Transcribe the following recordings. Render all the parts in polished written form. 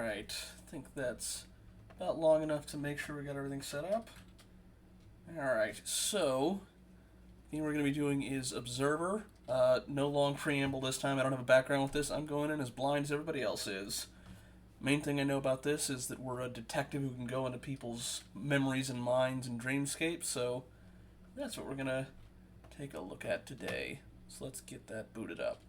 Alright, I think that's about long enough to make sure we got everything set up. Alright, so the thing we're going to be doing is Observer. No long preamble this time. I don't have a background with this. I'm going in as blind as everybody else is. Main thing I know about this is that we're a detective who can go into people's memories and minds and dreamscapes, so that's what we're going to take a look at today. So let's get that booted up.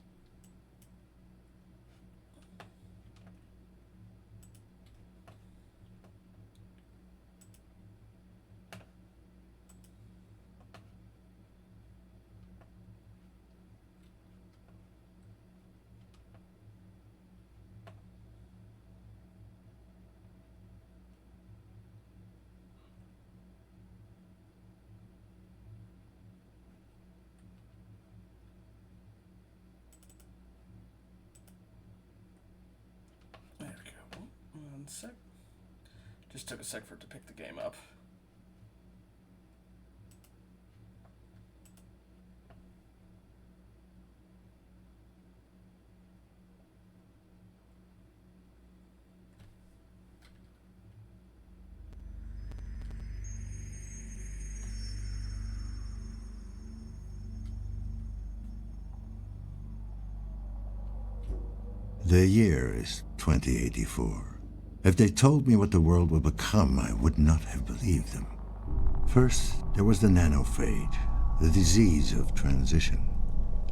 There we go. 1 sec. Just took a sec for it to pick the game up. The year is 2084. If they told me what the world would become, I would not have believed them. First, there was the nanophage, the disease of transition,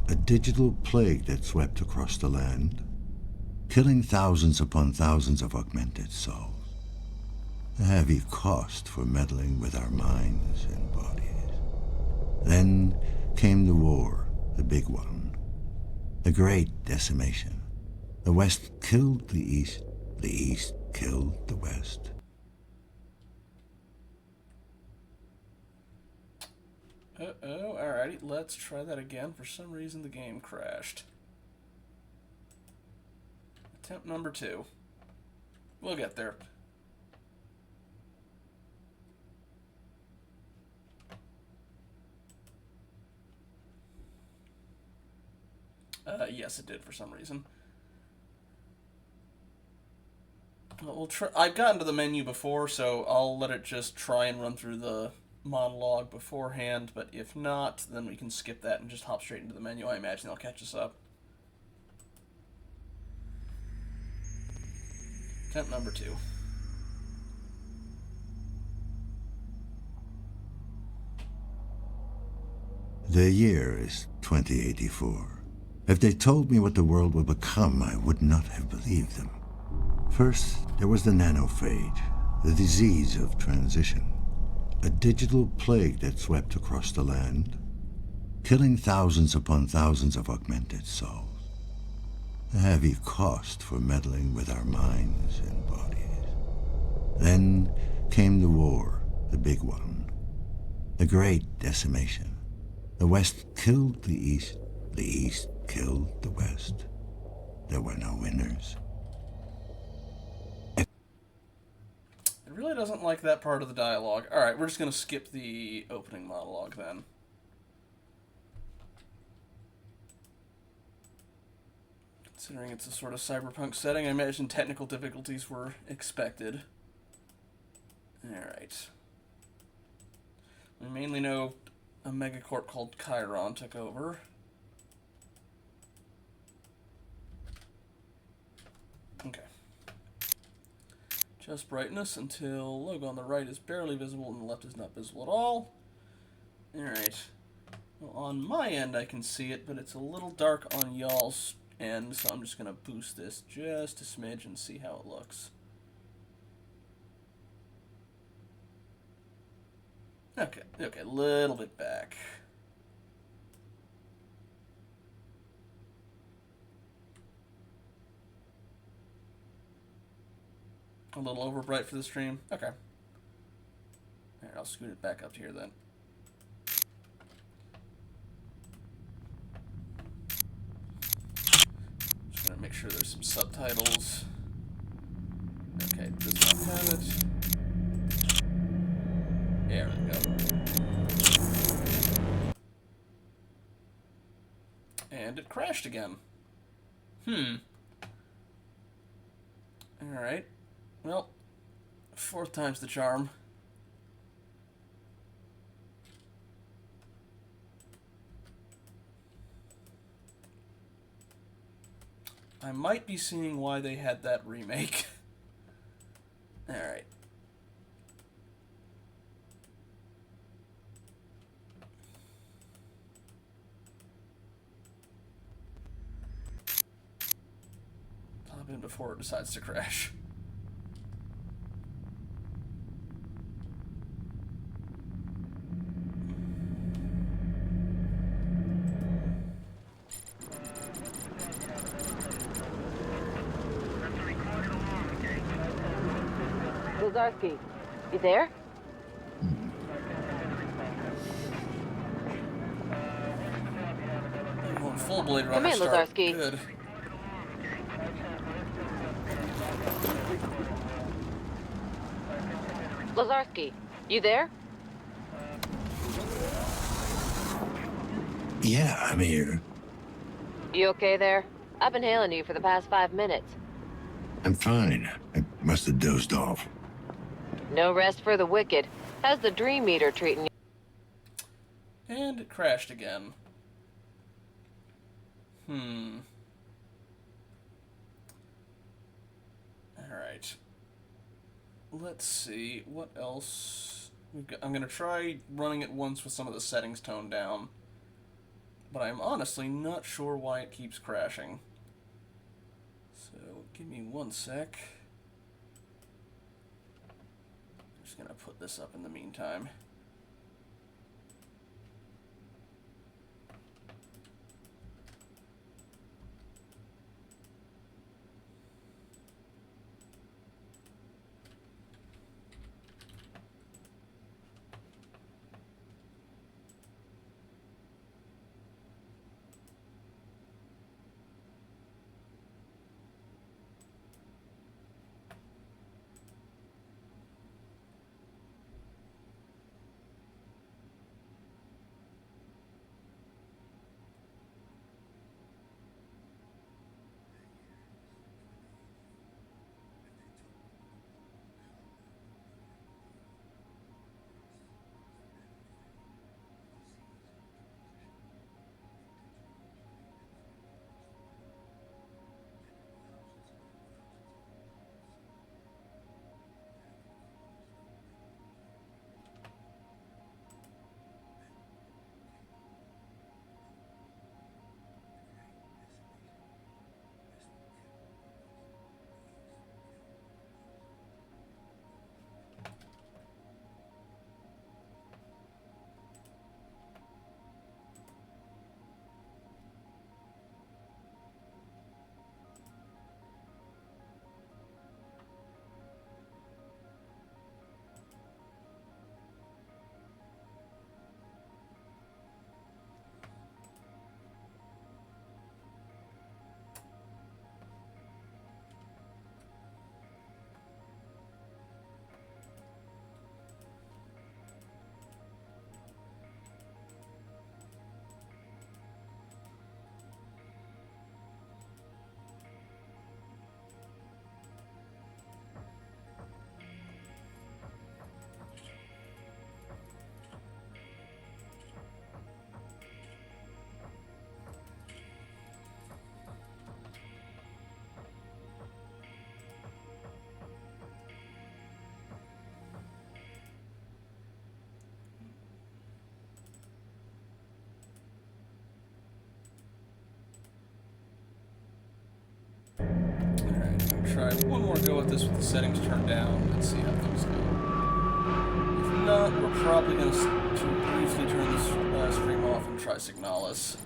a digital plague that swept across the land, killing thousands upon thousands of augmented souls. A heavy cost for meddling with our minds and bodies. Then came the war, the big one, the great decimation. The West killed the East killed the West. Uh-oh, alrighty, let's try that again. For some reason the game crashed. Attempt number 2. We'll get there. Yes, it did for some reason. We'll try. I've gotten to the menu before, so I'll let it just try and run through the monologue beforehand, but if not, then we can skip that and just hop straight into the menu. I imagine they'll catch us up. Attempt number 2. The year is 2084. If they told me what the world would become, I would not have believed them. First, there was the nanophage, the disease of transition, a digital plague that swept across the land, killing thousands upon thousands of augmented souls. A heavy cost for meddling with our minds and bodies. Then came the war, the big one, the great decimation. The West killed the East killed the West. There were no winners. It really doesn't like that part of the dialogue. Alright, we're just going to skip the opening monologue then. Considering it's a sort of cyberpunk setting, I imagine technical difficulties were expected. Alright. We mainly know a megacorp called Chiron took over. Okay. Just brightness until logo on the right is barely visible and the left is not visible at all. Alright. Well, on my end I can see it, but it's a little dark on y'all's end, so I'm just going to boost this just a smidge and see how it looks. Okay, a little bit back. A little over bright for the stream? Okay. Alright, I'll scoot it back up here then. Just gonna make sure there's some subtitles. Okay, does not have it. There we go. And it crashed again. Alright. Well, fourth time's the charm. I might be seeing why they had that remake. Alright. Pop in before it decides to crash. Lazarski, you there? I'm going full Blade Runner Come in, start. Lazarski. Good. Lazarski, you there? Yeah, I'm here. You okay there? I've been hailing you for the past 5 minutes. I'm fine. I must have dozed off. No rest for the wicked. How's the dream meter treating you? And it crashed again. Alright. Let's see. What else? I'm going to try running it once with some of the settings toned down. But I'm honestly not sure why it keeps crashing. So, give me 1 sec. I'm just going to put this up in the meantime. Try one more go at this with the settings turned down and see how things go. If not, we're probably going to briefly turn this stream off and try Signalis.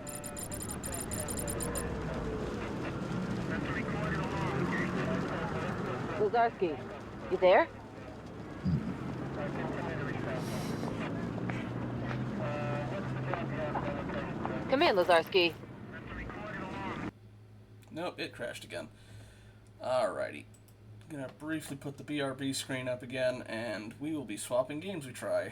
Lazarski, you there? Come in, Lazarski. Nope, it crashed again. Alrighty. I'm gonna briefly put the BRB screen up again, and we will be swapping games we try.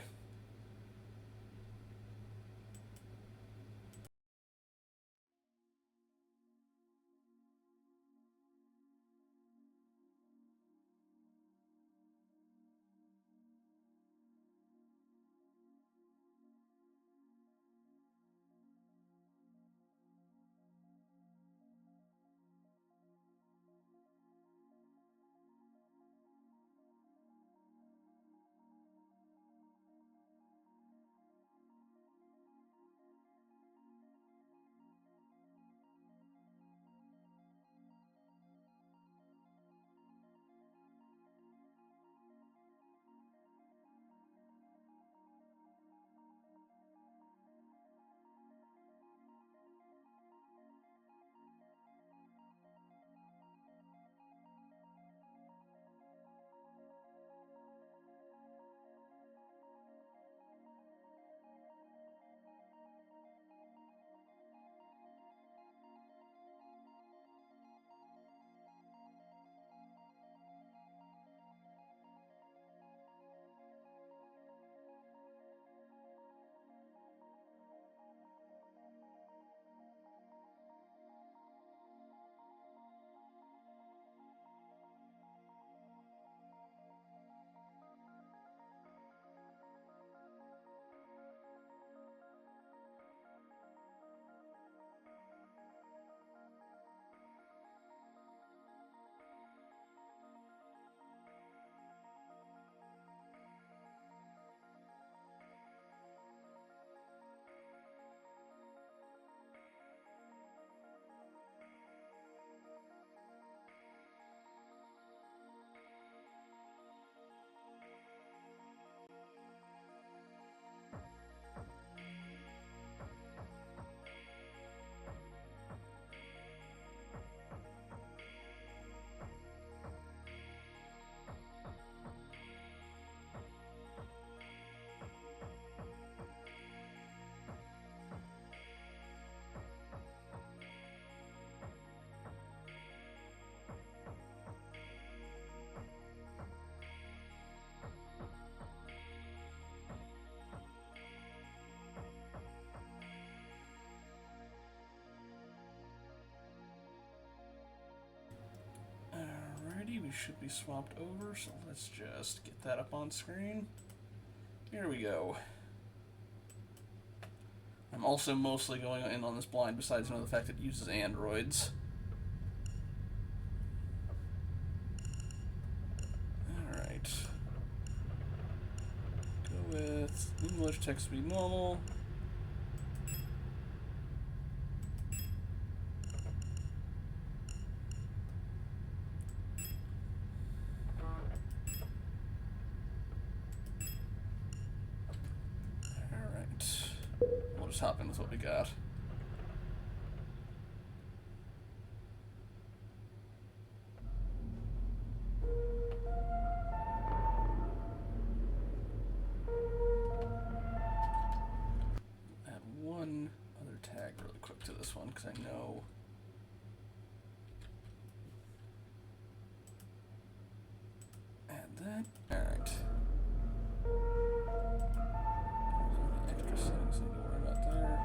these should be swapped over, so let's just get that up on screen. Here we go. I'm also mostly going in on this blind, besides the fact that it uses androids. Alright. Go with English, text speed normal. We'll just hop in with what we got. Add one other tag really quick to this one because I know. Add that. Alright. Extra settings I need to worry about there.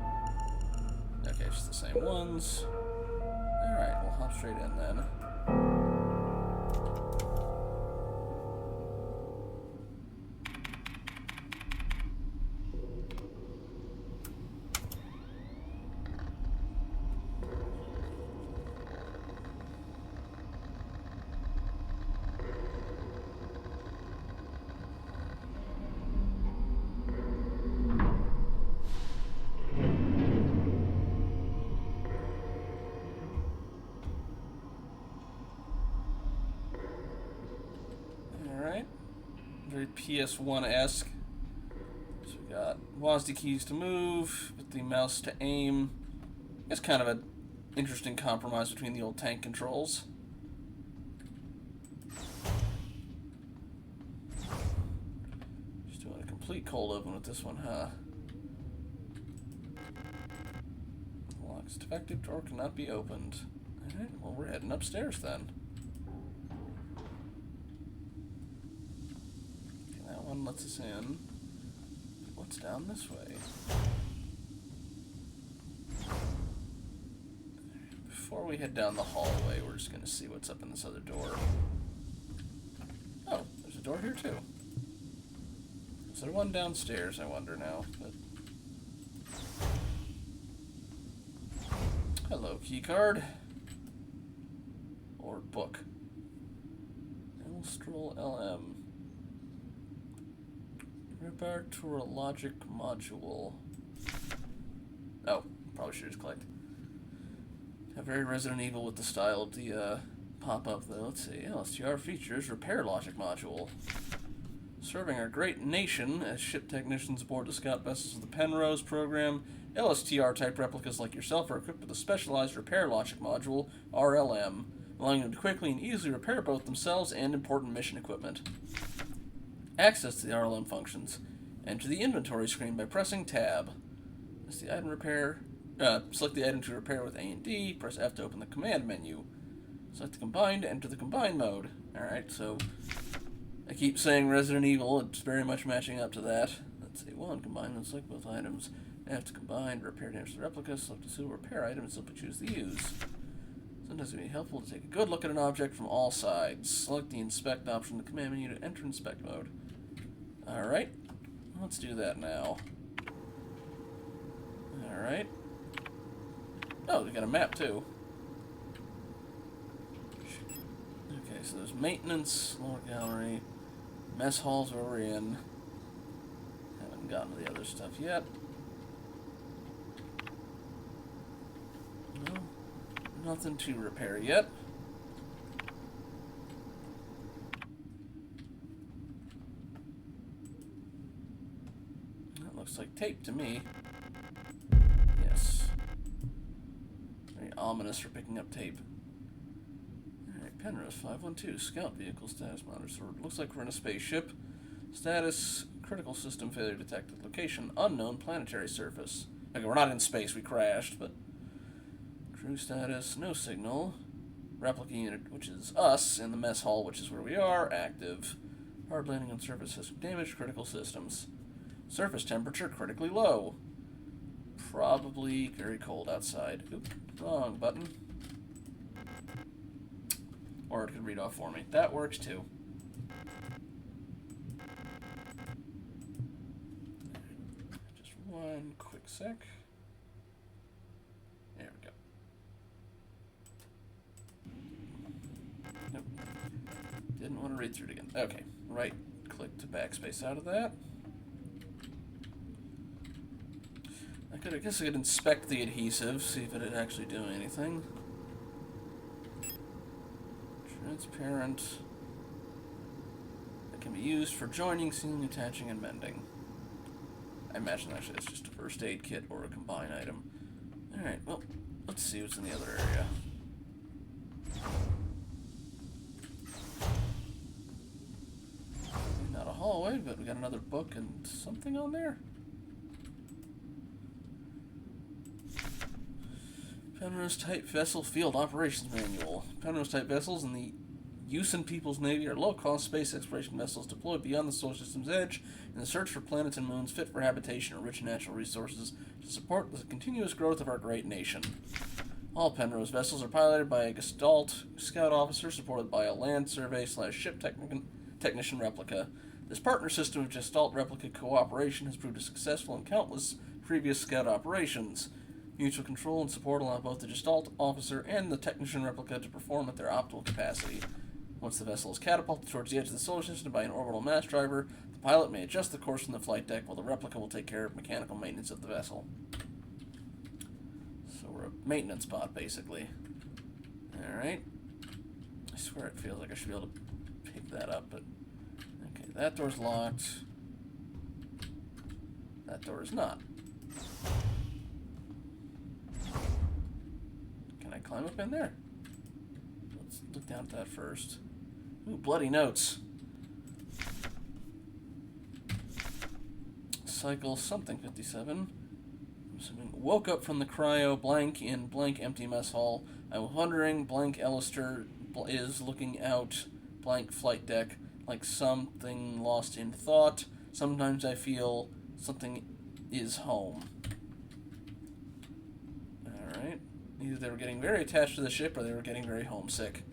Okay, just the same ones. Alright, we'll hop straight in then. Very PS1-esque. So we got WASD keys to move, with the mouse to aim. It's kind of an interesting compromise between the old tank controls. Just doing a complete cold open with this one, huh? Lock is defective, door cannot be opened. Alright, well we're heading upstairs then. One lets us in. What's down this way? Before we head down the hallway, we're just going to see what's up in this other door. Oh, there's a door here too. Is there one downstairs, I wonder now? But... Hello, keycard. Or book. Stroll LM. Repertoire logic module. Oh, probably should just clicked. Very Resident Evil with the style of the pop-up though. Let's see. LSTR features repair logic module. Serving our great nation as ship technicians aboard the scout vessels of the Penrose program, LSTR-type replicas like yourself are equipped with a specialized repair logic module, RLM, allowing them to quickly and easily repair both themselves and important mission equipment. Access to the RLM functions. Enter the inventory screen by pressing Tab. Press the item repair. Select the item to repair with A and D. Press F to open the command menu. Select the combined to enter the combined mode. Alright, so I keep saying Resident Evil. It's very much matching up to that. Let's see. 1. Combine and select both items. F to combine. Repair damage to replica. Select a suitable repair item and simply choose the use. Sometimes it can be helpful to take a good look at an object from all sides. Select the inspect option in the command menu to enter inspect mode. Alright, let's do that now. Alright. Oh, we got a map too. Okay, so there's maintenance, lower gallery, mess halls where we're in. Haven't gotten to the other stuff yet. No, nothing to repair yet. Looks like tape to me. Yes. Very ominous for picking up tape. Alright, Penrose 512, scout vehicle status monitor. So it looks like we're in a spaceship. Status, critical system failure detected. Location, unknown planetary surface. Okay, we're not in space, we crashed, but... Crew status, no signal. Replica unit, which is us, in the mess hall, which is where we are, active. Hard landing on surface system damage, critical systems. Surface temperature critically low. Probably very cold outside. Oop, wrong button. Or it could read off for me. That works too. Just one quick sec. There we go. Nope. Didn't want to read through it again. Okay. Right click to backspace out of that. I guess I could inspect the adhesive, see if it'd actually do anything. Transparent. That can be used for joining, sealing, attaching, and mending. I imagine actually it's just a first aid kit or a combined item. Alright, well, let's see what's in the other area. Not a hallway, but we got another book and something on there. Penrose Type Vessel Field Operations Manual. Penrose Type vessels in the use in People's Navy are low-cost space exploration vessels deployed beyond the solar system's edge in the search for planets and moons fit for habitation or rich natural resources to support the continuous growth of our great nation. All Penrose vessels are piloted by a Gestalt scout officer supported by a land survey/ship technician replica. This partner system of Gestalt replica cooperation has proved successful in countless previous scout operations. Mutual control and support allow both the Gestalt officer and the technician replica to perform at their optimal capacity. Once the vessel is catapulted towards the edge of the solar system by an orbital mass driver, the pilot may adjust the course from the flight deck while the replica will take care of mechanical maintenance of the vessel. So we're a maintenance bot, basically. Alright. I swear it feels like I should be able to pick that up, but... Okay, that door's locked. That door is not. Can I climb up in there? Let's look down at that first. Ooh, bloody notes. Cycle something 57. I'm assuming woke up from the cryo blank in blank empty mess hall. I was wondering blank Ellister is looking out blank flight deck like something lost in thought. Sometimes I feel something is home. Alright. Either they were getting very attached to the ship or they were getting very homesick.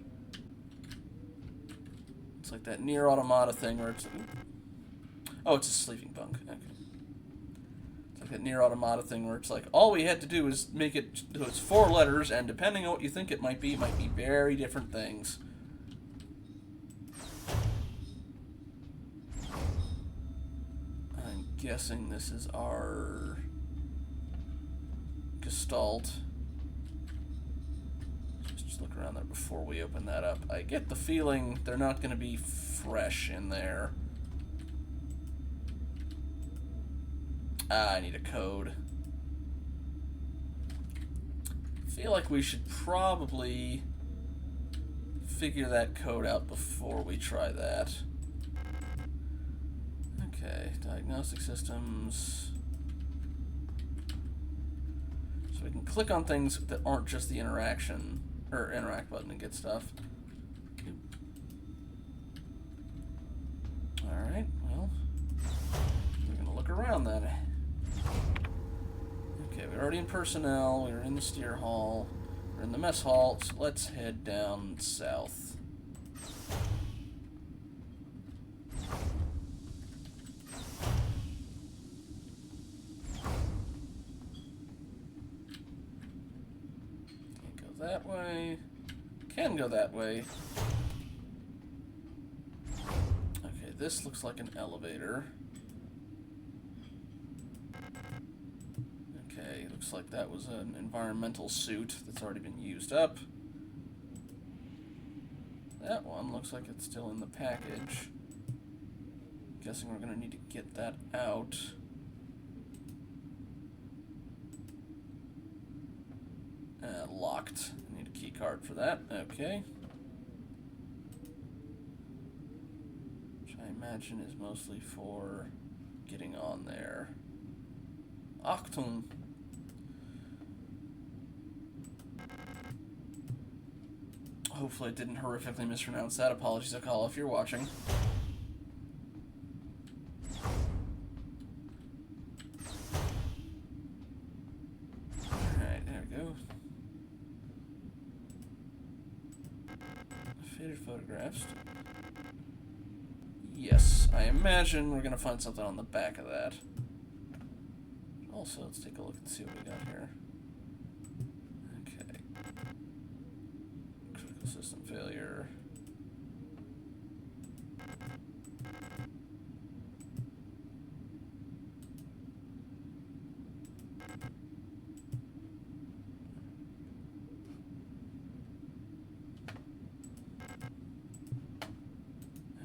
It's like that near automata thing where it's... Oh, it's a sleeping bunk. Okay. It's like that near automata thing where it's like, all we had to do is make it so it's 4 letters, and depending on what you think it might be very different things. I'm guessing this is our Gestalt. Just look around there before we open that up. I get the feeling they're not going to be fresh in there. I need a code. I feel like we should probably figure that code out before we try that. Okay, diagnostic systems. So we can click on things that aren't just the interaction or interact button and get stuff. Alright, well, we're gonna look around then. Okay, we're already in personnel, we're in the steer hall, we're in the mess hall, so let's head down south. Can't go that way. Can go that way. Okay, this looks like an elevator. Okay, looks like that was an environmental suit that's already been used up. That one looks like it's still in the package. Guessing we're gonna need to get that out. Locked. I need a key card for that. Okay. Which I imagine is mostly for getting on there. Achtung. Hopefully I didn't horrifically mispronounce that. Apologies, Akala, if you're watching. Alright, there we go. Faded photographs. Yes, I imagine we're gonna find something on the back of that. Also, let's take a look and see what we got here. Okay. Critical system failure.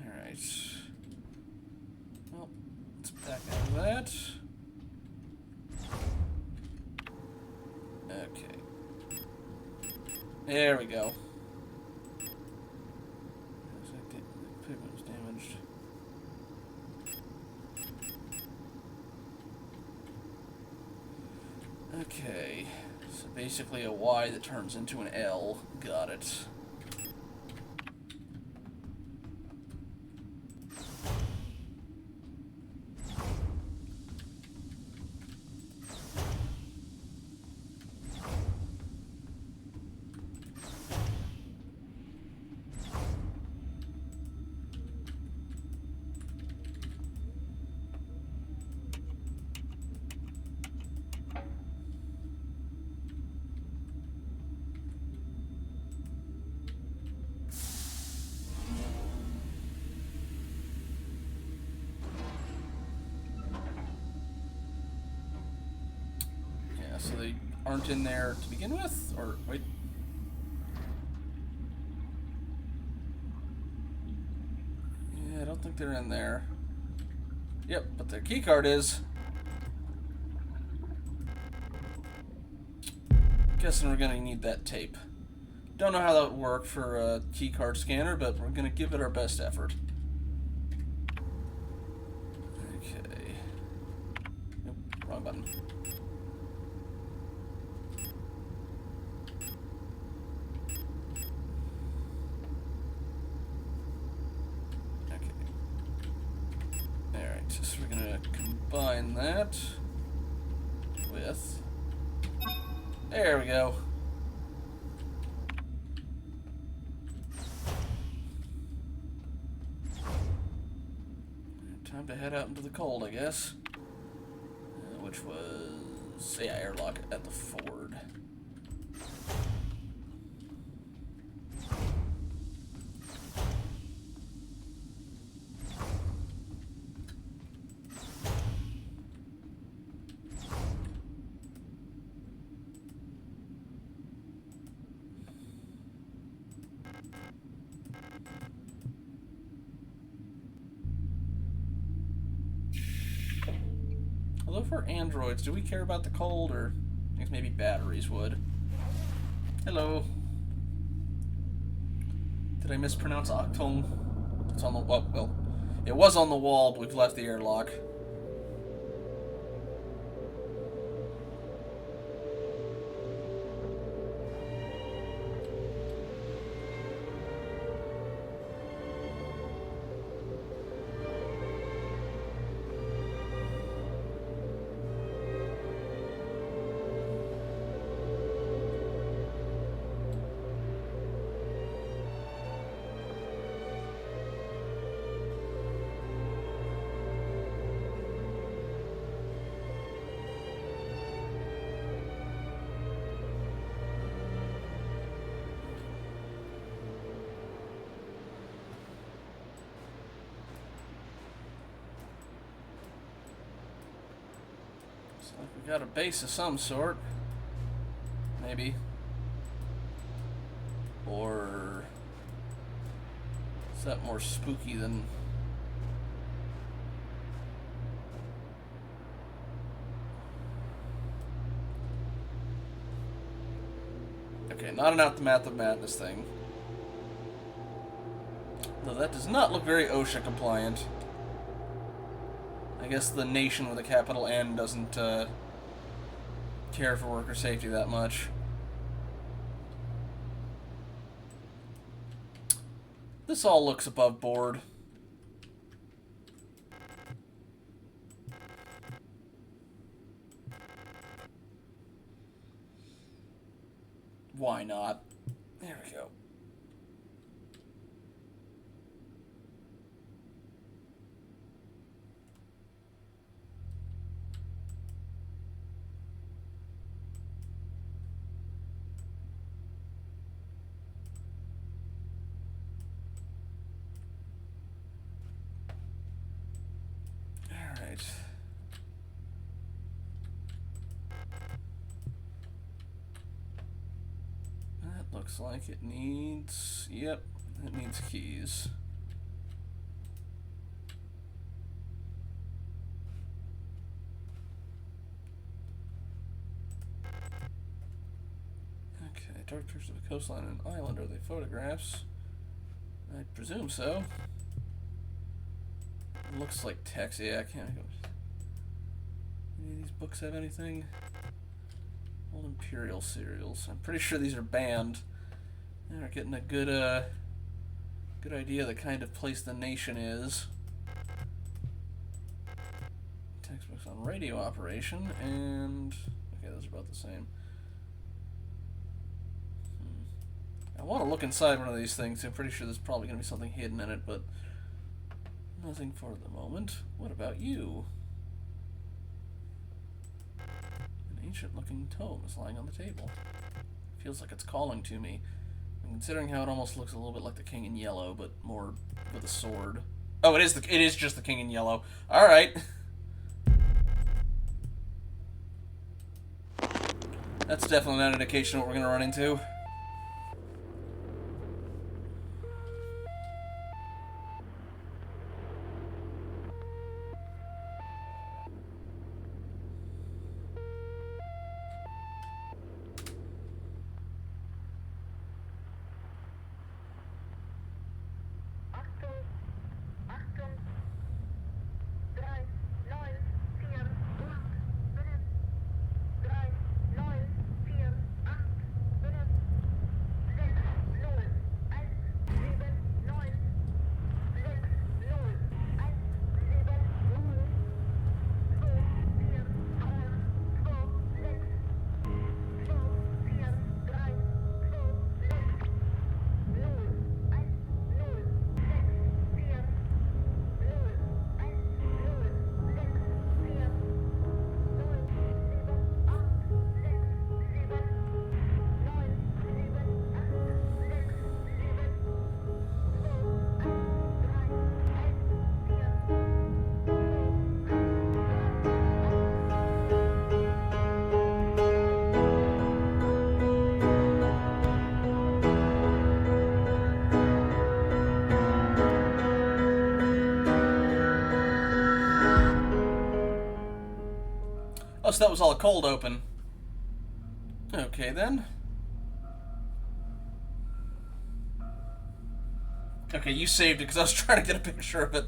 Alright. Well, let's back out of that. Okay. There we go. The pigment was damaged. Okay. So basically a Y that turns into an L. Got it. So they aren't in there to begin with? Or, wait. Yeah, I don't think they're in there. Yep, but their keycard is. Guessing we're gonna need that tape. Don't know how that would work for a keycard scanner, but we're gonna give it our best effort. Okay. Nope, wrong button. So we're gonna combine that with, there we go. Time to head out into the cold, I guess. Which was, yeah, airlock at the Ford. Although for androids, do we care about the cold, or I guess maybe batteries would? Hello. Did I mispronounce Octone? It's on the, well, it was on the wall, but we've left the airlock. Like we got a base of some sort. Maybe. Or is that more spooky than... Okay, not an Aftermath of Madness thing. Though that does not look very OSHA compliant. I guess the nation with a capital N doesn't care for worker safety that much. This all looks above board. Why not? There we go. Alright. That looks like it needs... Yep, it needs keys. Okay, dark pictures of a coastline and an island. Are they photographs? I presume so. It looks like text. Yeah, I can't go. Any of these books have anything? Old Imperial serials. I'm pretty sure these are banned. And we're getting a good idea of the kind of place the nation is. Textbooks on radio operation, and okay, those are about the same. I want to look inside one of these things. I'm pretty sure there's probably going to be something hidden in it, but nothing for the moment. What about you? An ancient-looking tome is lying on the table. Feels like it's calling to me. And considering how it almost looks a little bit like the King in Yellow, but more with a sword. Oh, it is just the King in Yellow. All right. That's definitely not an indication of what we're going to run into. Oh, so that was all a cold open. Okay, then. Okay, you saved it because I was trying to get a picture of it.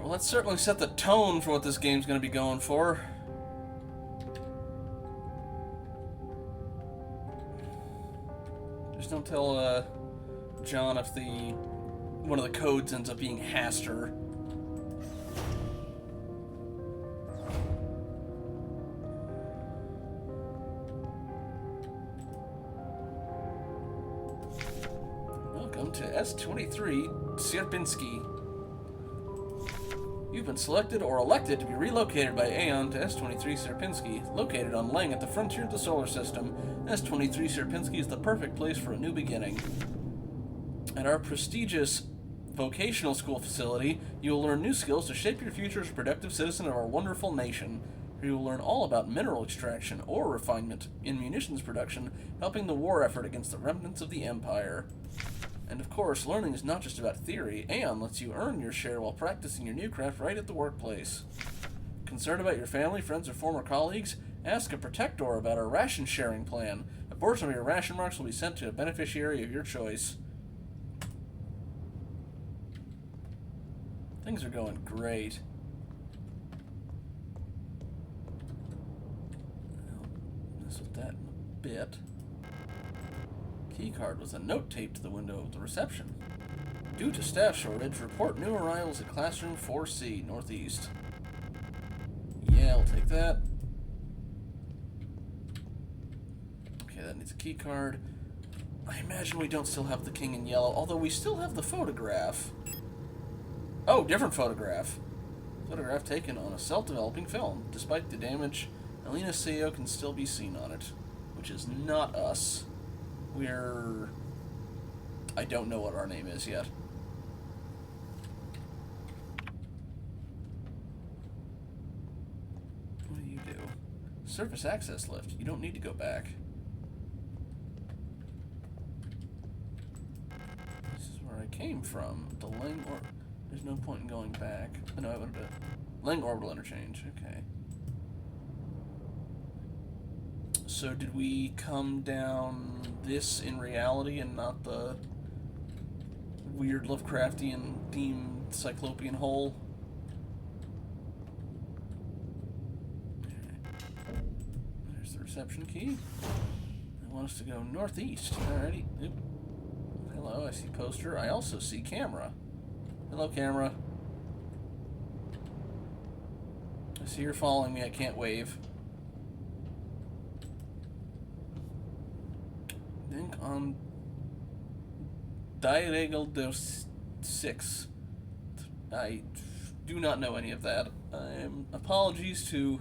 Well, let's certainly set the tone for what this game's going to be going for. Just don't tell John if one of the codes ends up being Haster. Welcome to S23 Sierpinski. You've been selected or elected to be relocated by Aeon to S23 Sierpinski, located on Lang at the frontier of the solar system. S23 Sierpinski is the perfect place for a new beginning. At our prestigious vocational school facility, you will learn new skills to shape your future as a productive citizen of our wonderful nation. You will learn all about mineral extraction, ore refinement, and munitions production, helping the war effort against the remnants of the Empire. And of course, learning is not just about theory. Aeon lets you earn your share while practicing your new craft right at the workplace. Concerned about your family, friends, or former colleagues? Ask a Protector about our ration sharing plan. A portion of your ration marks will be sent to a beneficiary of your choice. Things are going great. I'll mess with that in a bit. Keycard was a note taped to the window of the reception. Due to staff shortage, report new arrivals at classroom 4C, northeast. Yeah, I'll take that. Okay, that needs a key card. I imagine we don't still have the king in yellow, although we still have the photograph. Oh, different photograph. Photograph taken on a self-developing film. Despite the damage, Alina Seo can still be seen on it, which is not us. We're... I don't know what our name is yet. What do you do? Surface access lift. You don't need to go back. This is where I came from. The Lang or there's no point in going back. Oh, no, I went to Lang orbital interchange. Okay. So did we come down this in reality and not the weird Lovecraftian themed Cyclopean hole? There's the reception key. I want us to go northeast. Alrighty. Oop. Hello, I see poster. I also see camera. Hello, camera. I see you're following me. I can't wave. Think on Diagonal Dos 6. I do not know any of that. Apologies to...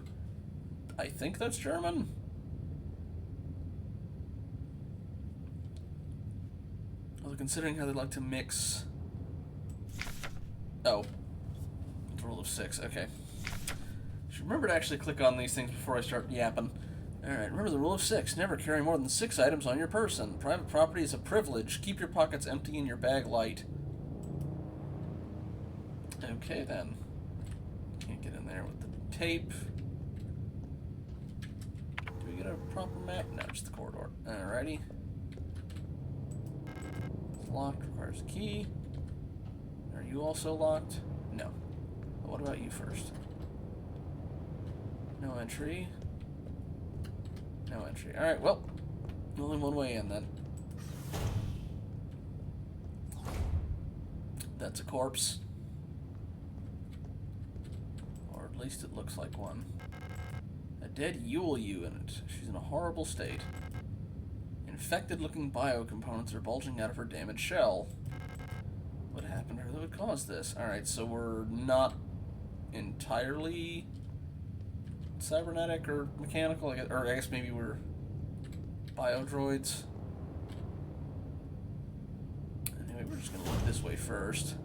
I think that's German? Although considering how they like to mix... Oh. Rule of 6, okay. Should remember to actually click on these things before I start yapping. Alright, remember the rule of 6. Never carry more than 6 items on your person. Private property is a privilege. Keep your pockets empty and your bag light. Okay, then. Can't get in there with the tape. Do we get a proper map? No, just the corridor. Alrighty. It's locked. Requires a key. Are you also locked? No. But what about you first? No entry. No entry. Alright, well, only one way in then. That's a corpse. Or at least it looks like one. A dead Yule unit. She's in a horrible state. Infected-looking biocomponents are bulging out of her damaged shell. What happened to her that would cause this? Alright, so we're not entirely... cybernetic or mechanical, or I guess maybe we're biodroids. Anyway, we're just gonna look this way first.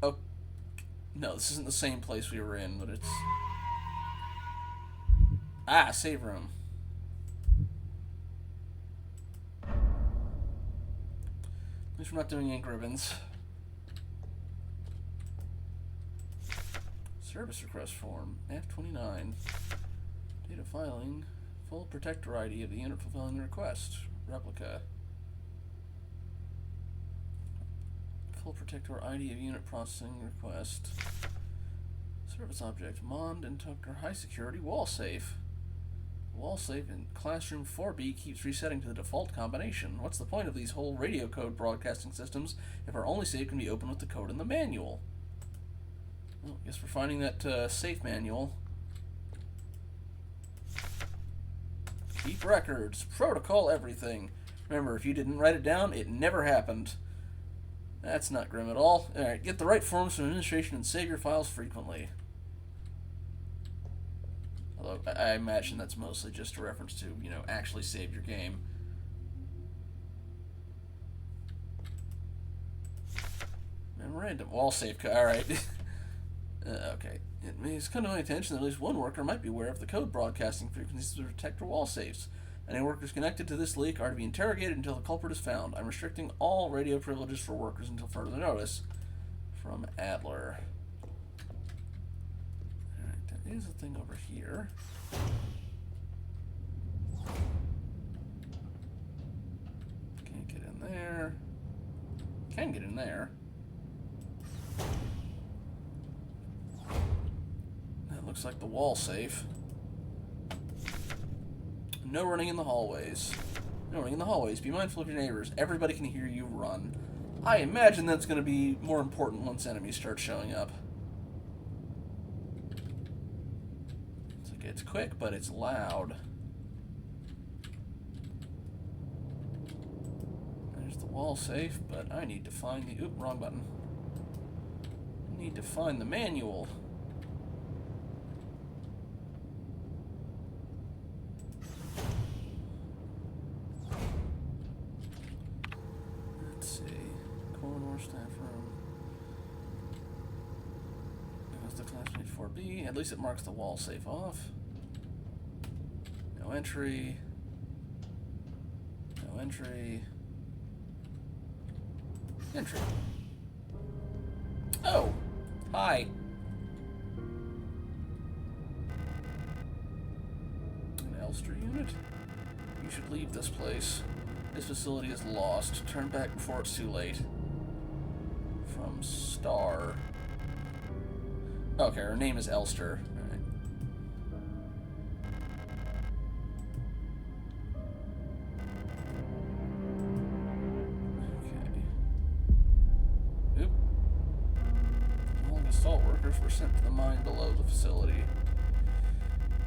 Oh, no, this isn't the same place we were in, but it's... Ah, save room. At least we're not doing ink ribbons. Service request form, F29. Data filing, full protector ID of the unit fulfilling the request. Replica. Full protector ID of unit processing request. Service object, Mond and Tucker high security wall safe. Wall safe in classroom 4B keeps resetting to the default combination. What's the point of these whole radio code broadcasting systems if our only safe can be opened with the code in the manual? Well, I guess we're finding that safe manual. Keep records. Protocol everything. Remember, if you didn't write it down, it never happened. That's not grim at all. Alright, get the right forms from administration and save your files frequently. Although, I imagine that's mostly just a reference to, you know, actually save your game. Memorandum. Wall safe. Alright. Okay. It has come to my attention that at least one worker might be aware of the code broadcasting frequencies of detector wall safes. Any workers connected to this leak are to be interrogated until the culprit is found. I'm restricting all radio privileges for workers until further notice. From Adler. Alright, there is a thing over here. Can't get in there. Can get in there. That looks like the wall safe. No running in the hallways. No running in the hallways. Be mindful of your neighbors. Everybody can hear you run. I imagine that's going to be more important once enemies start showing up. It's like it's quick, but it's loud. There's the wall safe, but I need to find the... Oop, wrong button. I need to find the manual. Let's see. Corridor staff room. That's the classmate 4B. At least it marks the wall safe off. No entry. No entry. Entry. Oh! Hi. An Elster unit? You should leave this place. This facility is lost. Turn back before it's too late. From Star. Okay, her name is Elster. Alright. Okay. Oop. All the assault workers were sent to the mine below the facility.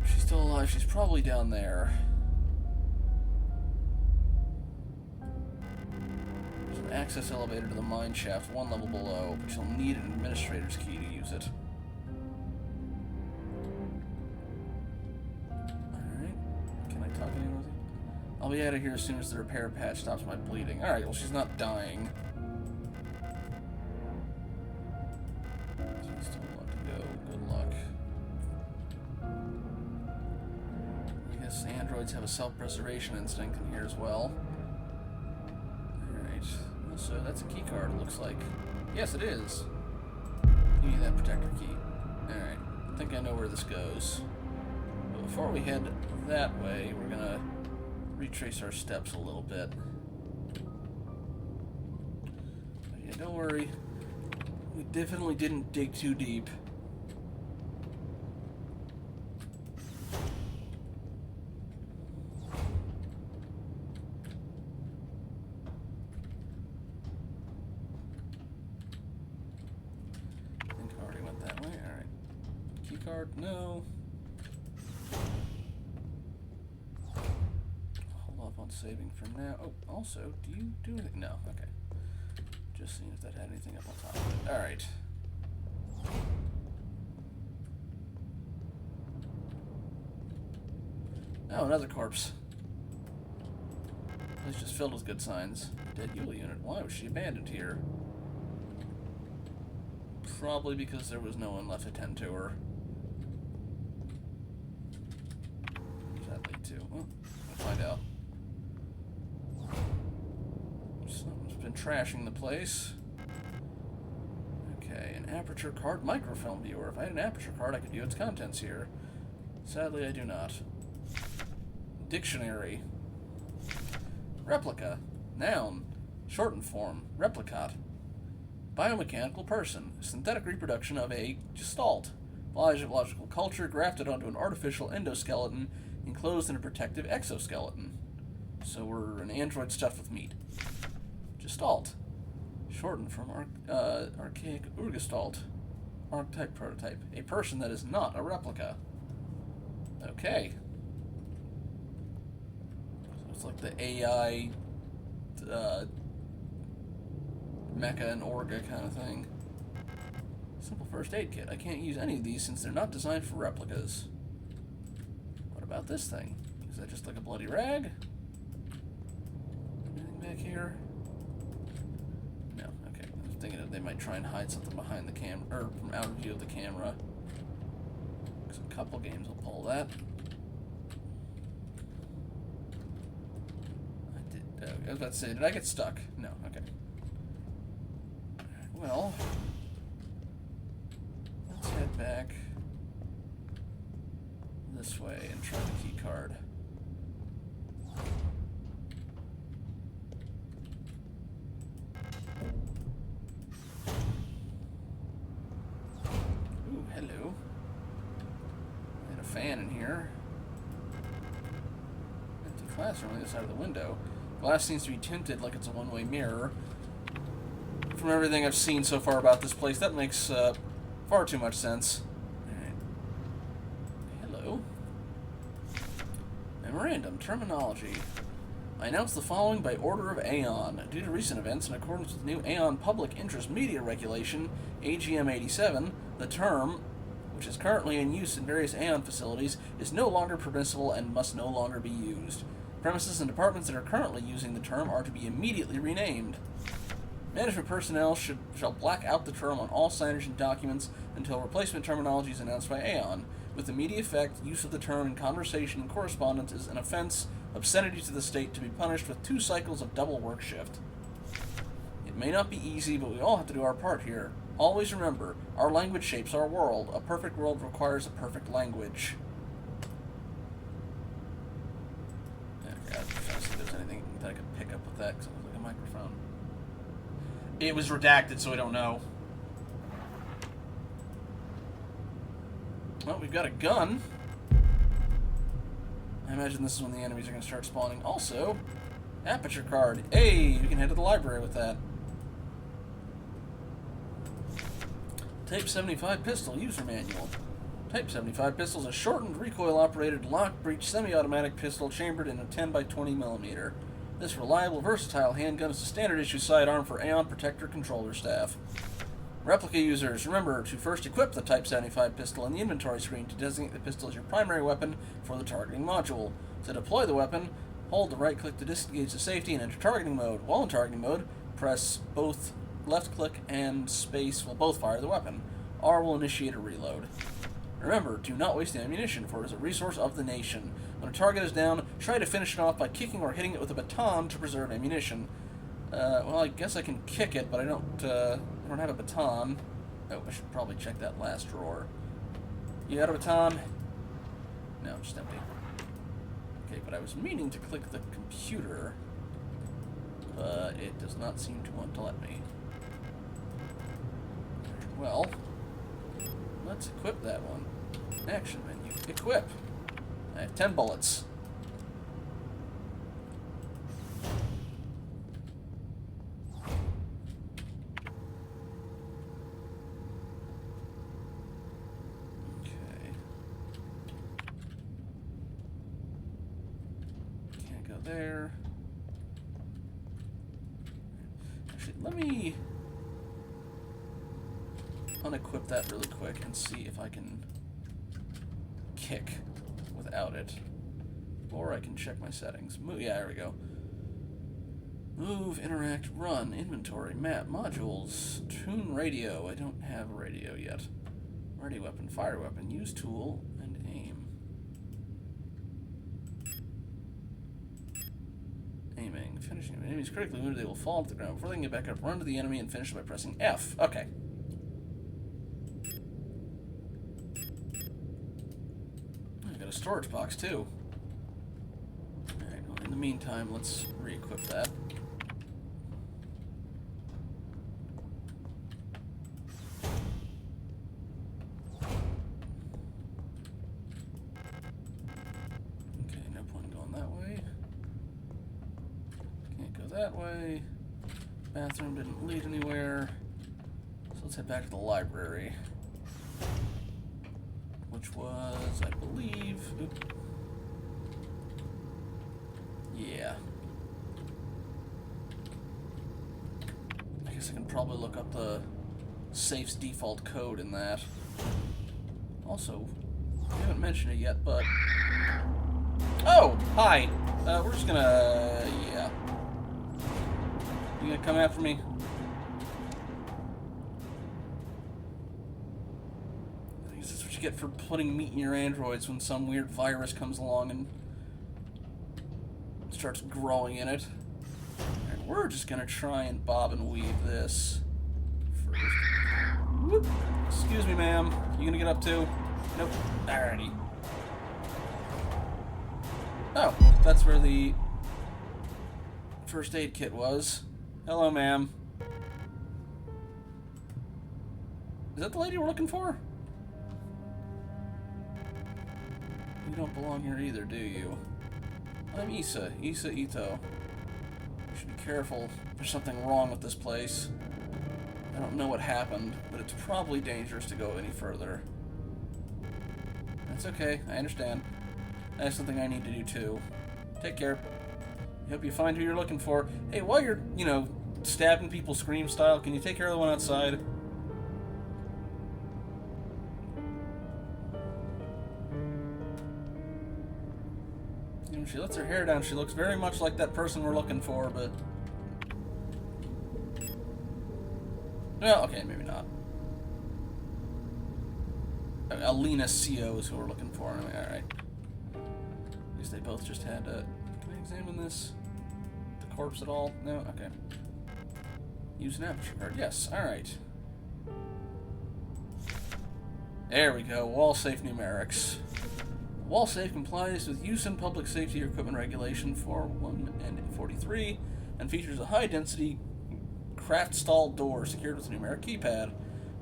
If she's still alive, she's probably down there. There's an access elevator to the mine shaft one level below, but you'll need an administrator's key to use it. Alright. Can I talk to anyone? I'll be out of here as soon as the repair patch stops my bleeding. Alright, well, she's not dying. She's still want to go. Good luck. I guess androids have a self-preservation instinct in here as well. Alright. So that's a key card, it looks like. Yes, it is. Give me that protector key. Alright. I think I know where this goes. But before we head that way, we're gonna retrace our steps a little bit. But yeah, don't worry. We definitely didn't dig too deep. I think I already went that way. Alright. Key card? No. Hold off on saving for now. Oh, also, do you do anything? No. Okay. Just seeing if that had anything up on top of it. Alright. Oh, another corpse. It's just filled with good signs. Dead Yule unit. Why was she abandoned here? Probably because there was no one left to tend to her. What does that lead to? Well, we'll find out. Someone's been trashing the place. Okay, an aperture card microfilm viewer. If I had an aperture card, I could view its contents here. Sadly, I do not. Dictionary. Replica. Noun. Shortened form. Replicat. Biomechanical person. Synthetic reproduction of a gestalt. Biological culture grafted onto an artificial endoskeleton enclosed in a protective exoskeleton. So we're an android stuffed with meat. Gestalt. Shortened from archaic urgestalt. Archetype prototype. A person that is not a replica. Okay. So it's like the AI Mecha and Orga kind of thing. Simple first aid kit. I can't use any of these since they're not designed for replicas. What about this thing? Is that just like a bloody rag? Anything back here? No. Okay. I was thinking that they might try and hide something behind the camera, or from out of view of the camera. Because a couple games will pull that. I was about to say, did I get stuck? No. Okay. Well, let's head back this way and try the key card. Ooh, hello. Had a fan in here. Empty classroom on the other side of the window. Glass seems to be tinted like it's a one-way mirror. from everything I've seen so far about this place, that makes far too much sense. Alright. Hello. Memorandum. Terminology. I announce the following by order of Aeon. Due to recent events, in accordance with new Aeon Public Interest Media Regulation, AGM 87, the term, which is currently in use in various Aeon facilities, is no longer permissible and must no longer be used. Premises and departments that are currently using the term are to be immediately renamed. Management personnel shall black out the term on all signage and documents until replacement terminology is announced by Aeon. With immediate effect, use of the term in conversation and correspondence is an offense, obscenity to the state, to be punished with 2 cycles of double work shift. It may not be easy, but we all have to do our part here. Always remember, our language shapes our world. A perfect world requires a perfect language. Okay, I was trying to see if there's anything that I could pick up with that, because it was like a microphone. It was redacted, so I don't know. Well, we've got a gun. I imagine this is when the enemies are going to start spawning. Also, aperture card. Hey, we can head to the library with that. Type 75 pistol user manual. Type 75 pistol is a shortened, recoil-operated, lock-breech, semi-automatic pistol chambered in a 10x20mm. This reliable, versatile handgun is a standard-issue sidearm for Aeon Protector controller staff. Replica users, remember to first equip the Type 75 pistol in the inventory screen to designate the pistol as your primary weapon for the targeting module. To deploy the weapon, hold the right click to disengage the safety and enter targeting mode. While in targeting mode, press both left click and space will both fire the weapon. R will initiate a reload. Remember, do not waste ammunition, for it is a resource of the nation. When a target is down, try to finish it off by kicking or hitting it with a baton to preserve ammunition. Well, I guess I can kick it, but I don't have a baton. Oh, I should probably check that last drawer. You got a baton? No, just empty. Okay, but I was meaning to click the computer, but it does not seem to want to let me. Well, let's equip that one. Action menu. Equip. I have 10 bullets. There. Actually, let me unequip that really quick and see if I can kick without it. Or I can check my settings. Yeah, there we go. Move, interact, run, inventory, map, modules, tune radio. I don't have a radio yet. Ready weapon, fire weapon, use tool, and aim. Aiming. Finishing. If an enemy is critically wounded, they will fall to the ground. Before they can get back up, run to the enemy and finish by pressing F. Okay. I've got a storage box, too. Alright, well, in the meantime, let's re-equip that. Okay, no point in going that way. That way. Bathroom didn't lead anywhere. So let's head back to the library. Which was, I believe... Oop. Yeah. I guess I can probably look up the safe's default code in that. Also, I haven't mentioned it yet, but... Oh! Hi! We're just gonna... yeah. You gonna come after me? I guess that's what you get for putting meat in your androids when some weird virus comes along and starts growing in it. And we're just gonna try and bob and weave this first. Whoop. Excuse me, ma'am. You gonna get up too? Nope. Alrighty. Oh, that's where the first aid kit was. Hello, ma'am. Is that the lady we're looking for? You don't belong here either, do you? I'm Issa Ito. You should be careful. There's something wrong with this place. I don't know what happened, but it's probably dangerous to go any further. That's okay, I understand. That's something I need to do too. Take care. Hope you find who you're looking for. Hey, while you're, you know, stabbing people Scream style, can you take care of the one outside? You know, she lets her hair down. She looks very much like that person we're looking for, but... Well, okay, maybe not. Alina CO is who we're looking for. Anyway, alright. I guess they both just had, can I examine this? The corpse at all? No? Okay. Use an aperture card. Yes, alright. There we go. Wall safe numerics. Wall safe complies with use in public safety equipment regulation 41 and 43 and features a high density craft stall door secured with a numeric keypad.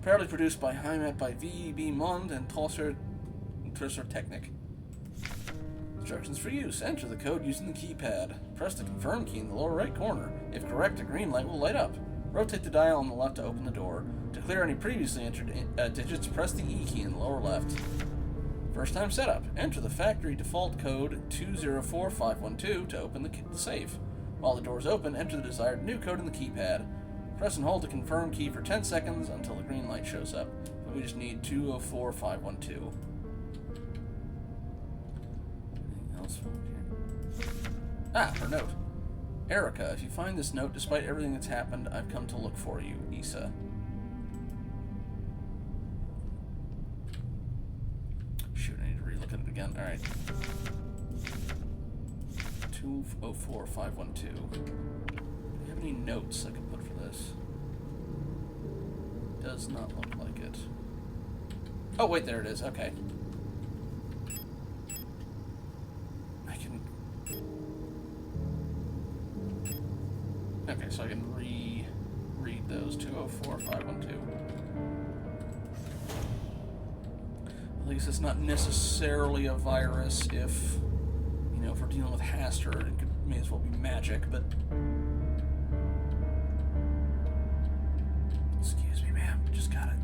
Proudly produced by Heimat by VEB Mond and Tulsar Technic. Instructions for use. Enter the code using the keypad. Press the confirm key in the lower right corner. If correct, a green light will light up. Rotate the dial on the left to open the door. To clear any previously entered digits, press the E key in the lower left. First time setup. Enter the factory default code 204512 to open the safe. While the door is open, enter the desired new code in the keypad. Press and hold the confirm key for 10 seconds until the green light shows up. But we just need 204512. Anything else from here? Ah, her note. Erica, if you find this note, despite everything that's happened, I've come to look for you, Issa. Shoot, I need to relook at it again. Alright. 204512. Do you have any notes I can put for this? Does not look like it. Oh, wait, there it is. Okay. I can... Okay, so I can read those. 204512. At least it's not necessarily a virus if, you know, if we're dealing with Haster, it may as well be magic, but... Excuse me, ma'am. Just got it.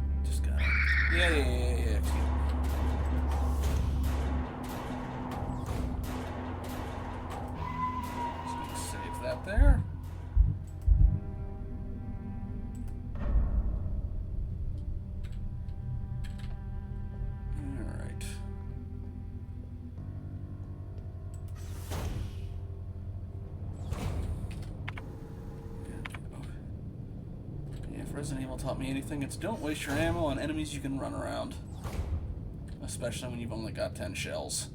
Yeah. So save that there. Alright. If Resident Evil taught me anything, it's don't waste your ammo on enemies you can run around. Especially when you've only got 10 shells.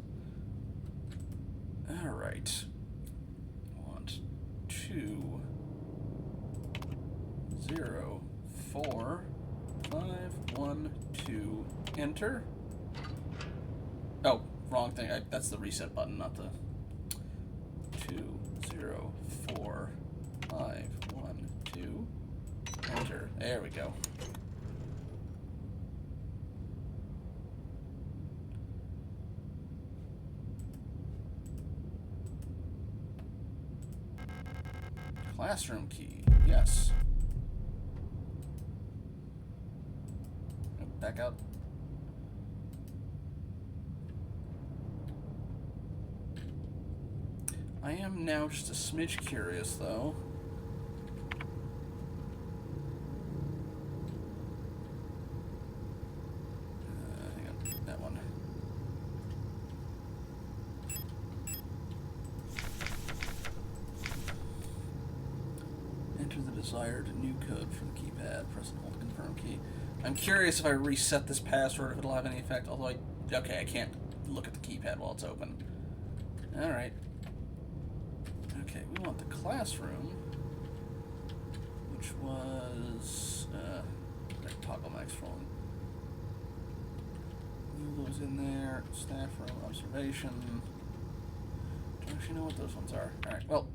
Alright. 1, 2, 0, 4, 5, 1, 2, enter. Oh, wrong thing. That's the reset button, not the 2, 0, 4, 5, 1, 2. Enter. There we go. Classroom key. Yes. Back out. I am now just a smidge curious, though. Hang on, that one. Enter the desired new code for the keypad. Press and hold the confirm key. I'm curious if I reset this password, if it'll have any effect. Although okay, I can't look at the keypad while it's open. All right. Okay, we want the classroom, which was toggle max phone. Move those in there. Staff room, observation. Don't actually know what those ones are. All right. Well.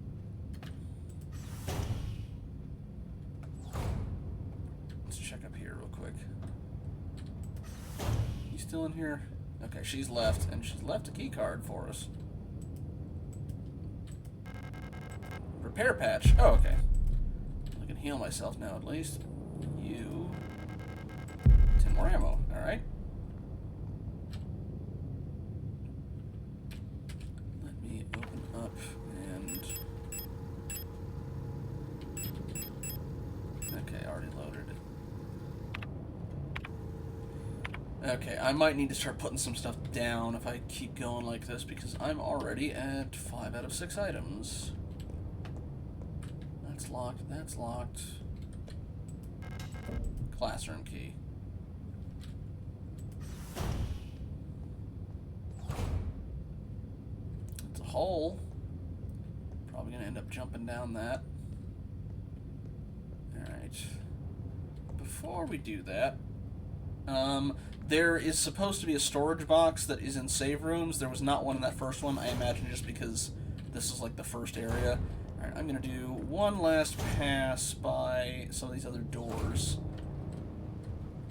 Let's check up here real quick. You still in here? Okay, she's left, and she's left a key card for us. Repair patch. Oh, okay. I can heal myself now, at least. you 10 more ammo. Alright. Let me open up and... Okay, already loaded. Okay, I might need to start putting some stuff down if I keep going like this, because I'm already at 5 out of 6 items. That's locked, that's locked. Classroom key. It's a hole. Probably gonna end up jumping down that. Alright. Before we do that, there is supposed to be a storage box that is in save rooms. There was not one in that first one, I imagine just because this is like the first area. Alright, I'm going to do one last pass by some of these other doors.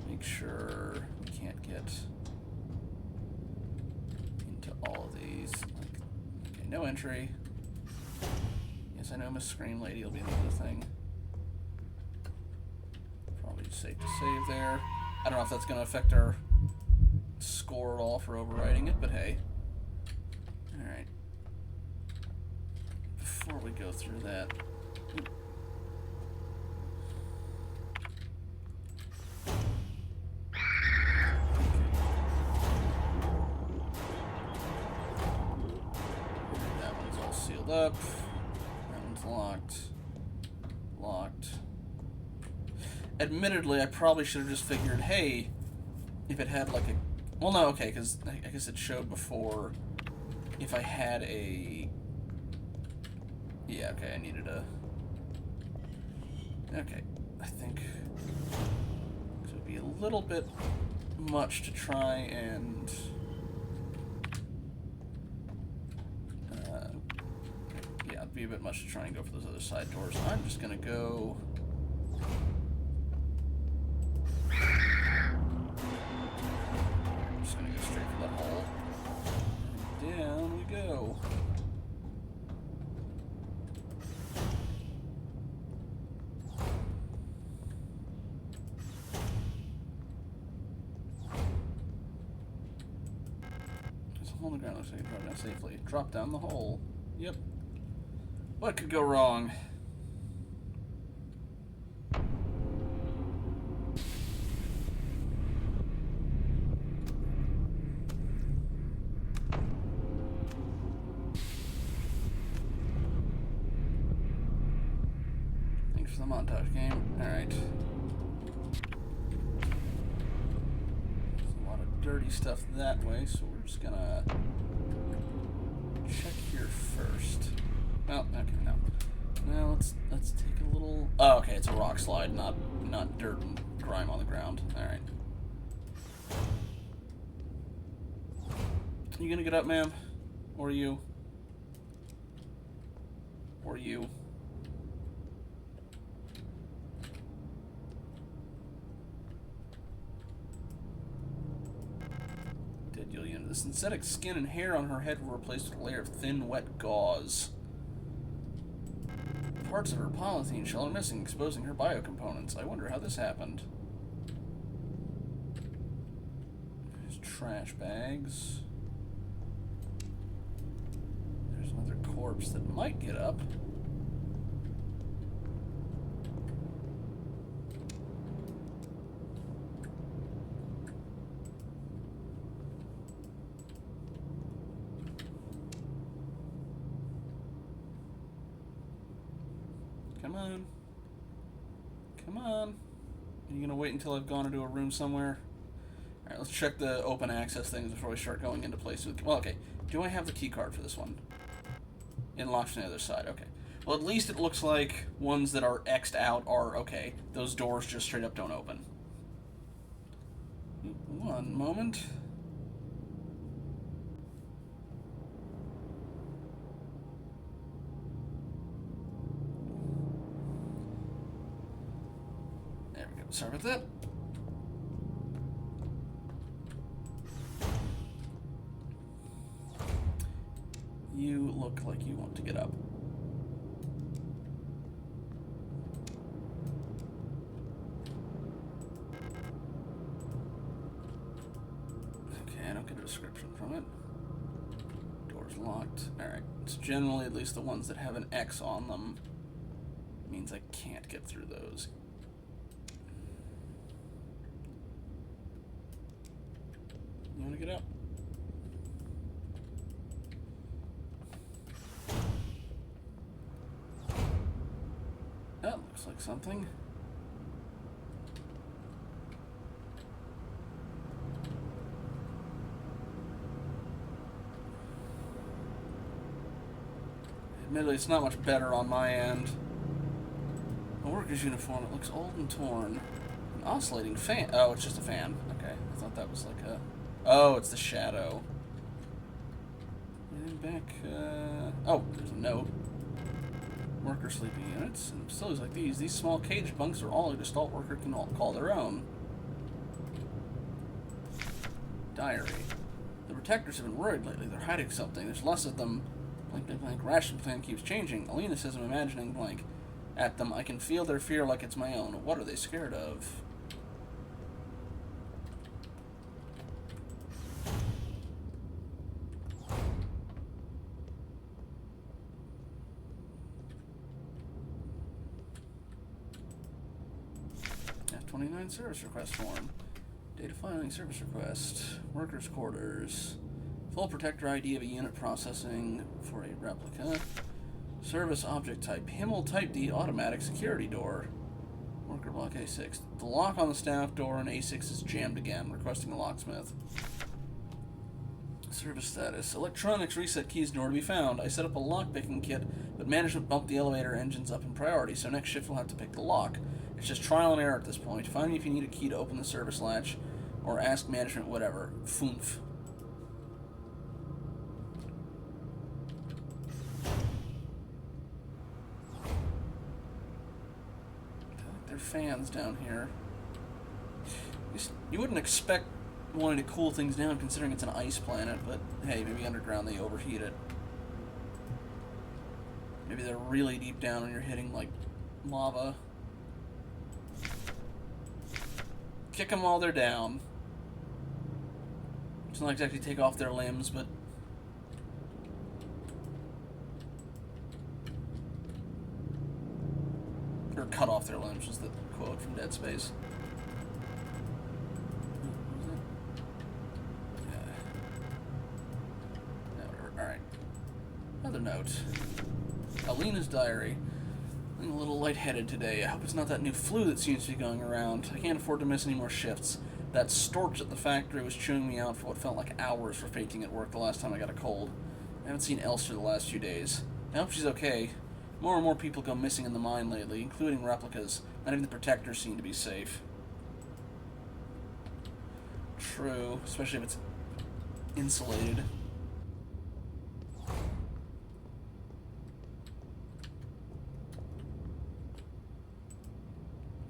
Make sure we can't get into all of these. Okay, no entry. Yes, I know Miss Scream Lady will be the other thing. Probably safe to save there. I don't know if that's going to affect our score at all for overwriting it, but hey. Alright. Before we go through that... That one's all sealed up. That one's locked. Locked. Admittedly, I probably should have just figured, hey, if it had like a... Well, no, okay, because I guess it showed before if I had a... Yeah, okay, I needed a... Okay, I think it would be a little bit much to try and... yeah, it'd be a bit much to try and go for those other side doors. I'm just going to go... Down we go. There's a hole in the ground. Looks like I can drop down safely. Drop down the hole. Yep. What could go wrong? The montage game. Alright. There's a lot of dirty stuff that way, so we're just gonna check here first. Oh, okay, no. Now let's take a little... Oh, okay, it's a rock slide, not dirt and grime on the ground. Alright. You gonna get up, ma'am? Or you? Or you? The synthetic skin and hair on her head were replaced with a layer of thin, wet gauze. Parts of her polythene shell are missing, exposing her biocomponents. I wonder how this happened. There's trash bags. There's another corpse that might get up. Come on. Come on. Are you going to wait until I've gone into a room somewhere? Alright, let's check the open access things before we start going into places. Well, okay. Do I have the key card for this one? It locks on the other side. Okay. Well, at least it looks like ones that are X'd out are okay. Those doors just straight up don't open. One moment. Sorry about that. You look like you want to get up. description from it. Door's locked. Alright. It's generally at least the ones that have an X on them. Means I can't get through those. You wanna get up? That looks like something. Admittedly, it's not much better on my end. A worker's uniform, it looks old and torn. An oscillating fan. Oh, it's just a fan. Okay, I thought that was like a... Oh, it's the shadow. And back, oh, there's a note. Worker sleeping units. And facilities like these small cage bunks are all a gestalt worker can all call their own. Diary. The protectors have been worried lately. They're hiding something. There's less of them. Blank, blank, blank. Ration plan keeps changing. Alina says I'm imagining blank. At them, I can feel their fear like it's my own. What are they scared of? F-29 service request form. Data filing service request. Workers' quarters. Full protector ID of a unit processing for a replica. Service object type. Himmel type D automatic security door. Worker block A6. The lock on the staff door in A6 is jammed again. Requesting a locksmith. Service status. Electronics reset keys nowhere to be found. I set up a lock-picking kit, but management bumped the elevator engines up in priority, so next shift we'll have to pick the lock. It's just trial and error at this point. Find me if you need a key to open the service latch, or ask management whatever. Foomf. There are fans down here. You wouldn't expect wanting to cool things down considering it's an ice planet, but hey, maybe underground they overheat it. Maybe they're really deep down and you're hitting like lava. Kick them while they're down. It's not exactly take off their limbs, but or cut off their limbs was the quote from Dead Space. Alright. Another note. Alina's diary. I'm a little lightheaded today. I hope it's not that new flu that seems to be going around. I can't afford to miss any more shifts. That storch at the factory was chewing me out for what felt like hours for fainting at work the last time I got a cold. I haven't seen Elster the last few days. I hope she's okay. More and more people go missing in the mine lately, including replicas. Not even the protectors seem to be safe. True, especially if it's insulated.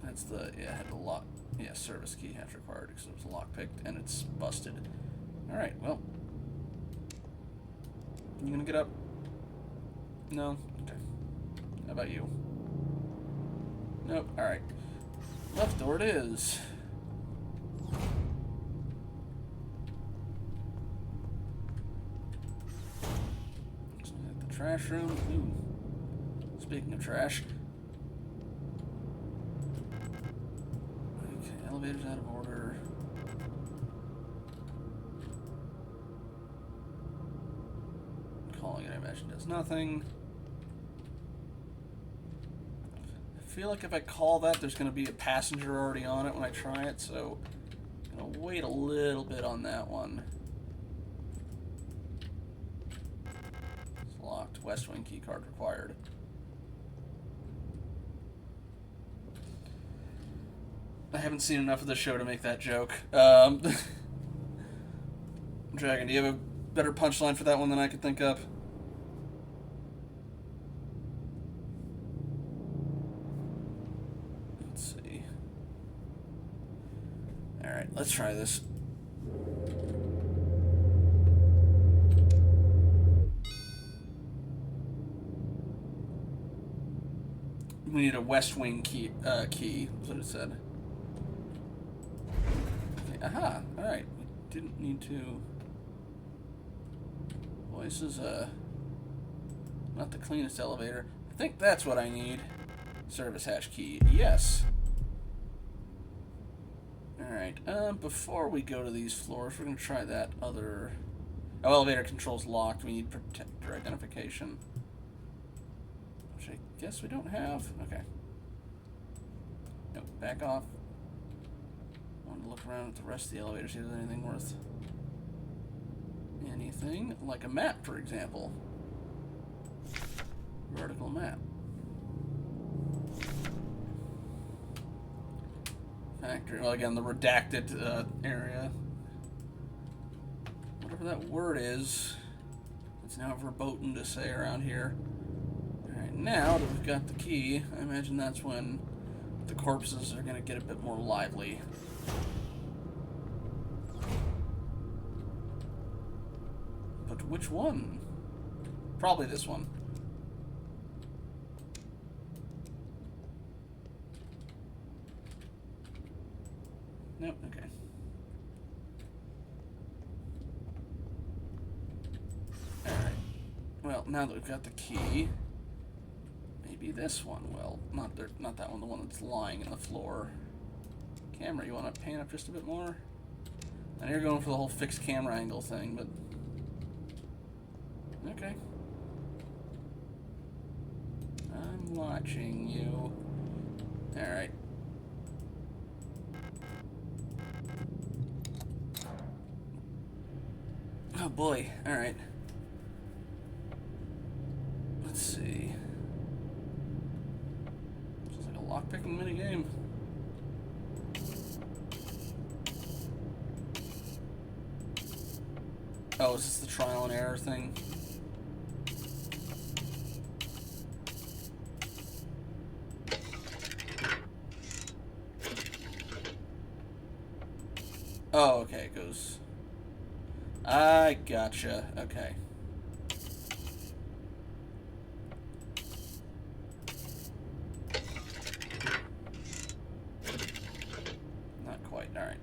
That's the, yeah, I had the lock, yeah, service key half required because it was lockpicked and it's busted. Alright, well. You gonna get up? No? Okay. How about you? Nope, alright. Left door it is. The trash room. Ooh. Speaking of trash. Okay, elevator's out of order. Calling it, I imagine, does nothing. I feel like if I call that, there's going to be a passenger already on it when I try it, so I'm going to wait a little bit on that one. It's locked. West Wing key card required. I haven't seen enough of the show to make that joke. Dragon, do you have a better punchline for that one than I could think of? Alright, let's try this. We need a West Wing key, key, that's what it said. Okay, aha, alright. We didn't need to... Boy, this is not the cleanest elevator. I think that's what I need. Service hash key. Yes. Alright, before we go to these floors, we're going to try that other... Oh, elevator control's locked. We need protector identification. Which I guess we don't have. Okay. Nope, back off. I want to look around at the rest of the elevator, see if there's anything worth... anything. Like a map, for example. Vertical map. Factory. Well, again, the redacted area. Whatever that word is, it's now verboten to say around here. Alright, now that we've got the key, I imagine that's when the corpses are going to get a bit more lively. But which one? Probably this one. Nope, okay. Alright. Well, now that we've got the key, maybe this one will. Not that one, the one that's lying in the floor. Camera, you want to pan up just a bit more? I know you're going for the whole fixed camera angle thing, but... Okay. I'm watching you. Alright. Oh boy, alright. Let's see. This is like a lockpicking minigame. Oh, is this the trial and error thing? Oh, okay, it goes... I gotcha. Okay. Not quite. All right.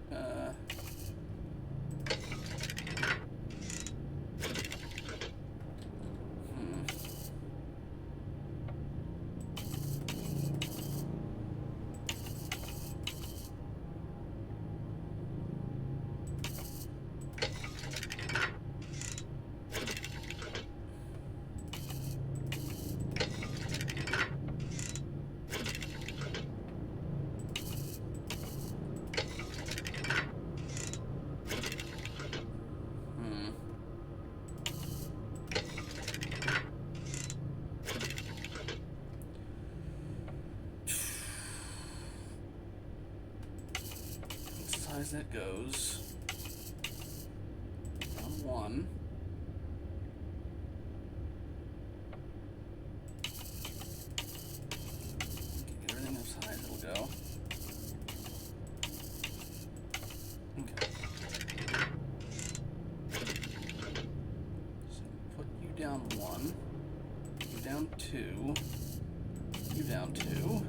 As that goes. On one. Get everything as high as it'll go. Okay. So put you down one. You down two. You down two.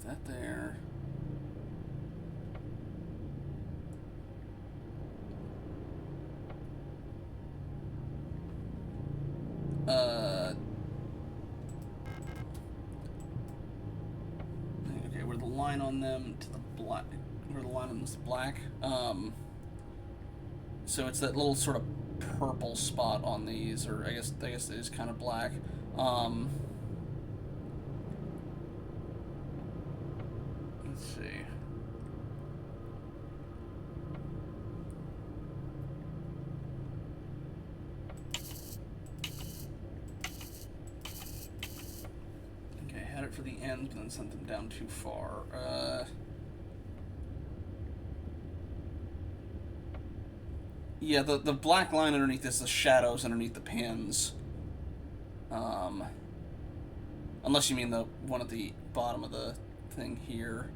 That there. Okay, where the line on them to the black, where the line on them is black. So it's that little sort of purple spot on these, or I guess it is kind of black. Let's see. for the end, but then sent them down too far. Yeah, the black line underneath is the shadows underneath the pins. Unless you mean the one at the bottom of the thing here.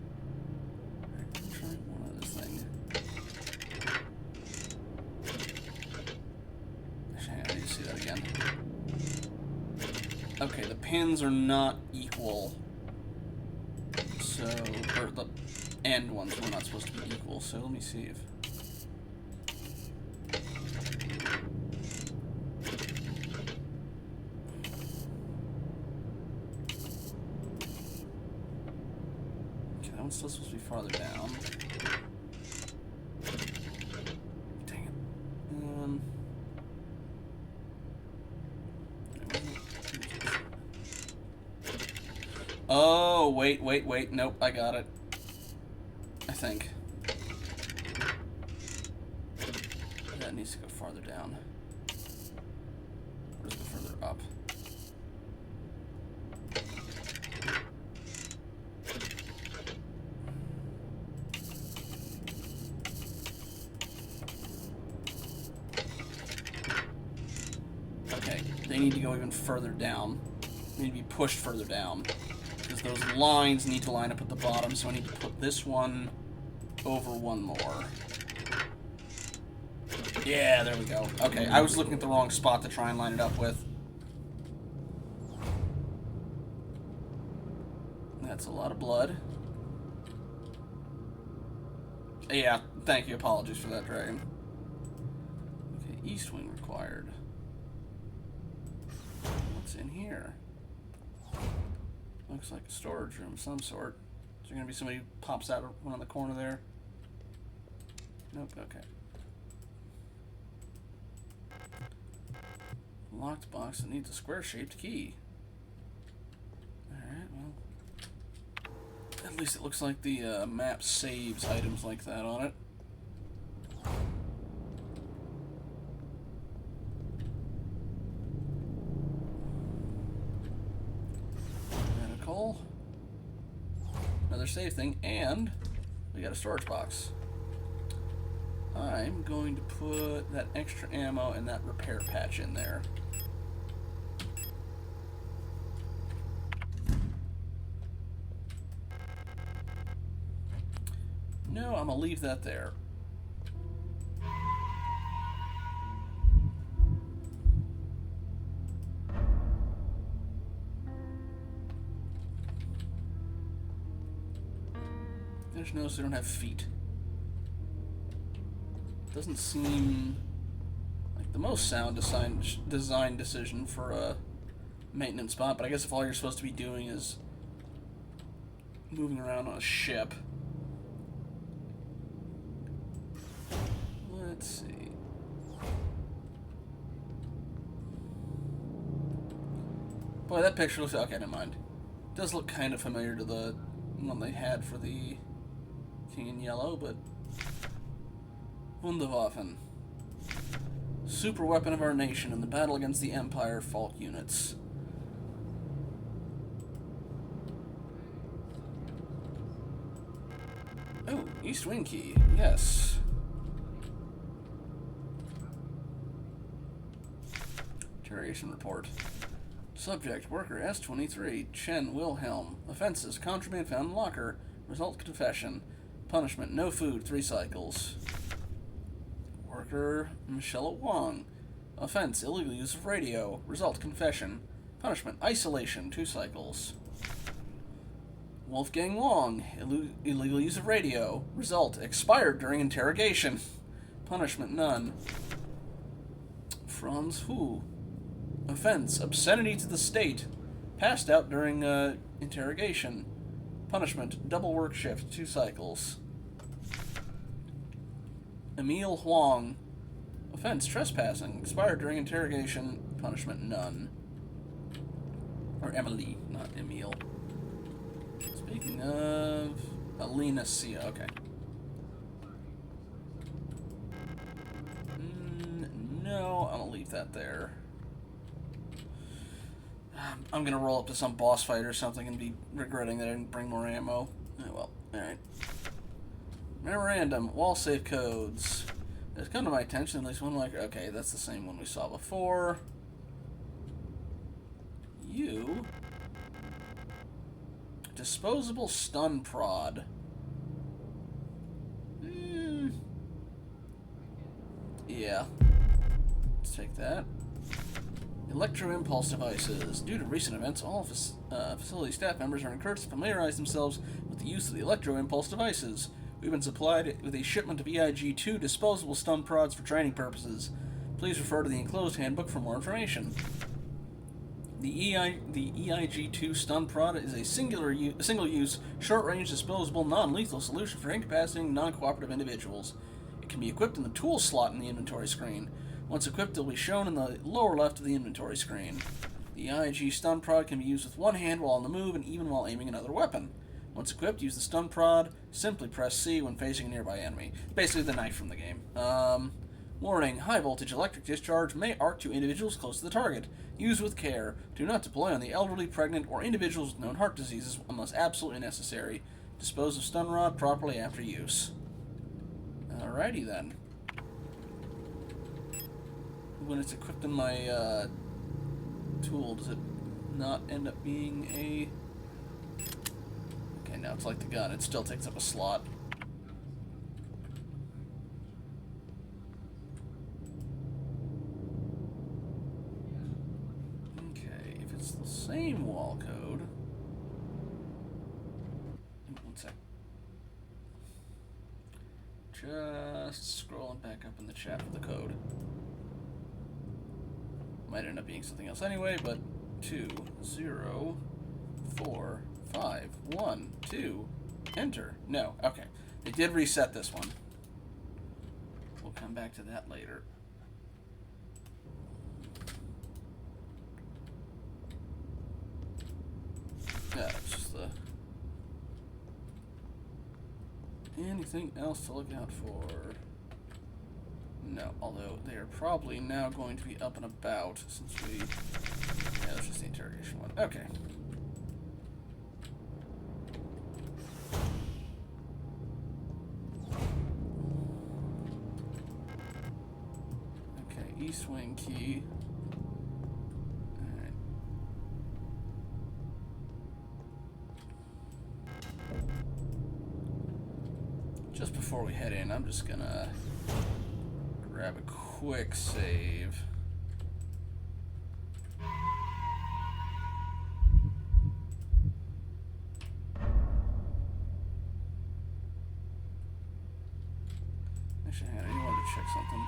Try one other thing. Actually, I need to see that again. Okay, the pins are not equal. So, or the end ones were not supposed to be equal, so let me see if... Okay, that one's still supposed to be farther down. Dang it. Oh, wait. Nope, I got it. I think. That needs to go farther down. Or does it go further up? Okay, they need to go even further down. They need to be pushed further down. Because those lines need to line up at the bottom, so I need to put this one over one more. Yeah, there we go. Okay, I was looking at the wrong spot to try and line it up with. That's a lot of blood. Yeah, thank you. Apologies for that, Dragon. Okay, East Wing required. What's in here? Looks like a storage room of some sort. Is there going to be somebody who pops out one on the corner there? Nope, okay. Locked box that needs a square-shaped key. Alright, well... At least it looks like the map saves items like that on it. Medical. Another save thing, and we got a storage box. I'm going to put that extra ammo and that repair patch in there. No, I'm going to leave that there. I just noticed they don't have feet. Doesn't seem like the most sound design decision for a maintenance spot, but I guess if all you're supposed to be doing is moving around on a ship. Let's see. Boy, that picture looks... Okay, never mind. It does look kind of familiar to the one they had for the King in Yellow, but... Wunderwaffen. Super weapon of our nation in the battle against the Empire Falk units. Oh, East Wing key. Yes. Interrogation report. Subject, worker S-23, Chen Wilhelm. Offenses, contraband found in locker. Result, confession. Punishment, no food, 3 cycles. Worker, Michelle Wong. Offense, illegal use of radio. Result, confession. Punishment, isolation, 2 cycles. Wolfgang Wong. Illegal use of radio. Result, expired during interrogation. Punishment, none. Franz Hu. Offense, obscenity to the state. Passed out during interrogation. Punishment, double work shift, 2 cycles. Emil Huang. Offense, trespassing. Expired during interrogation. Punishment, none. Or Emily, not Emil. Speaking of... Alina Sia, okay. No, I'm gonna leave that there. I'm gonna roll up to some boss fight or something and be regretting that I didn't bring more ammo. Oh, well, alright. Memorandum, wall safe codes. It's come to my attention, at least one like, okay, that's the same one we saw before. You. Disposable stun prod. Yeah. Let's take that. Electro-impulse devices. Due to recent events, all facility staff members are encouraged to familiarize themselves with the use of the electro-impulse devices. We've been supplied with a shipment of EIG-2 disposable stun prods for training purposes. Please refer to the enclosed handbook for more information. The EIG-2 stun prod is a single-use, short-range, disposable, non-lethal solution for incapacitating non-cooperative individuals. It can be equipped in the tool slot in the inventory screen. Once equipped, it will be shown in the lower left of the inventory screen. The EIG stun prod can be used with one hand while on the move and even while aiming another weapon. Once equipped, use the stun prod. Simply press C when facing a nearby enemy. Basically the knife from the game. Warning, high-voltage electric discharge may arc to individuals close to the target. Use with care. Do not deploy on the elderly, pregnant, or individuals with known heart diseases unless absolutely necessary. Dispose of stun rod properly after use. Alrighty then. When it's equipped in my tool, does it not end up being a... Okay, now it's like the gun. It still takes up a slot. Okay, if it's the same wall code... One sec. Just scrolling back up in the chat for the code. Might end up being something else anyway, but 2, 0, 4, 5, 1, 2, enter. No, okay. They did reset this one. We'll come back to that later. Yeah, it's just the... Anything else to look out for? No, although they are probably now going to be up and about since we... Yeah, that's just the interrogation one. Okay. Okay, east wing key. Alright. Just before we head in, I'm just gonna grab a quick save. Actually, I wanted to check something.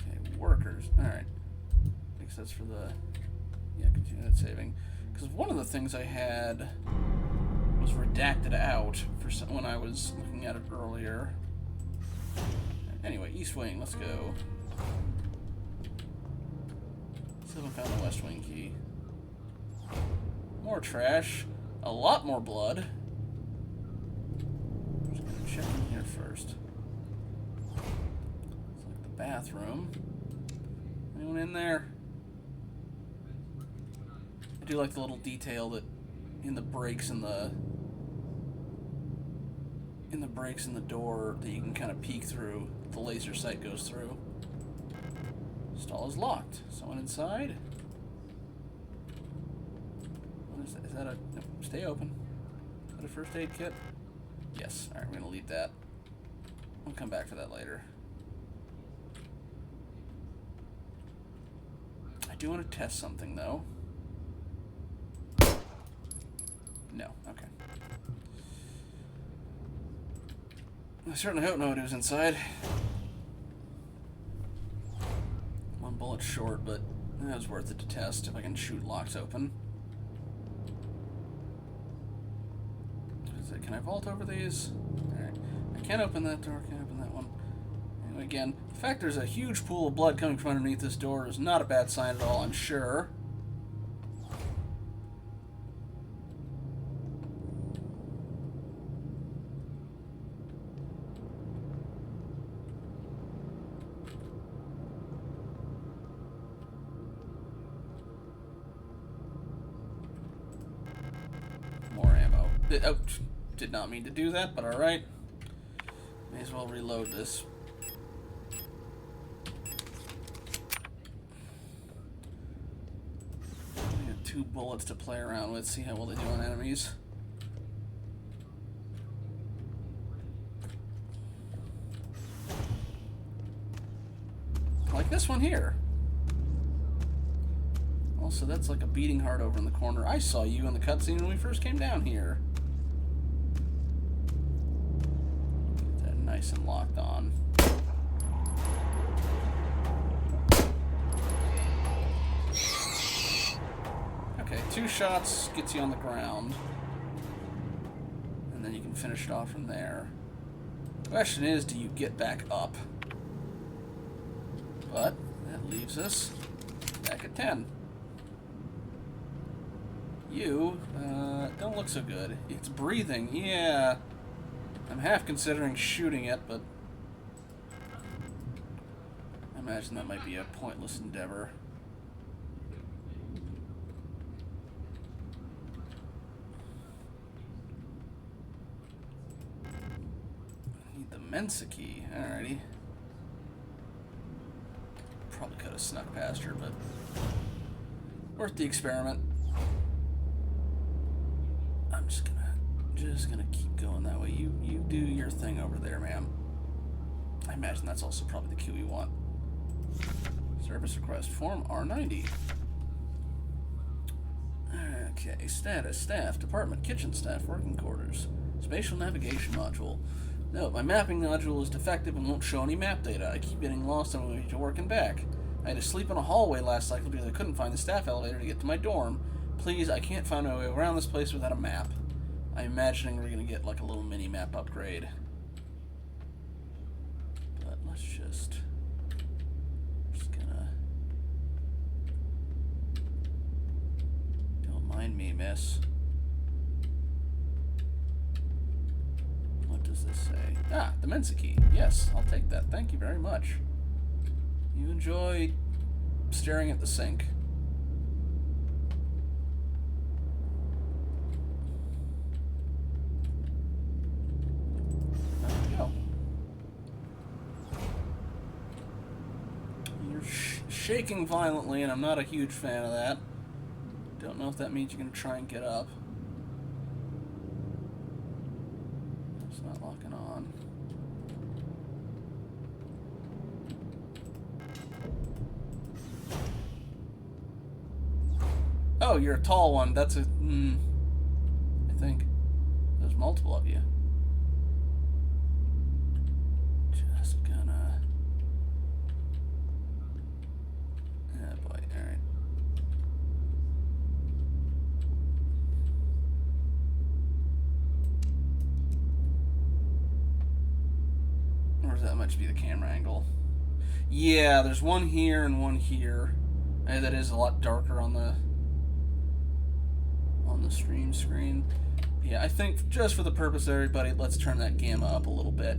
Okay, workers. Alright. I guess that's for the... Yeah, continue that saving. Because one of the things I had was redacted out for some, when I was looking at it earlier. Anyway, east wing, let's go. Still haven't found the west wing key. More trash. A lot more blood. I'm just gonna check in here first. It's like the bathroom. Anyone in there? I do like the little detail that in the breaks in the door that you can kind of peek through. The laser sight goes through. Stall is locked. Someone inside? What is that? Is that a... No, stay open. Is that a first aid kit? Yes. Alright, we're going to leave that. We'll come back to that later. I do want to test something, though. No. Okay. I certainly hope nobody was inside. One bullet short, but that was worth it to test if I can shoot locks open. Can I vault over these? Alright. I can't open that door, can't open that one. Anyway, again, the fact there's a huge pool of blood coming from underneath this door is not a bad sign at all, I'm sure. Oh, did not mean to do that, but alright. May as well reload this. We got 2 bullets to play around with, see how well they do on enemies. Like this one here. Also, that's like a beating heart over in the corner. I saw you in the cutscene when we first came down here. Get that nice and locked on. Okay, 2 shots gets you on the ground. And then you can finish it off from there. The question is, do you get back up? But that leaves us back at 10. You don't look so good. It's breathing. Yeah. I'm half considering shooting it, but I imagine that might be a pointless endeavor. I need the Mensa key. Alrighty. Probably could have snuck past her, but worth the experiment. I'm just gonna keep going that way. You do your thing over there, ma'am. I imagine that's also probably the cue we want. Service request form R90. Okay, status, staff, department, kitchen staff, working quarters, spatial navigation module. No, my mapping module is defective and won't show any map data. I keep getting lost on my way to work and back. I had to sleep in a hallway last cycle because I couldn't find the staff elevator to get to my dorm. Please, I can't find my way around this place without a map. I'm imagining we're going to get like a little mini-map upgrade. But let's just gonna... Don't mind me, miss. What does this say? Ah, the Mensa key. Yes, I'll take that. Thank you very much. You enjoy staring at the sink. There we go. You're shaking violently, and I'm not a huge fan of that. Don't know if that means you're going to try and get up. It's not locking on. Oh, you're a tall one. That's a... I think. There's multiple of you. Just gonna... Oh boy, alright. Or does that much be the camera angle? Yeah, there's one here and one here. And that is a lot darker on the stream screen. Yeah, I think just for the purpose of everybody, let's turn that gamma up a little bit.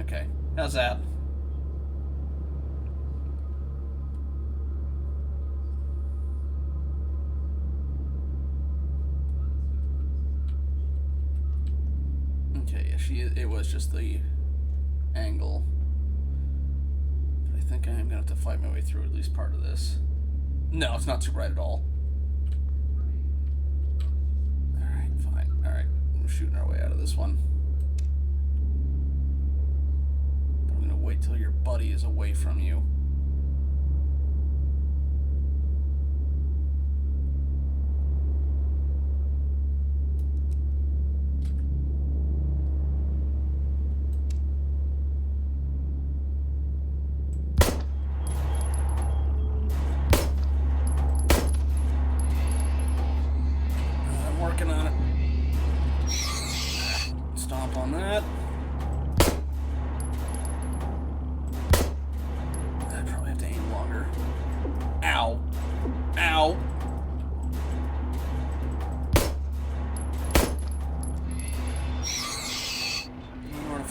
Okay, how's that? It was just the angle. But I think I am going to have to fight my way through at least part of this. No, it's not too bright at all. Alright, fine. Alright, we're shooting our way out of this one. But I'm going to wait till your buddy is away from you.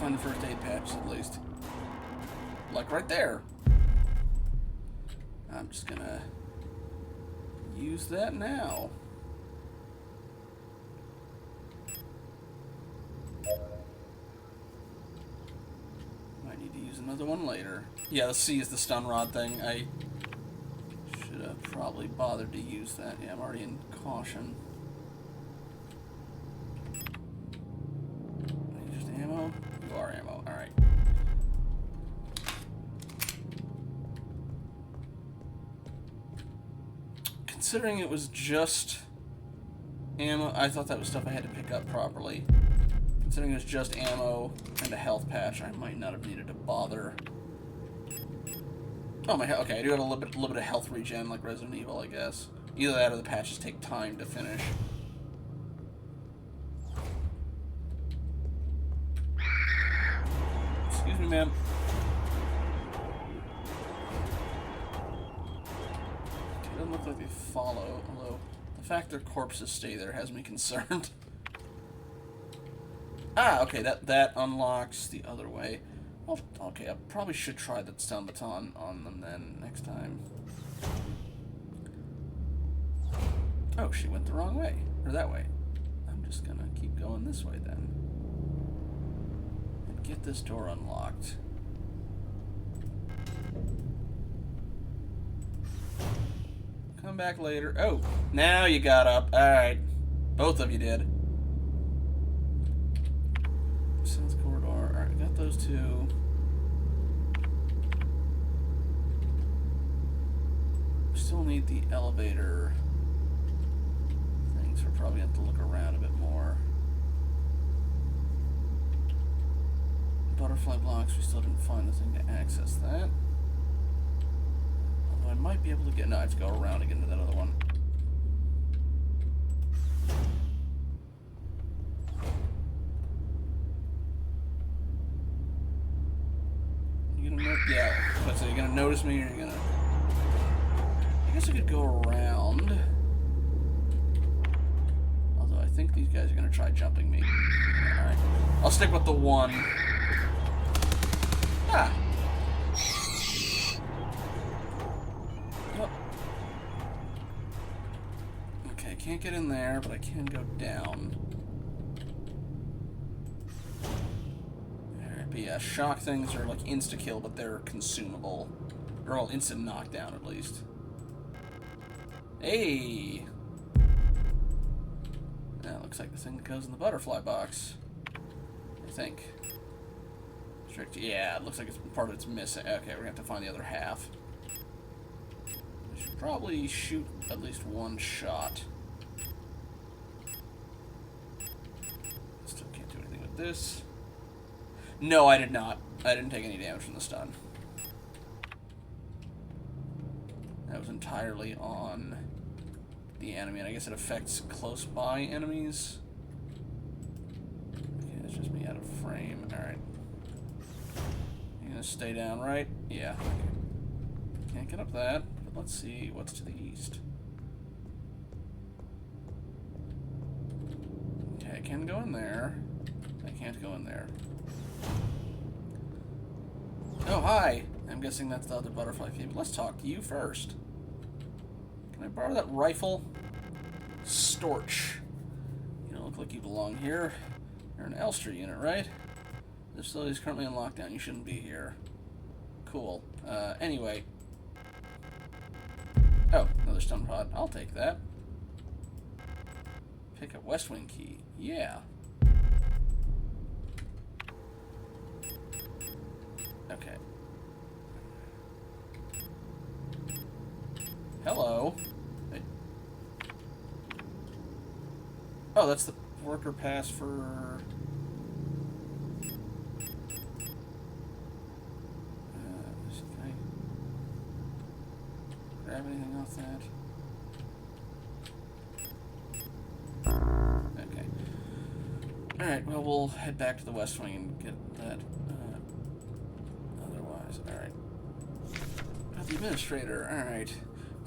find the first aid patches at least. Like right there. I'm just gonna use that now. Might need to use another one later. Yeah, the C is the stun rod thing. I should have probably bothered to use that. Yeah, I'm already in caution. Just ammo? You are ammo. Alright. Considering it was just ammo, I thought that was stuff I had to pick up properly. Considering it was just ammo and a health patch, I might not have needed to bother. Oh my, okay, I do have a little bit of health regen like Resident Evil, I guess. Either that or the patches take time to finish. Excuse me, ma'am. It doesn't look like they follow, although the fact their corpses stay there has me concerned. Ah, okay, that unlocks the other way. Well, okay, I probably should try that stun baton on them then next time. Oh, she went the wrong way. Or that way. I'm just gonna keep going this way then. And get this door unlocked. Come back later. Oh, now you got up. Alright. Both of you did. South corridor. Alright, got those two. Still need the elevator things. We'll probably have to look around a bit more. Butterfly blocks, we still didn't find the thing to access that. Although I might be able to get... No, I have to go around to get into that other one. You gonna... Yeah, so you're gonna notice me or you're gonna... I guess I could go around. Although I think these guys are going to try jumping me. Alright. I'll stick with the one. Ah! Oh. Okay, can't get in there, but I can go down. Alright, but yeah, shock things are like insta-kill, but they're consumable. They're all instant knockdown, at least. Hey! That looks like the thing that goes in the butterfly box. I think. Strict. Yeah, it looks like it's part of it's missing. Okay, we're gonna have to find the other half. I should probably shoot at least one shot. Still can't do anything with this. No, I did not. I didn't take any damage from the stun. That was entirely on the enemy, and I guess it affects close by enemies. Okay, it's just me out of frame. Alright. You gonna stay down, right? Yeah. Okay. Can't get up that, but let's see what's to the east. Okay, I can go in there. I can't go in there. Oh, hi! I'm guessing that's the other butterfly cave. Let's talk to you first. Can I borrow that rifle? Storch. You don't look like you belong here. You're an Elster unit, right? The facility is currently on lockdown. You shouldn't be here. Cool. Anyway. Oh, another stun pod. I'll take that. Pick up West Wing key. Yeah. Okay. Hello. Oh, that's the worker pass for... can I grab anything off that? Okay. Alright, well, we'll head back to the West Wing and get that. Otherwise, alright. The administrator, alright.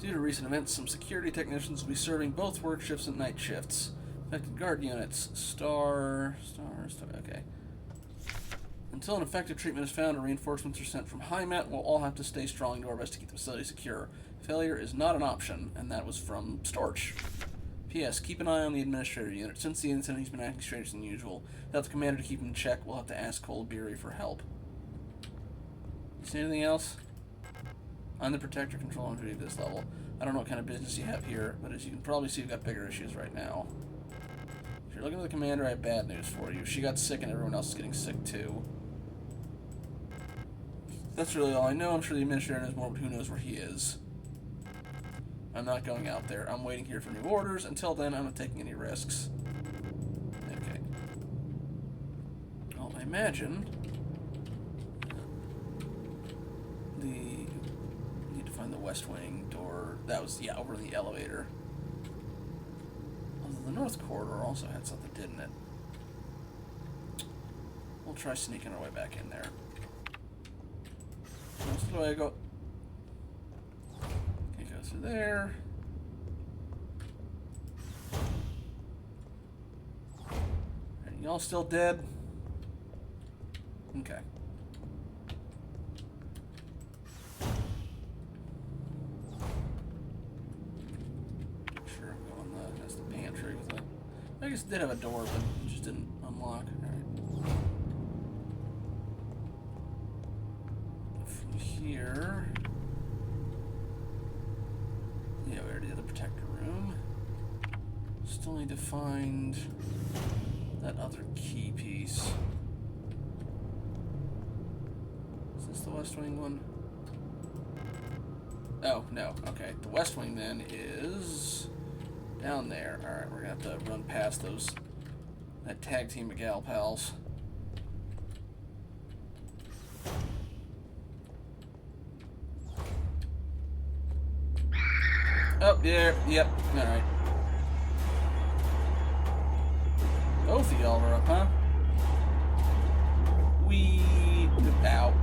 Due to recent events, some security technicians will be serving both work shifts and night shifts. Affected guard units. Star, okay. Until an effective treatment is found or reinforcements are sent from HIMAT, we'll all have to stay strong and do our best to keep the facility secure. Failure is not an option, and that was from Storch. P.S. Keep an eye on the administrator unit. Since the incident, he's been acting stranger than usual. Without the commander to keep him in check, we'll have to ask Kolibiri for help. You see anything else? I'm the protector control on duty at this level. I don't know what kind of business you have here, but as you can probably see, we've got bigger issues right now. If you're looking for the commander, I have bad news for you. She got sick and everyone else is getting sick too. That's really all I know. I'm sure the administrator knows more, but who knows where he is. I'm not going out there. I'm waiting here for new orders. Until then, I'm not taking any risks. Okay. Well, I imagine need to find the west wing door. That was, yeah, over in the elevator. Although the north corridor also had something, didn't it? We'll try sneaking our way back in there. That's the way I go. Okay, go through there. Are y'all still dead? Okay. Sure, go on that's the pantry with a. I guess it did have a door, but it just didn't unlock. Alright. From here. Yeah, we already did the protector room. Still need to find that other key piece. Is this the West Wing one? Oh, no. Okay. The West Wing then is down there. Alright, we're gonna have to run past that tag team of gal pals. Oh, yeah, yep. Alright. Both of y'all are up, huh? Ow.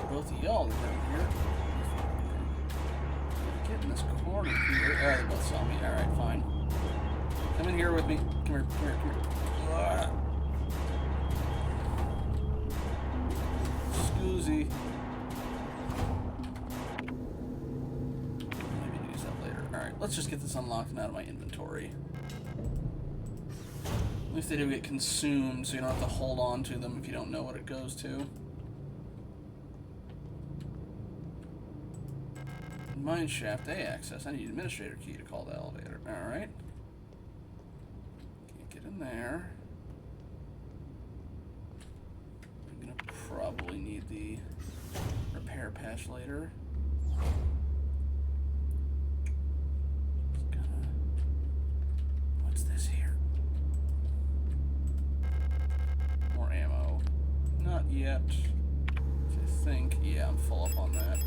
Both of y'all are down here. Get in this corner here. Oh, they both saw me. Alright, fine. Come in here with me. Come here, come here, come here. Scoozy. Maybe use that later. Alright, let's just get this unlocked and out of my inventory. At least they do get consumed, so you don't have to hold on to them if you don't know what it goes to. Mine shaft A access. I need an administrator key to call the elevator. Alright. Can't get in there. I'm gonna probably need the repair patch later. What's this here? More ammo. Not yet. I think, yeah, I'm full up on that.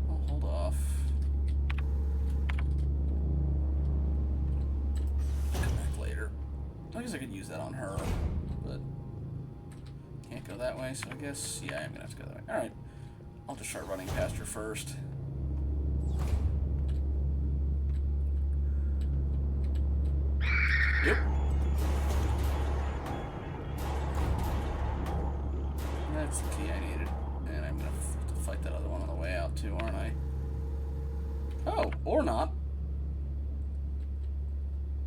I'll hold off. Come back later. I guess I could use that on her, but can't go that way, so I guess, yeah, I'm gonna have to go that way. Alright. I'll just start running past her first. Yep. That's the key I needed. And I'm gonna have to fight that other one on the way out too, aren't I? Oh, or not.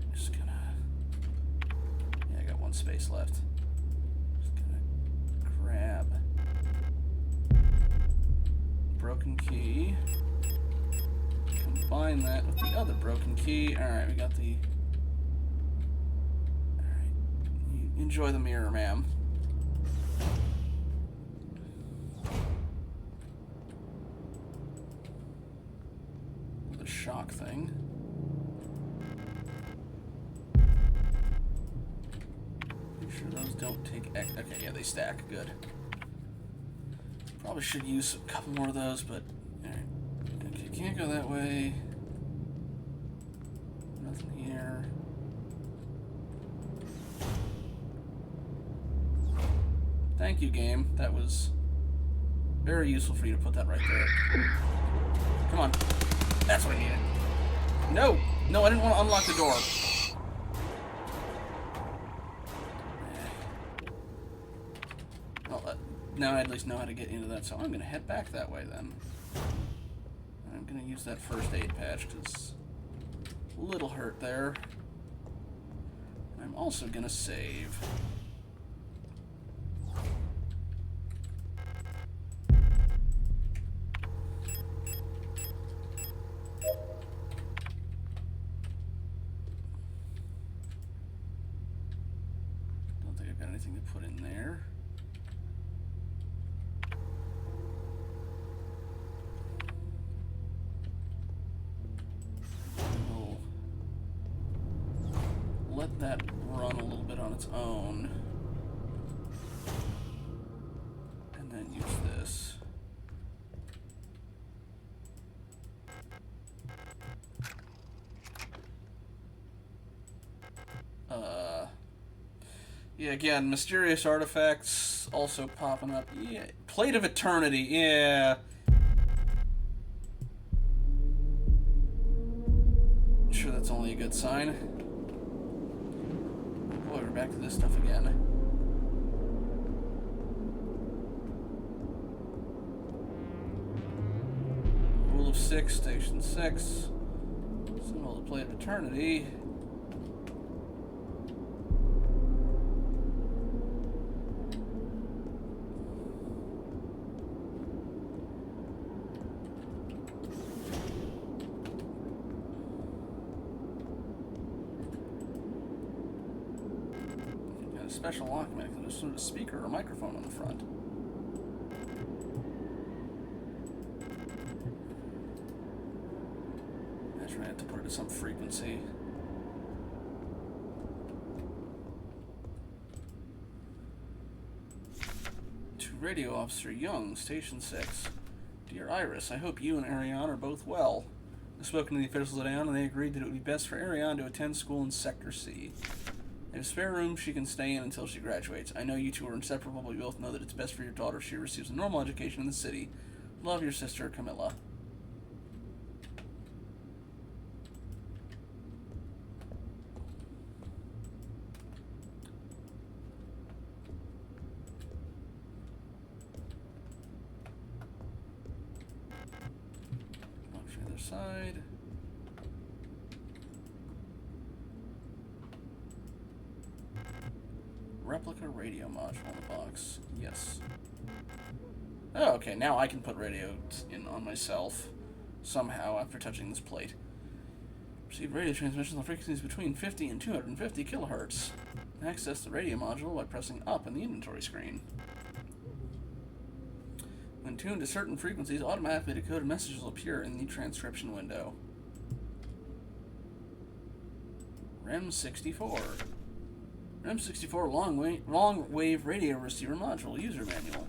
I'm just gonna... Yeah, I got one space left. Just gonna grab... broken key. Combine that with the other broken key. Alright, we got the... Alright. Enjoy the mirror, ma'am. Shock thing. Make sure those don't take... Okay, yeah, they stack. Good. Probably should use a couple more of those, but... Alright. Okay, can't go that way. Nothing here. Thank you, game. That was very useful for you to put that right there. Come on. That's what I needed. No! No, I didn't want to unlock the door. Well, now I at least know how to get into that, so I'm going to head back that way then. I'm going to use that first aid patch, because a little hurt there. I'm also going to save. Don't think I've got anything to put in there. Let that run a little bit on its own. And then use this. Yeah, again, mysterious artifacts also popping up. Yeah, Plate of Eternity, yeah. Sure, that's only a good sign. Boy, we're back to this stuff again. Rule of 6, Station 6. Symbol of the Plate of Eternity. Special lock mechanism. There's sort of a speaker or a microphone on the front. Imagine I have to put it at some frequency. To Radio Officer Young, Station 6. Dear Iris, I hope you and Ariane are both well. I've spoken to the officials at Aeon, and they agreed that it would be best for Ariane to attend school in Sector C. They have a spare room she can stay in until she graduates. I know you two are inseparable, but you both know that it's best for your daughter if she receives a normal education in the city. Love, your sister, Camilla. Off the other side. Replica radio module in the box. Yes. Oh, okay, now I can put radio in on myself somehow after touching this plate. Receive radio transmissions on frequencies between 50 and 250 kilohertz. Access the radio module by pressing up in the inventory screen. When tuned to certain frequencies, automatically decoded messages will appear in the transcription window. REM 64. REM 64 long wave radio receiver module user manual.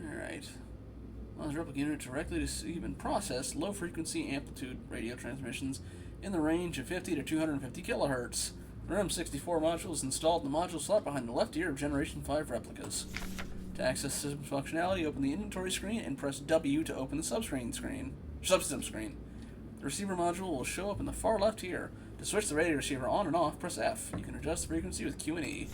Alright. Allows the replica unit directly to receive and process low frequency amplitude radio transmissions in the range of 50 to 250 kilohertz. The REM 64 module is installed in the module slot behind the left ear of Generation 5 replicas. To access system functionality, open the inventory screen and press W to open the subsystem screen. The receiver module will show up in the far left ear. To switch the radio receiver on and off, press F. You can adjust the frequency with Q and E.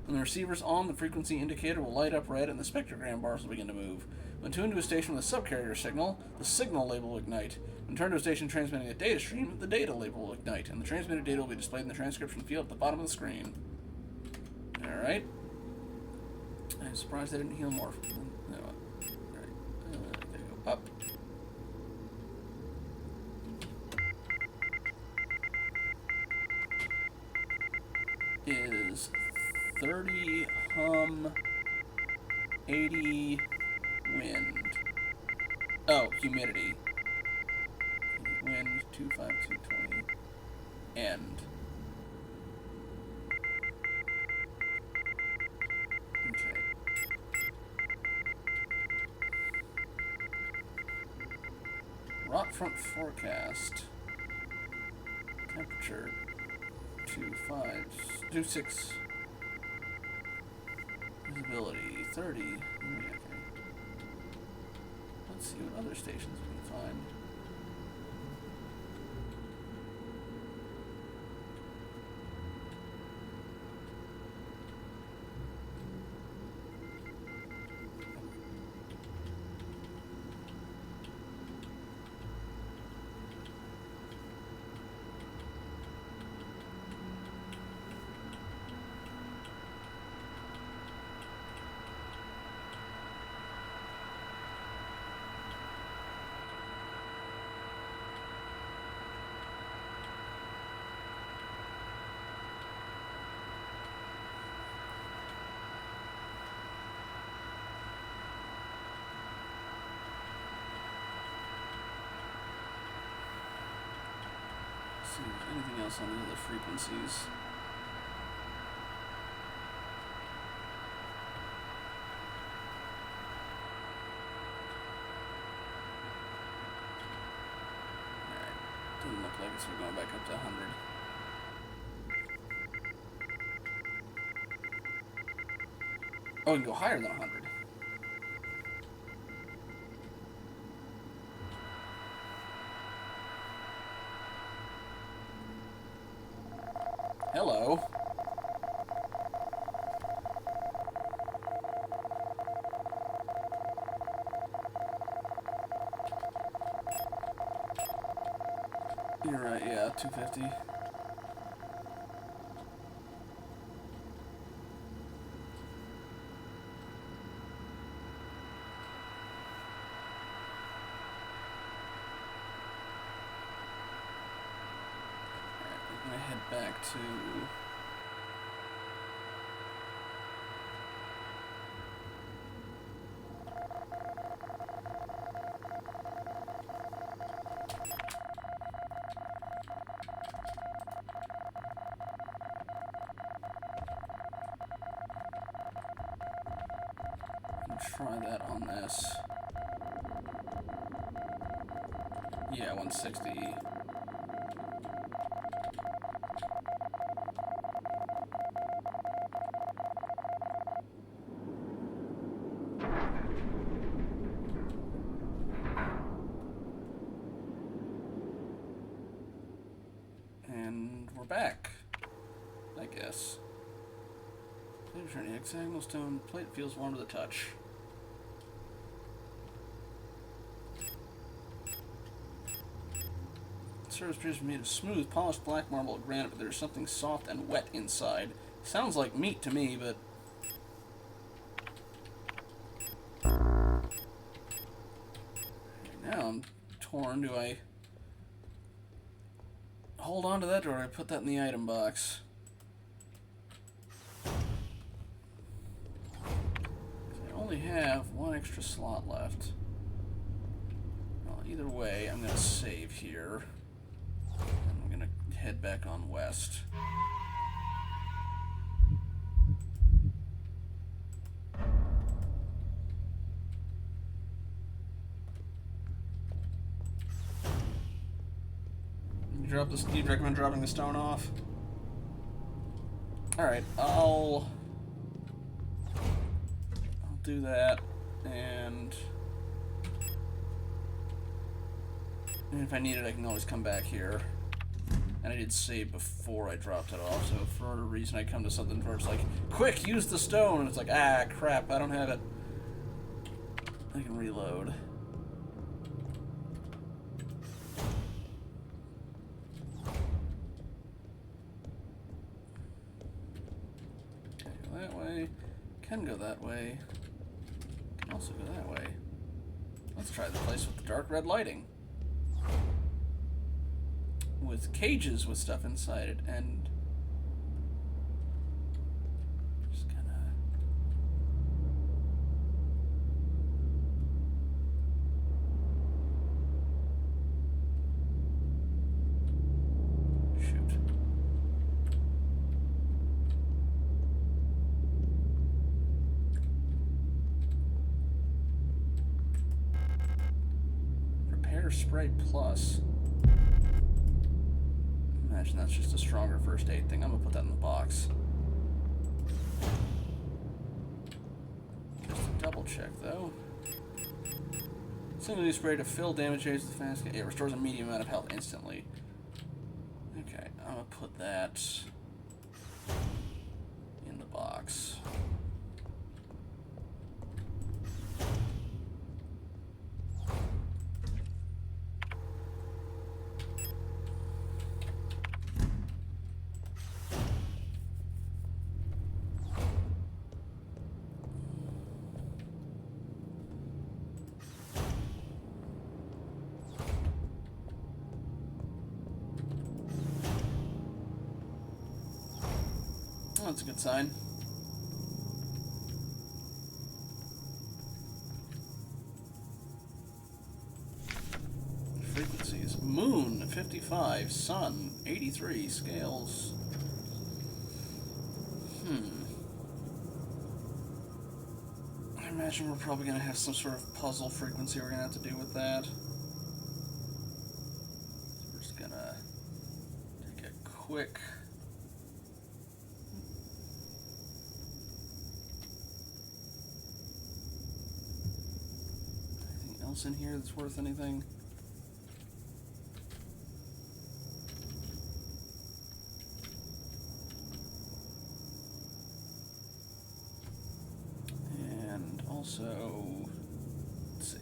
When the receiver's on, the frequency indicator will light up red and the spectrogram bars will begin to move. When tuned to a station with a subcarrier signal, the signal label will ignite. When turned to a station transmitting a data stream, the data label will ignite, and the transmitted data will be displayed in the transcription field at the bottom of the screen. Alright. I'm surprised I didn't heal more. No. Alright. Gotta go up. Is 30 hum 80 wind. Oh, humidity. Wind 25220 end. Okay. Rot front forecast. Temperature 26. Visibility 30. Okay. Let's see what other stations we can find. see if there's anything else on the other frequencies. Doesn't look like it's going back up to 100. Oh, we can go higher than 100. Hello. You're right, yeah, 250. I'm gonna head back to... try that on this. Yeah, 160. And we're back, I guess. Hexagonal stone plate feels warm to the touch. Surface appears to be made of smooth, polished black marble or granite, but there's something soft and wet inside. Sounds like meat to me, but... Now I'm torn. Do I hold on to that, or do I put that in the item box? I only have one extra slot left. Well, either way, I'm going to save here. And I'm going to head back on west. Do you recommend dropping the stone off? Alright, I'll do that, and if I need it, I can always come back here. And I did save before I dropped it off, so for whatever reason I come to something where it's like, quick, use the stone, and it's like, ah, crap, I don't have it. I can reload. Can go that way. Can also go that way. Let's try the place with the dark red lighting. With cages with stuff inside it, and just kinda shoot. Spray plus. Imagine that's just a stronger first aid thing. I'm gonna put that in the box. Just to double check though. Single use spray to fill damage areas with fast. It restores a medium amount of health instantly. Okay, I'm gonna put that in the box. Oh, that's a good sign. Frequencies. Moon, 55. Sun, 83. Scales. I imagine we're probably going to have some sort of puzzle frequency we're going to have to do with that. We're just going to take a quick... Anything else in here that's worth anything? Also, let's see.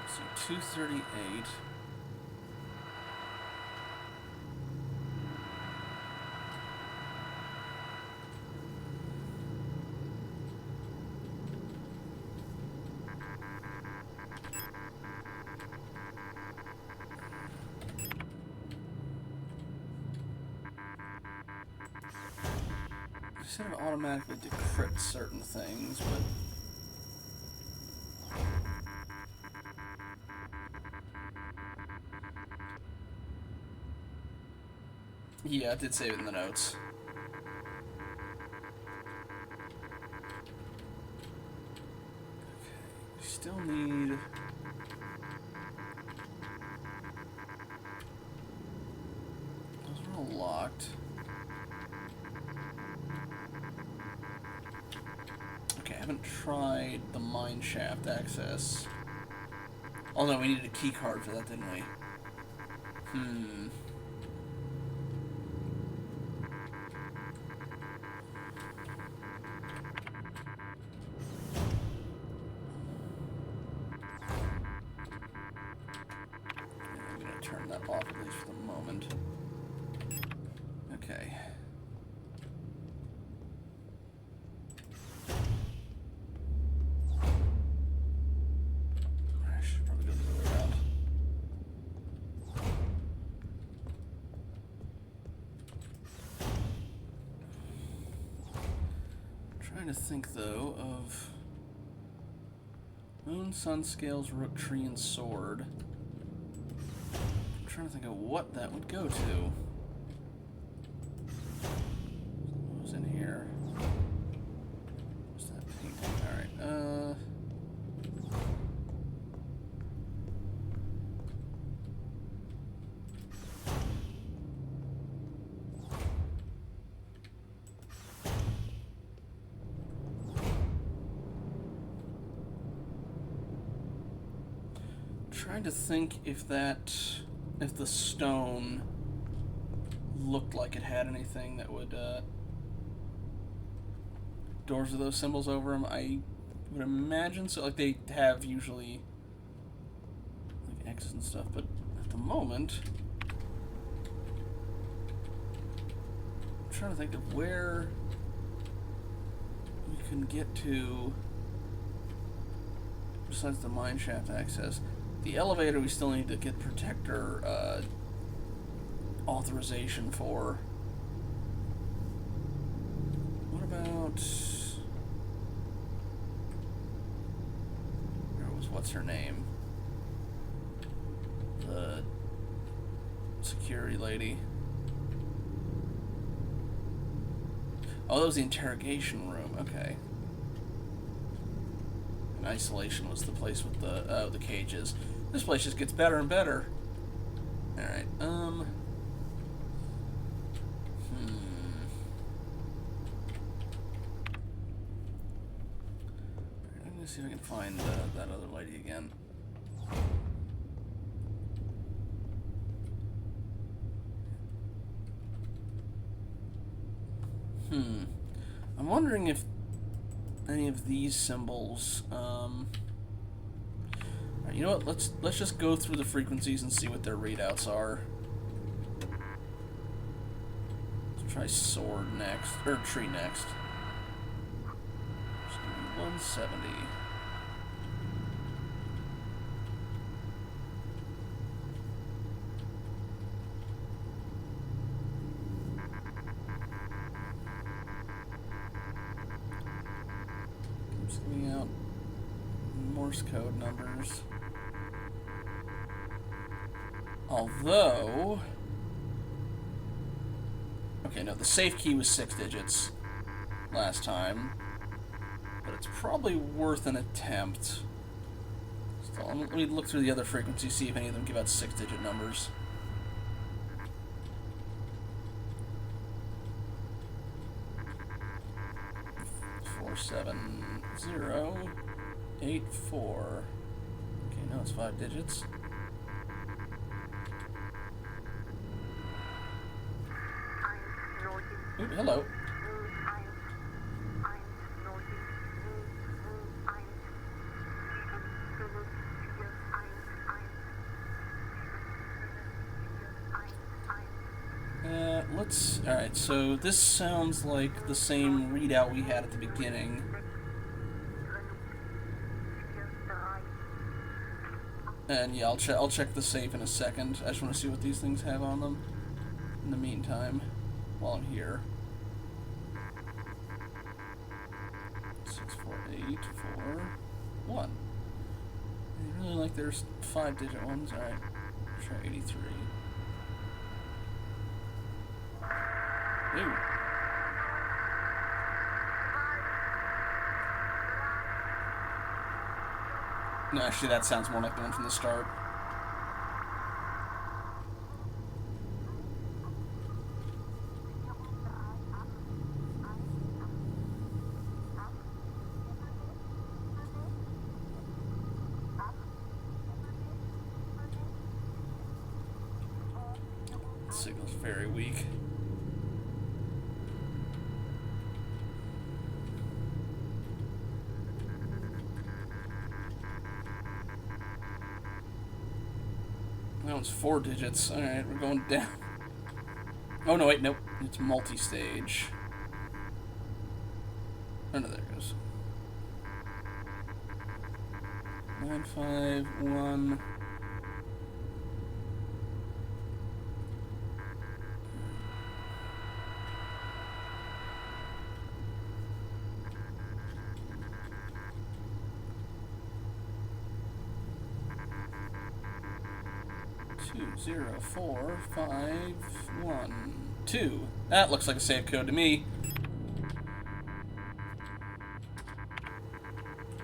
So 238. I said it automatically decrypts certain things, but yeah, I did save it in the notes. Okay, we still need... Those are all locked. Okay, I haven't tried the mine shaft access. Oh no, we needed a key card for that, didn't we? I'm gonna turn that off at least for the moment. Okay. I should probably go the other way around. Trying to think though of Moon, Sun, Scales, Rook, Tree, and Sword. I'm trying to think of what that would go to. What was in here? What's that painting? Alright, trying to think if the stone looked like it had anything that would, doors with those symbols over them. I would imagine so. Like, they have usually, like, X's and stuff, but at the moment, I'm trying to think of where we can get to besides the mine shaft access. The elevator we still need to get protector authorization for. What about... Where was what's her name? The security lady. Oh, that was the interrogation room. Okay. And isolation was the place with the cages. This place just gets better and better. Alright, I'm gonna see if I can find that other lady again. I'm wondering if any of these symbols, you know what, let's just go through the frequencies and see what their readouts are. Let's try sword next, or tree next. It's gonna be 170. It's giving out Morse code numbers. Although... Okay, no, the safe key was 6 digits last time. But it's probably worth an attempt. So let me look through the other frequencies, see if any of them give out 6-digit numbers. Four, 7, 0, 8, 4. Okay, now it's 5 digits. Ooh, hello. Alright, so this sounds like the same readout we had at the beginning. And yeah, I'll check the safe in a second. I just want to see what these things have on them in the meantime, while I'm here. 6, 4, 8, 4, 1. I really like there's 5-digit ones. Alright, try 83. Ooh. No, actually, that sounds more like the one from the start. The signal's very weak. That one's 4 digits. Alright, we're going down. Oh, no, wait, nope. It's multi-stage. Oh, no, there it goes. 9, 5, 1. Two, 0, 4, 5, 1, 2. That looks like a save code to me.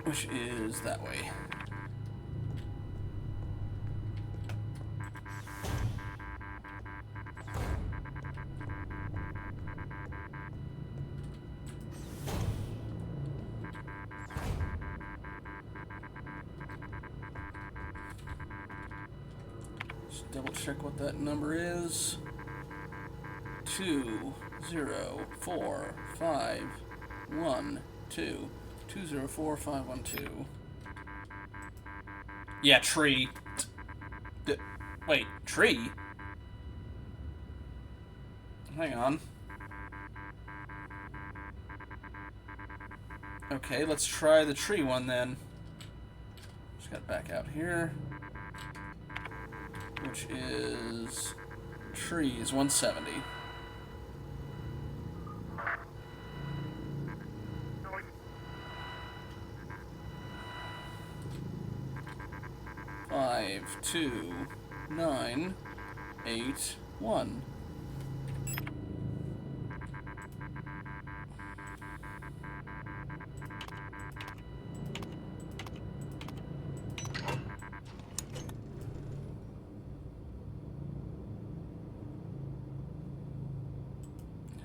Which is that way. Just double check what that number is. 2, 0, 4, 5, 1, 2. 2, 0, 4, 5, 1, 2. Yeah, tree. Wait, tree? Hang on. Okay, let's try the tree one then. Just gotta back out here. Which is... Tree is 170. Five, 2, 9, 8, 1.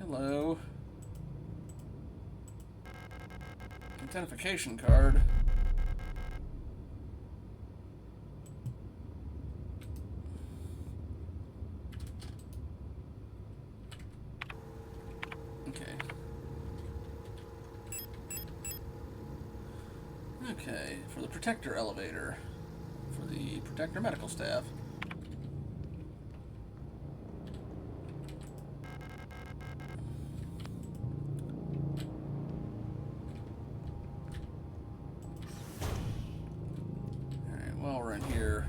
Hello. Identification card. Okay, for the Protector elevator. For the Protector medical staff. Alright, while we're in here,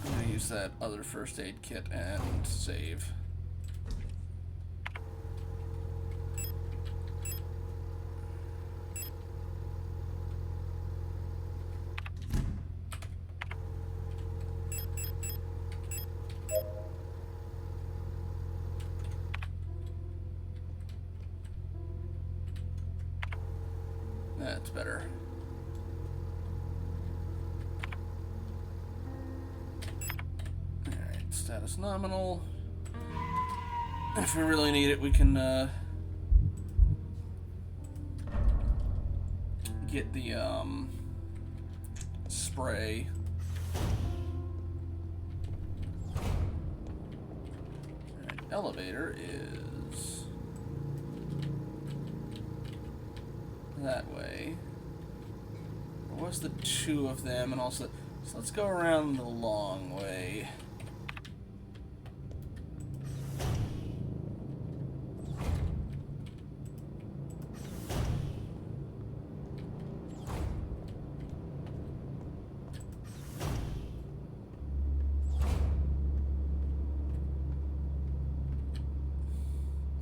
I'm going to use that other first aid kit and save. That's better. Alright, status nominal. If we really need it, we can get the spray. Alright, elevator is that way. There was the two of them, and also, so let's go around the long way.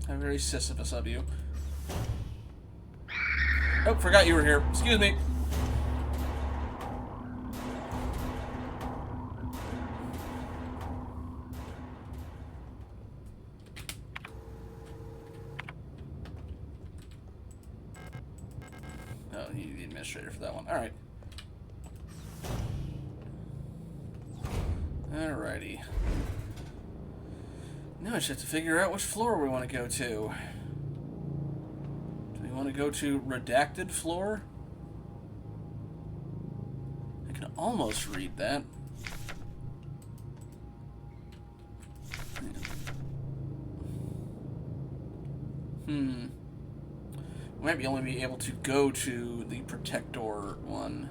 How very Sisyphus of you. Oh, forgot you were here. Excuse me. Oh, he's the administrator for that one. Alright. Alrighty. Now I just have to figure out which floor we want to go to. Do we want to go to redacted floor? I can almost read that. We might only be able to go to the protector one.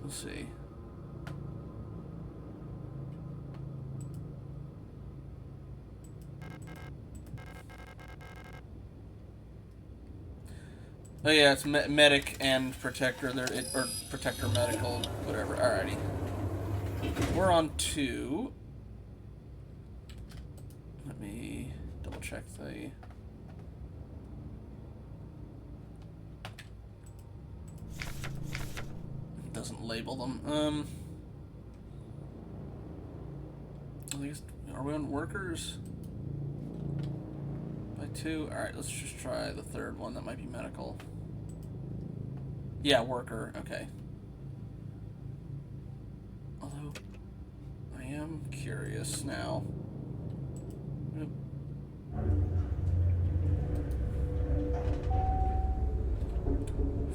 We'll see. Oh yeah, it's medic and protector. Or protector medical, whatever. Alrighty. We're on 2. Let me double check the... It doesn't label them. I guess, are we on workers? By 2? Alright, let's just try the third one. That might be medical. Yeah, worker. Okay. Although, I am curious now.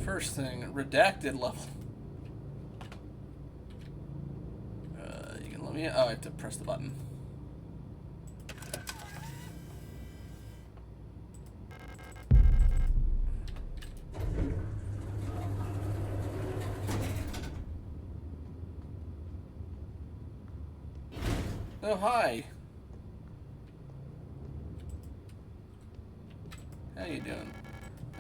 First thing, redacted level. You can let me... Oh, I have to press the button. Oh, hi. How you doing?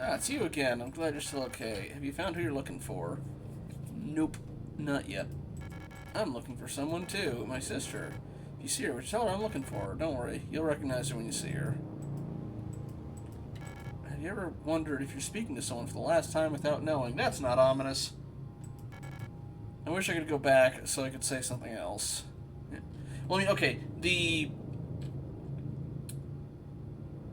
Ah, it's you again. I'm glad you're still okay. Have you found who you're looking for? Nope, not yet. I'm looking for someone too, my sister. If you see her, tell her I'm looking for her. Don't worry, you'll recognize her when you see her. Have you ever wondered if you're speaking to someone for the last time without knowing? That's not ominous. I wish I could go back so I could say something else. Well, I mean, okay,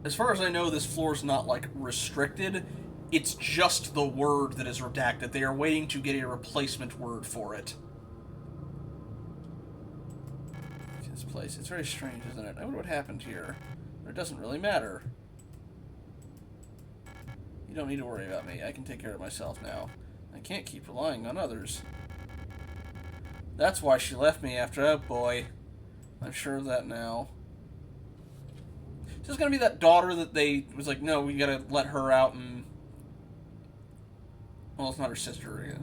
as far as I know, this floor's not, like, restricted. It's just the word that is redacted. They are waiting to get a replacement word for it. This place, it's very strange, isn't it? I wonder what happened here. But it doesn't really matter. You don't need to worry about me. I can take care of myself now. I can't keep relying on others. That's why she left me after... Oh, boy. I'm sure of that now. Is this gonna be that daughter that they was like, no, we gotta let her out and... Well, it's not her sister.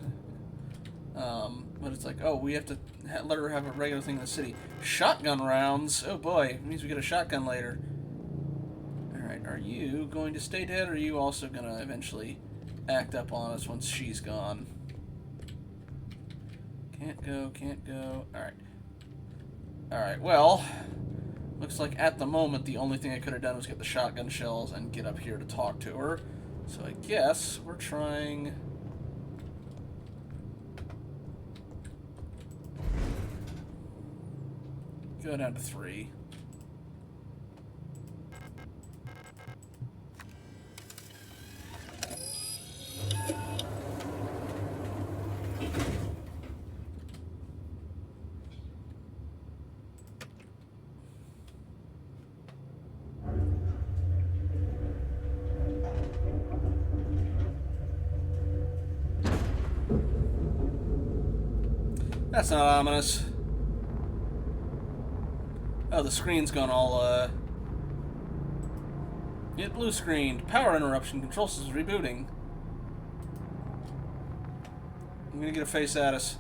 But it's like, oh, we have to let her have a regular thing in the city. Shotgun rounds? Oh boy, it means we get a shotgun later. Alright, are you going to stay dead, or are you also gonna eventually act up on us once she's gone? Can't go, can't go. Alright. Alright, well, looks like at the moment the only thing I could have done was get the shotgun shells and get up here to talk to her. So I guess we're trying... Go down to 3. That's not ominous. Oh, the screen's gone all, Hit blue screened. Power interruption. Control system rebooting. I'm gonna get a face at us.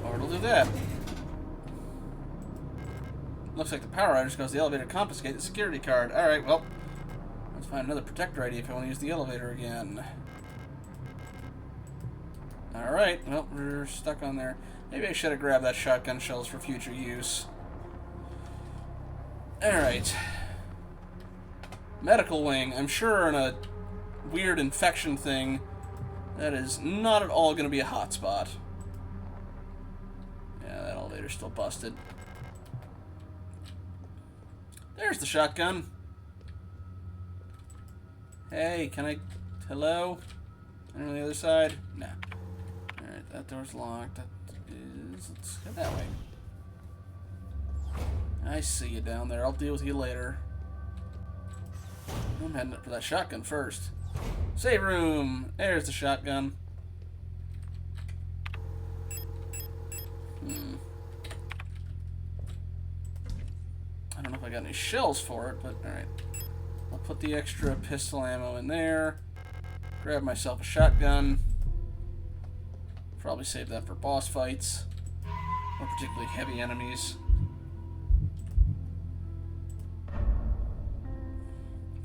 Or it'll do that. Looks like the power outage caused the elevator to confiscate the security card. Alright, well, let's find another protector ID if I want to use the elevator again. Alright, well, we're stuck on there. Maybe I should have grabbed that shotgun shells for future use. Alright. Medical wing. I'm sure in a weird infection thing, that is not at all going to be a hotspot. Yeah, that elevator's still busted. There's the shotgun. Hey, can I... Hello? Anyone on the other side? No. Alright, that door's locked. That is... Let's go that way. I see you down there. I'll deal with you later. I'm heading up for that shotgun first. Save room! There's the shotgun. I don't know if I got any shells for it, but alright. I'll put the extra pistol ammo in there. Grab myself a shotgun. Probably save that for boss fights. Or particularly heavy enemies.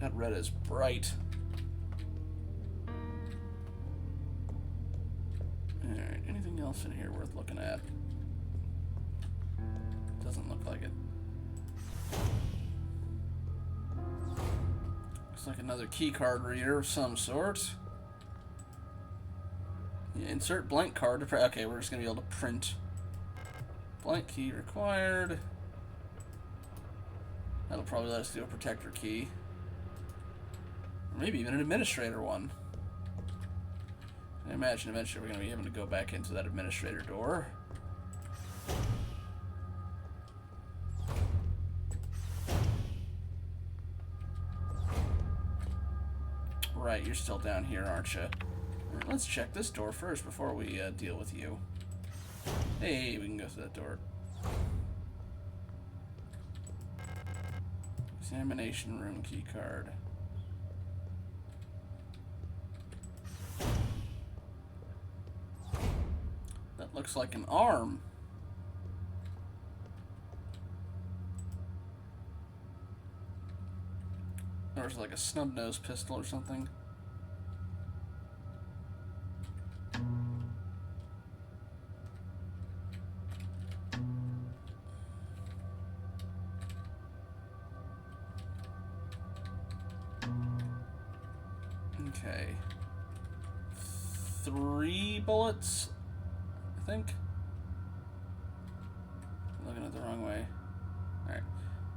That red is bright. Alright, anything else in here worth looking at? Doesn't look like it. Looks like another keycard reader of some sort. Yeah, insert blank card to print. Okay, we're just gonna be able to print. Blank key required. That'll probably let us do a protector key. Or maybe even an administrator one. I imagine eventually we're going to be able to go back into that administrator door. Right, you're still down here, aren't you? Right, let's check this door first before we deal with you. Hey, we can go through that door. Examination room key card. That looks like an arm. Or is it like a snub-nosed pistol or something? Okay. 3 bullets, I think. I'm looking at the wrong way. Alright.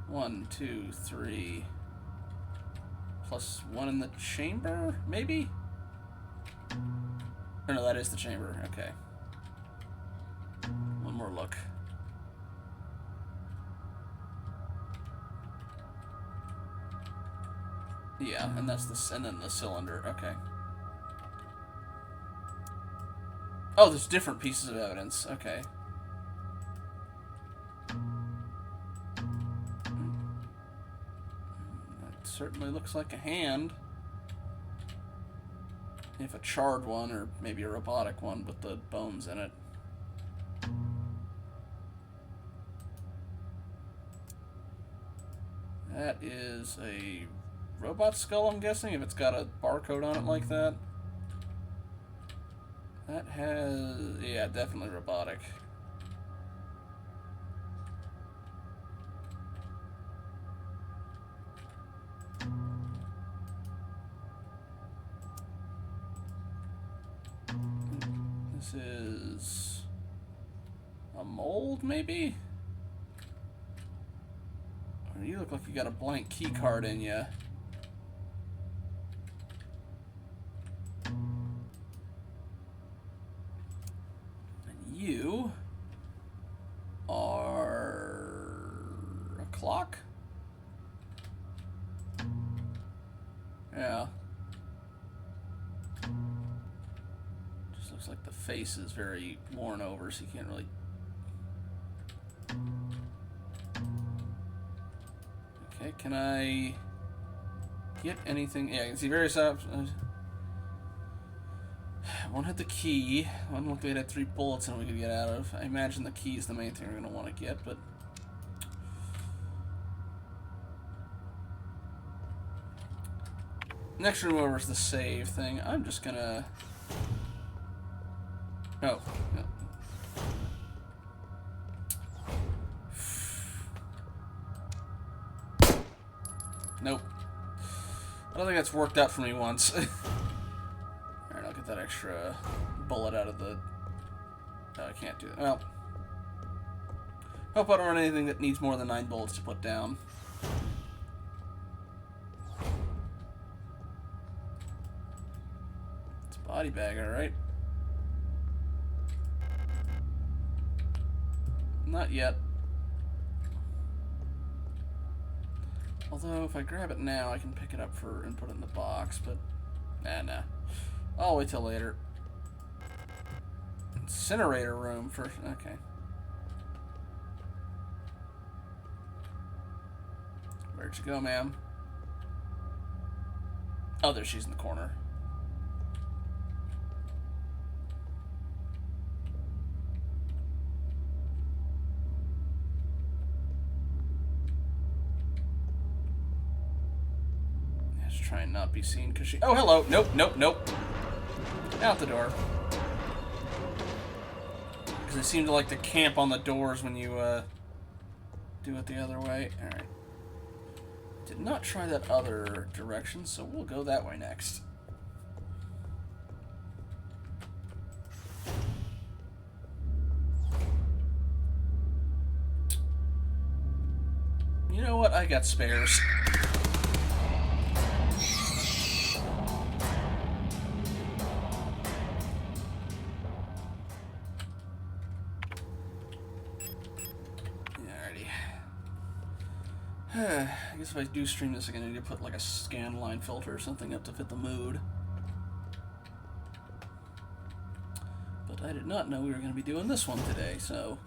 1, 2, 3. Plus 1 in the chamber, maybe? Or no, that is the chamber. Okay. One more look. Yeah, and that's the and then the cylinder. Okay. Oh, there's different pieces of evidence. Okay. That certainly looks like a hand. If a charred one, or maybe a robotic one with the bones in it. That is a robot skull, I'm guessing, if it's got a barcode on it like that. That has... yeah, definitely robotic. This is... a mold, maybe? Or you look like you got a blank key card in you. You are a clock? Yeah. Just looks like the face is very worn over, so you can't really... Okay, can I get anything? Yeah, I can see various options. One had the key. One looked like it had 3 bullets and we could get out of. I imagine the key is the main thing we're going to want to get, but... Next room over is the save thing. I'm just going to... Oh, no. Nope. I don't think that's worked out for me once. Alright, I'll get that extra bullet out of the... Oh, I can't do that. Well. Hope I don't run anything that needs more than 9 bullets to put down. It's a body bag, alright. Not yet. Although, if I grab it now, I can pick it up and put it in the box, but... Nah. I'll wait till later. Incinerator room first. Okay. Where'd you go, ma'am? Oh, there she's in the corner. Try and not be seen because she... Oh, hello. Nope. Out the door. Because they seem to like to camp on the doors when you do it the other way. Alright. Did not try that other direction, so we'll go that way next. You know what? I got spares. I guess if I do stream this again, I need to put like a scan line filter or something up to fit the mood. But I did not know we were going to be doing this one today, so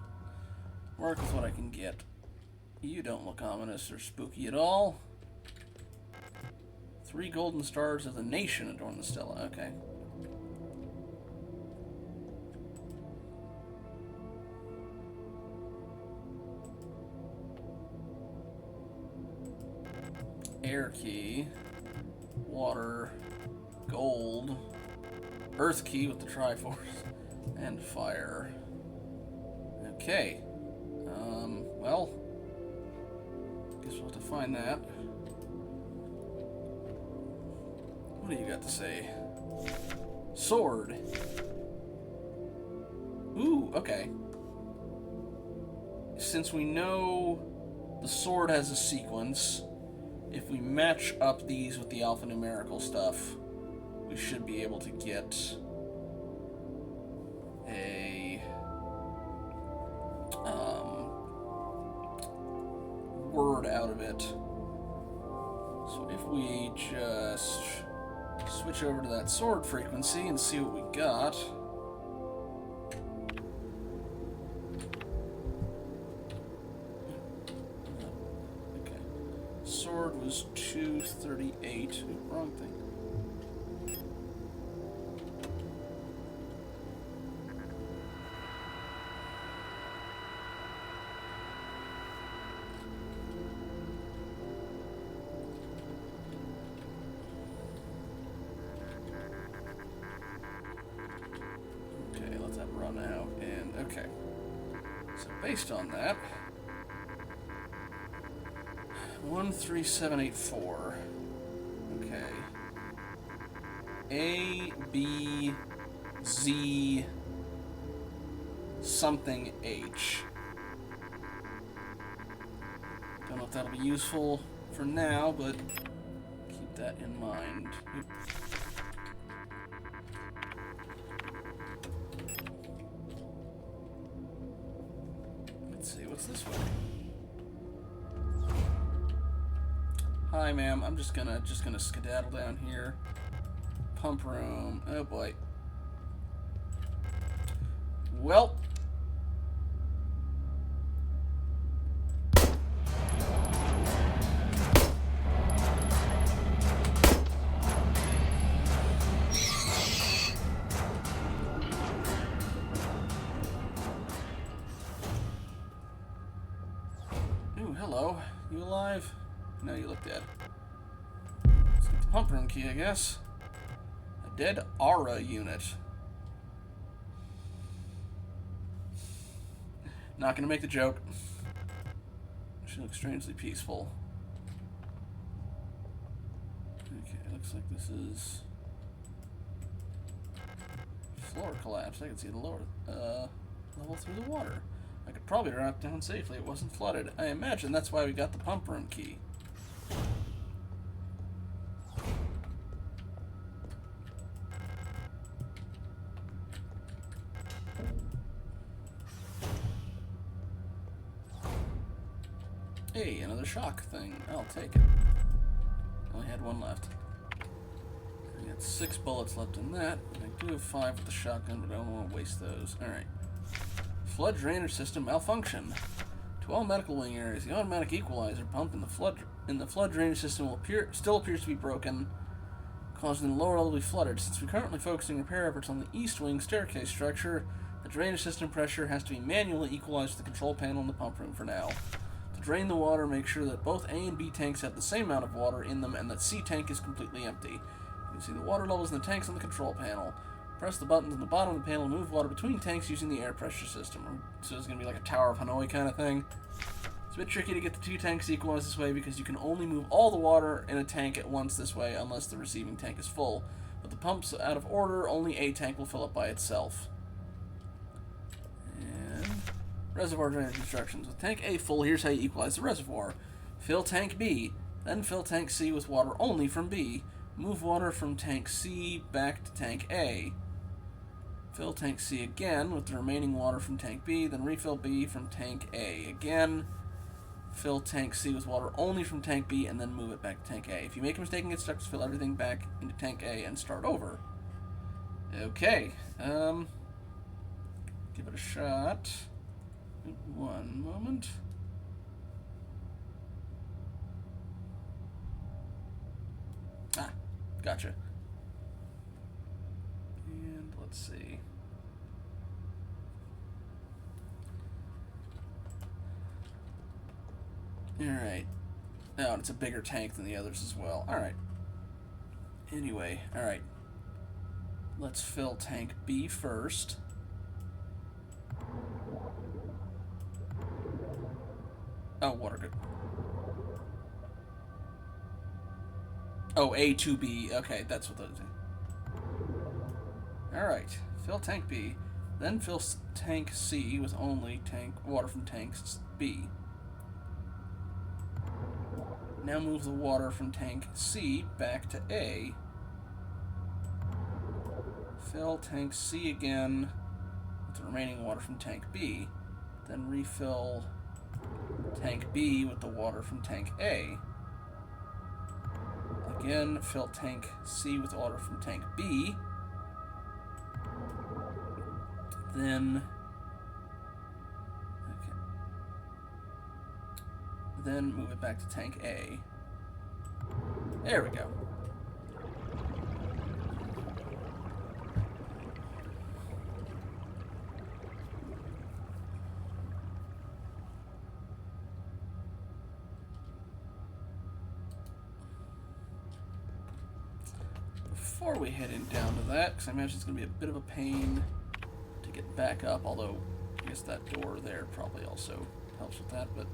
work with what I can get. You don't look ominous or spooky at all. 3 golden stars of the nation adorn the stela. Okay. Air key, water, gold, earth key with the Triforce, and fire. Okay. Well, guess we'll have to find that. What do you got to say? Sword. Ooh, okay. Since we know the sword has a sequence, if we match up these with the alphanumerical stuff, we should be able to get a word out of it. So if we just switch over to that sword frequency and see what we got. Sword was 238. Ooh, wrong thing. Okay, let that run out. And okay. So based on that, 13784. Okay. A, B, Z, something H. Don't know if that'll be useful for now, but keep that in mind. Oop. Let's see, what's this way? Hi, ma'am. I'm just gonna skedaddle down here. Pump room. Oh boy. Well. Ooh, hello. You alive? No, you look dead. Let's get the pump room key, I guess. A dead aura unit. Not gonna make the joke. She looks strangely peaceful. Okay, looks like this is floor collapse. I can see the lower level through the water. I could probably drop down safely. It wasn't flooded. I imagine that's why we got the pump room key. Hey, another shock thing. I'll take it. Only had one left. I got 6 bullets left in that. I do have 5 with the shotgun, but I don't want to waste those. Alright. Flood drainage system malfunction. To all medical wing areas, the automatic equalizer pump in the flood drainage system still appears to be broken, causing the lower level to be flooded. Since we're currently focusing repair efforts on the east wing staircase structure, the drainage system pressure has to be manually equalized to the control panel in the pump room for now. To drain the water, make sure that both A and B tanks have the same amount of water in them and that C tank is completely empty. You can see the water levels in the tanks on the control panel. Press the buttons on the bottom of the panel to move water between tanks using the air pressure system. So it's going to be like a Tower of Hanoi kind of thing. It's a bit tricky to get the 2 tanks equalized this way because you can only move all the water in a tank at once this way unless the receiving tank is full. With the pumps out of order, only A tank will fill up by itself. And reservoir drainage instructions. With tank A full, here's how you equalize the reservoir. Fill tank B, then fill tank C with water only from B. Move water from tank C back to tank A. Fill tank C again with the remaining water from tank B, then refill B from tank A again. Fill tank C with water only from tank B, and then move it back to tank A. If you make a mistake and get stuck, just fill everything back into tank A and start over. Okay, give it a shot. One moment. Ah, gotcha. And let's see. Alright. Oh, and it's a bigger tank than the others as well. Alright. Anyway, alright. Let's fill tank B first. Oh, water good. Oh, A to B. Okay, that's what those are. Alright. Fill tank B. Then fill tank C with only water from tank B. Now move the water from tank C back to A. Fill tank C again with the remaining water from tank B. Then refill tank B with the water from tank A. Again, fill tank C with water from tank B. Then move it back to tank A. There we go. Before we head in down to that, because I imagine it's going to be a bit of a pain to get back up, although I guess that door there probably also helps with that, but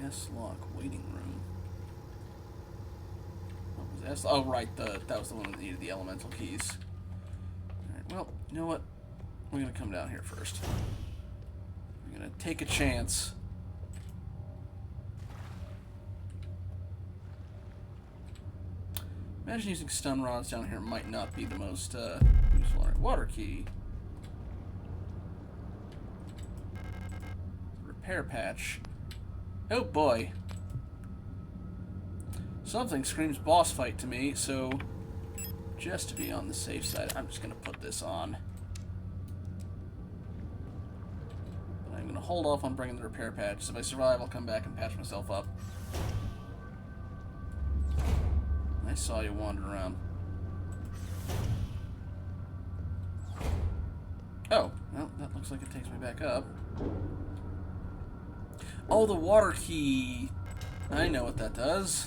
S-lock waiting room. What was S? Oh, right, that was the one that needed the elemental keys. Alright, well, you know what? We're going to come down here first. We're going to take a chance. Imagine using stun rods down here might not be the most useful. Alright, water key. Repair patch. Oh boy. Something screams boss fight to me, so just to be on the safe side, I'm just going to put this on. But I'm going to hold off on bringing the repair patches. If I survive, I'll come back and patch myself up. I saw you wandering around. Oh, well, that looks like it takes me back up. Oh, the water key. I know what that does.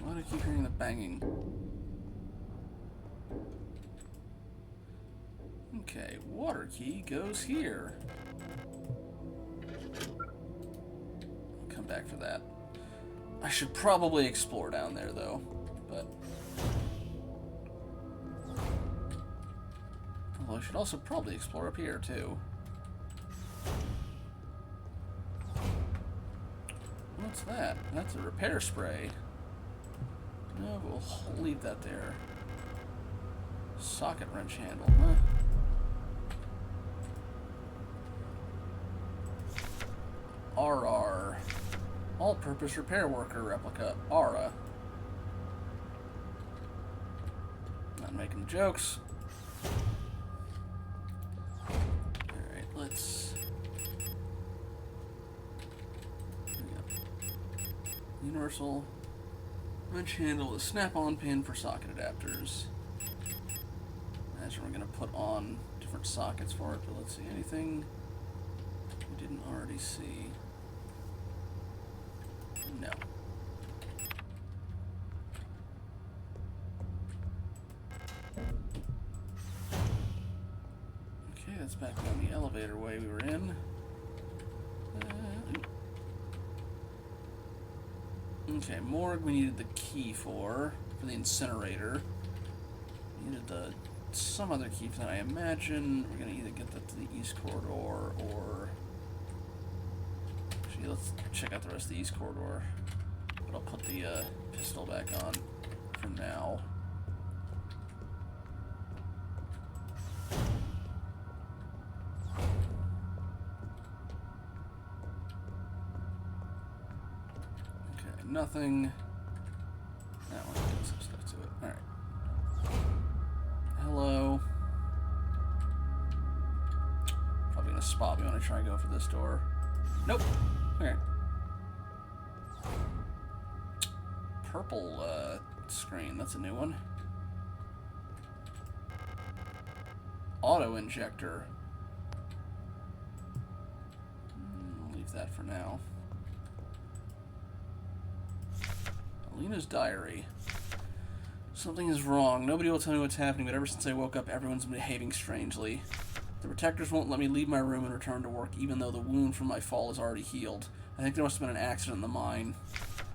Why do I keep hearing the banging? Okay, water key goes here. I'll come back for that. I should probably explore down there, though, but... Although I should also probably explore up here, too. What's that? That's a repair spray. No, we'll leave that there. Socket wrench handle, huh? RR. All-purpose repair worker replica. Aura. Not making jokes. Alright, let's... Universal wrench handle with a snap-on pin for socket adapters. Imagine we're going to put on different sockets for it, but let's see. Anything we didn't already see? No. Okay, that's back down the elevator way we were in. Okay, morgue we needed the key for the incinerator. We needed some other key for that. I imagine we're going to either get that to the east corridor or... Actually, let's check out the rest of the east corridor. But I'll put the pistol back on for now. Okay, nothing. That one got some stuff to it. Alright. Hello. Probably gonna spot me when I try to go for this door. Nope. Okay. Purple screen. That's a new one. Auto injector. I'll leave that for now. Alina's diary. Something is wrong. Nobody will tell me what's happening, but ever since I woke up, everyone's been behaving strangely. The protectors won't let me leave my room and return to work, even though the wound from my fall is already healed. I think there must have been an accident in the mine.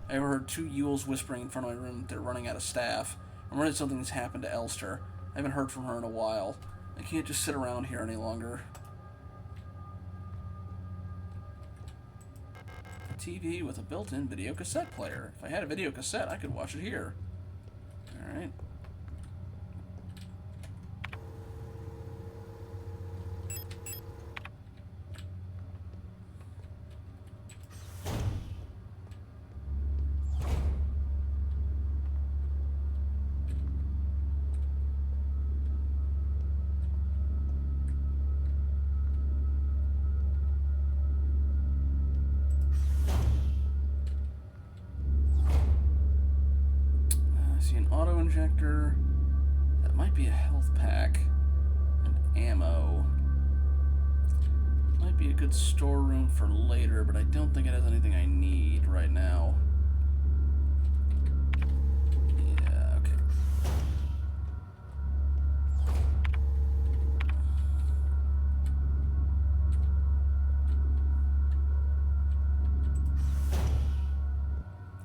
I overheard two Yules whispering in front of my room that they're running out of staff. I'm worried something's happened to Elster. I haven't heard from her in a while. I can't just sit around here any longer. A TV with a built-in video cassette player. If I had a video cassette, I could watch it here. Alright. Injector. That might be a health pack. And ammo. Might be a good storeroom for later, but I don't think it has anything I need right now. Yeah, okay.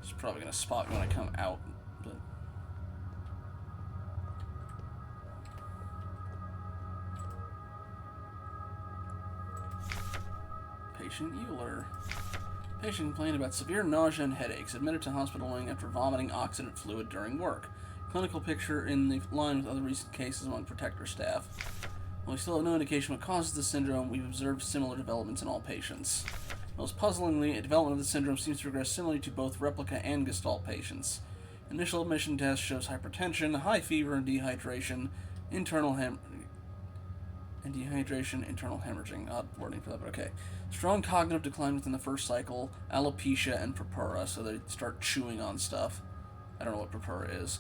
It's probably gonna spot me when I come out, but... Patient Euler. Patient complained about severe nausea and headaches, admitted to hospital wing after vomiting oxidant fluid during work. Clinical picture in the line with other recent cases among protector staff. While we still have no indication what causes the syndrome, we've observed similar developments in all patients. Most puzzlingly, development of the syndrome seems to progress similarly to both replica and Gestalt patients. Initial admission test shows hypertension, high fever, and dehydration, internal hemorrhaging. Odd wording for that, but okay. Strong cognitive decline within the first cycle, alopecia, and purpura, so they start chewing on stuff. I don't know what purpura is.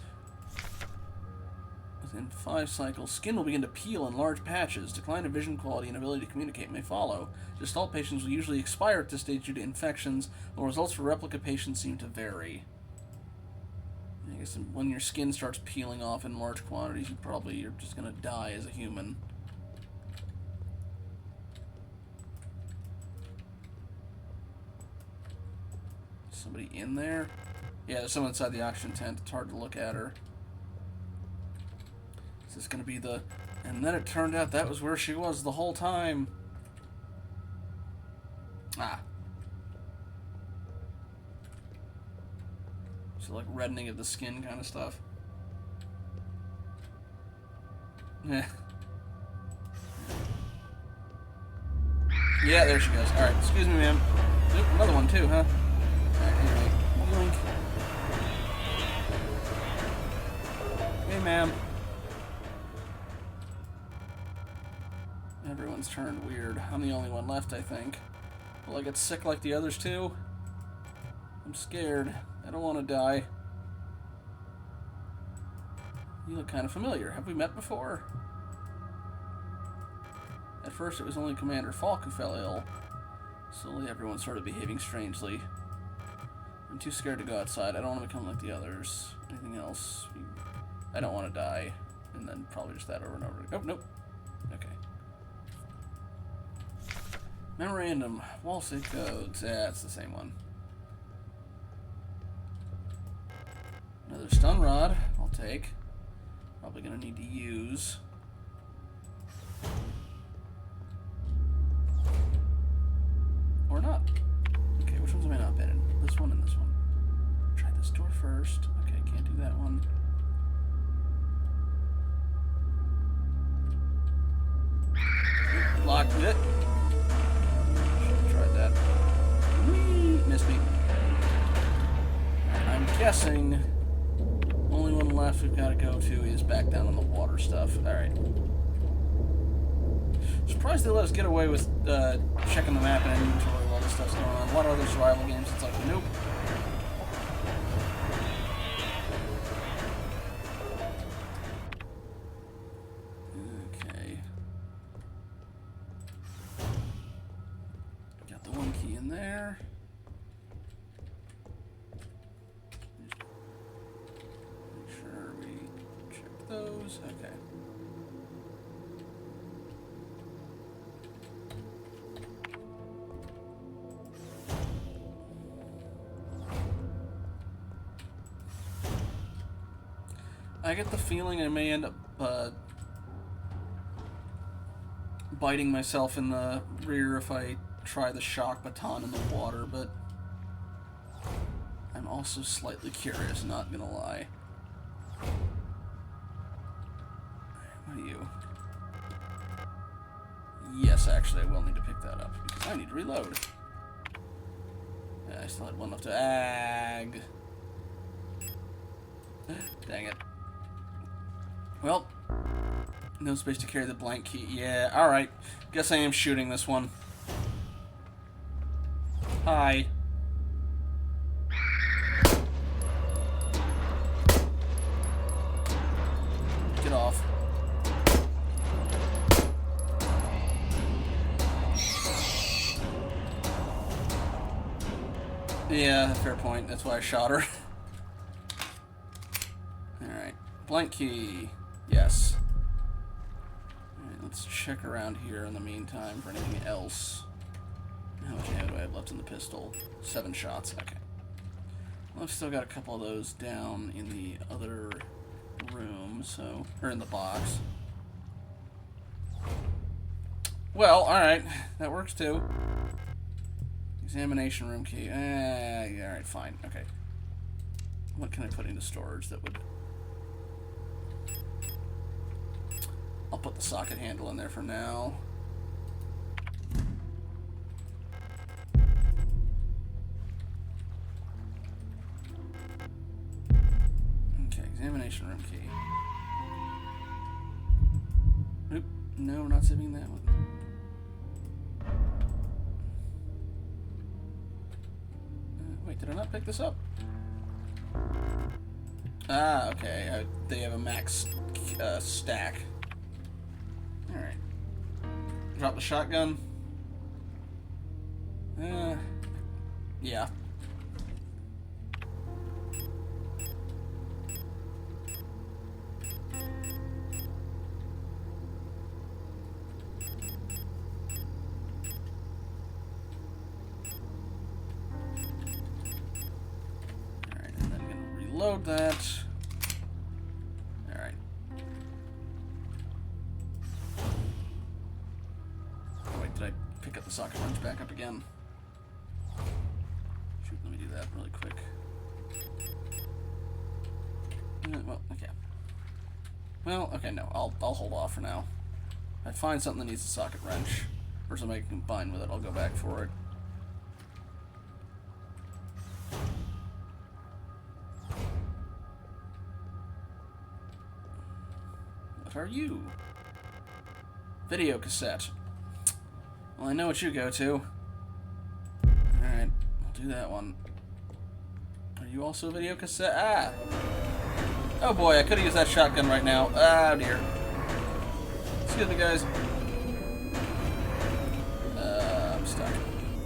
Within 5 cycles, skin will begin to peel in large patches. Decline of vision quality and ability to communicate may follow. Gestalt patients will usually expire at this stage due to infections, while results for replica patients seem to vary. I guess when your skin starts peeling off in large quantities, you're just going to die as a human. Somebody in there? Yeah, there's someone inside the oxygen tent. It's hard to look at her. Is this going to be the... And then it turned out that was where she was the whole time. Ah. So like reddening of the skin kind of stuff. Yeah. Yeah, there she goes. Alright, excuse me, ma'am. Oop, another one too, huh? Alright, anyway. Yoink. Hey, ma'am. Everyone's turned weird. I'm the only one left, I think. Will I get sick like the others too? I'm scared. I don't want to die. You look kind of familiar. Have we met before? At first it was only Commander Falk who fell ill. Slowly everyone started behaving strangely. I'm too scared to go outside. I don't want to become like the others. Anything else? I don't want to die. And then probably just that over and over. Oh, nope. Okay. Memorandum. Wall safe codes. Yeah, it's the same one. Another stun rod. I'll take. Probably going to need to use. Or not. Okay, which ones have I not been in? This one and this one. Try this door first. Okay, can't do that one. Locked it. Should have tried that. Whee! Missed me. I'm guessing only one left we've got to go to is back down on the water stuff. Alright. Surprised they let us get away with checking the map and inventory while this stuff's going on. A lot of other survival games, it's like, nope. Okay. Got the one key in there. Make sure we check those. Okay. I get the feeling I may end up biting myself in the rear if I try the shock baton in the water, but I'm also slightly curious, not gonna lie. What are you? Yes, actually, I will need to pick that up, because I need to reload. Yeah, I still had one left to ag. Dang it. Well, no space to carry the blank key. Yeah, alright. Guess I am shooting this one. Hi. Get off. Yeah, fair point. That's why I shot her. Alright. Blank key. Yes. Alright, let's check around here in the meantime for anything else. How much ammo do I have left in the pistol? 7 shots. Okay. Well, I've still got a couple of those down in the other room, so... or in the box. Well, alright. That works too. Examination room key. Alright, fine. Okay. What can I put into storage that would... I'll put the socket handle in there for now. Okay, examination room key. Oop, no, we're not saving that one. Wait, did I not pick this up? Ah, okay. They have a max stack. Alright. Drop the shotgun. Yeah. Load that. Alright. Oh, wait, did I pick up the socket wrench back up again? Shoot, let me do that really quick. Well, okay. Well, okay, no, I'll hold off for now. If I find something that needs a socket wrench, or something I can combine with it, I'll go back for it. Are you? Video cassette. Well, I know what you go to. Alright, I'll do that one. Are you also video cassette? Ah! Oh boy, I could have used that shotgun right now. Oh dear. Excuse me, guys. I'm stuck.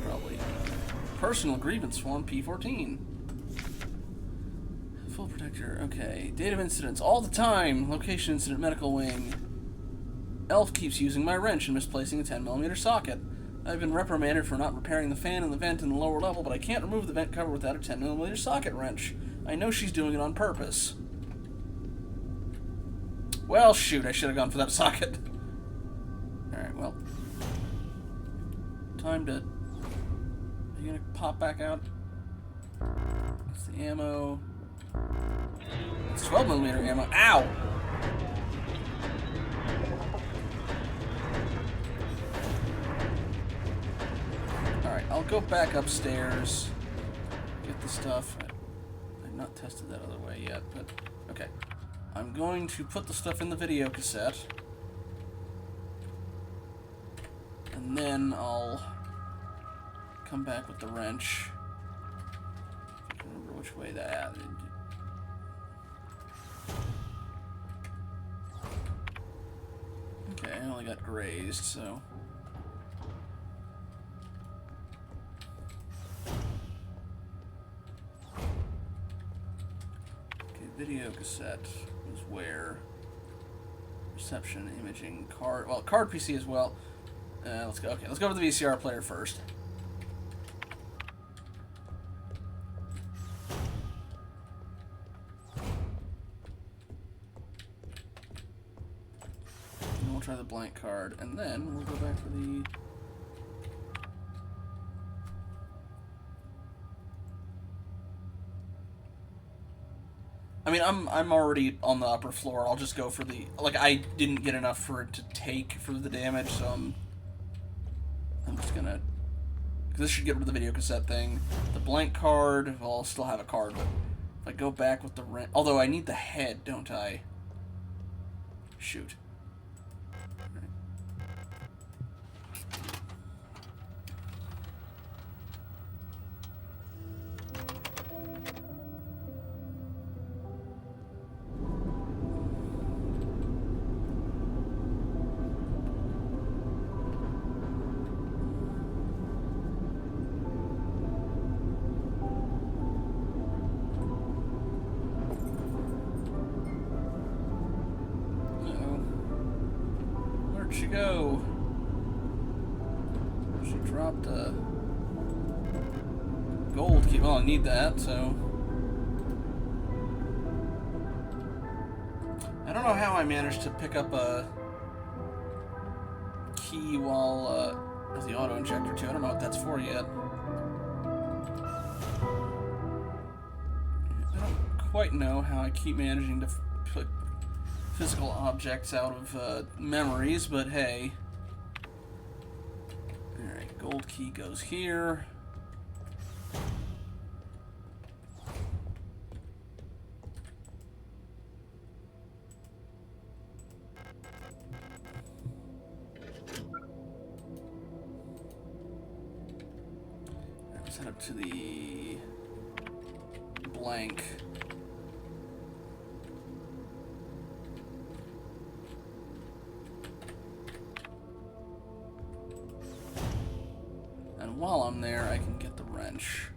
Probably. Personal grievance form P14. Full protector, okay. Date of incidents, all the time. Location incident, medical wing. Elf keeps using my wrench and misplacing a 10mm socket. I've been reprimanded for not repairing the fan in the vent in the lower level, but I can't remove the vent cover without a 10mm socket wrench. I know she's doing it on purpose. Well, shoot, I should have gone for that socket. Alright, well. Time to... Are you gonna pop back out? That's the ammo. It's 12mm ammo. Ow! Alright, I'll go back upstairs. Get the stuff. I've not tested that other way yet, but... Okay. I'm going to put the stuff in the video cassette. And then I'll come back with the wrench. I can't remember which way that... Okay, I only got grazed, so... Okay, video cassette was where? Reception, imaging, card... Well, card PC as well. Let's go. Okay, let's go over the VCR player first. We'll try the blank card, and then we'll go back for the... I mean, I'm already on the upper floor. I'll just go for the... Like, I didn't get enough for it to take for the damage, so I'm just gonna... Because this should get rid of the video cassette thing. The blank card, well, I'll still have a card, but if I go back with the... Although I need the head, don't I? Shoot. Where'd she go? She dropped a gold key. Well, I need that, so... I don't know how I managed to pick up a key while, with the auto injector too. I don't know what that's for yet. I don't quite know how I keep managing to physical objects out of memories, but hey. Alright, gold key goes here. Let's head up to the blank. And while I'm there, I can get the wrench.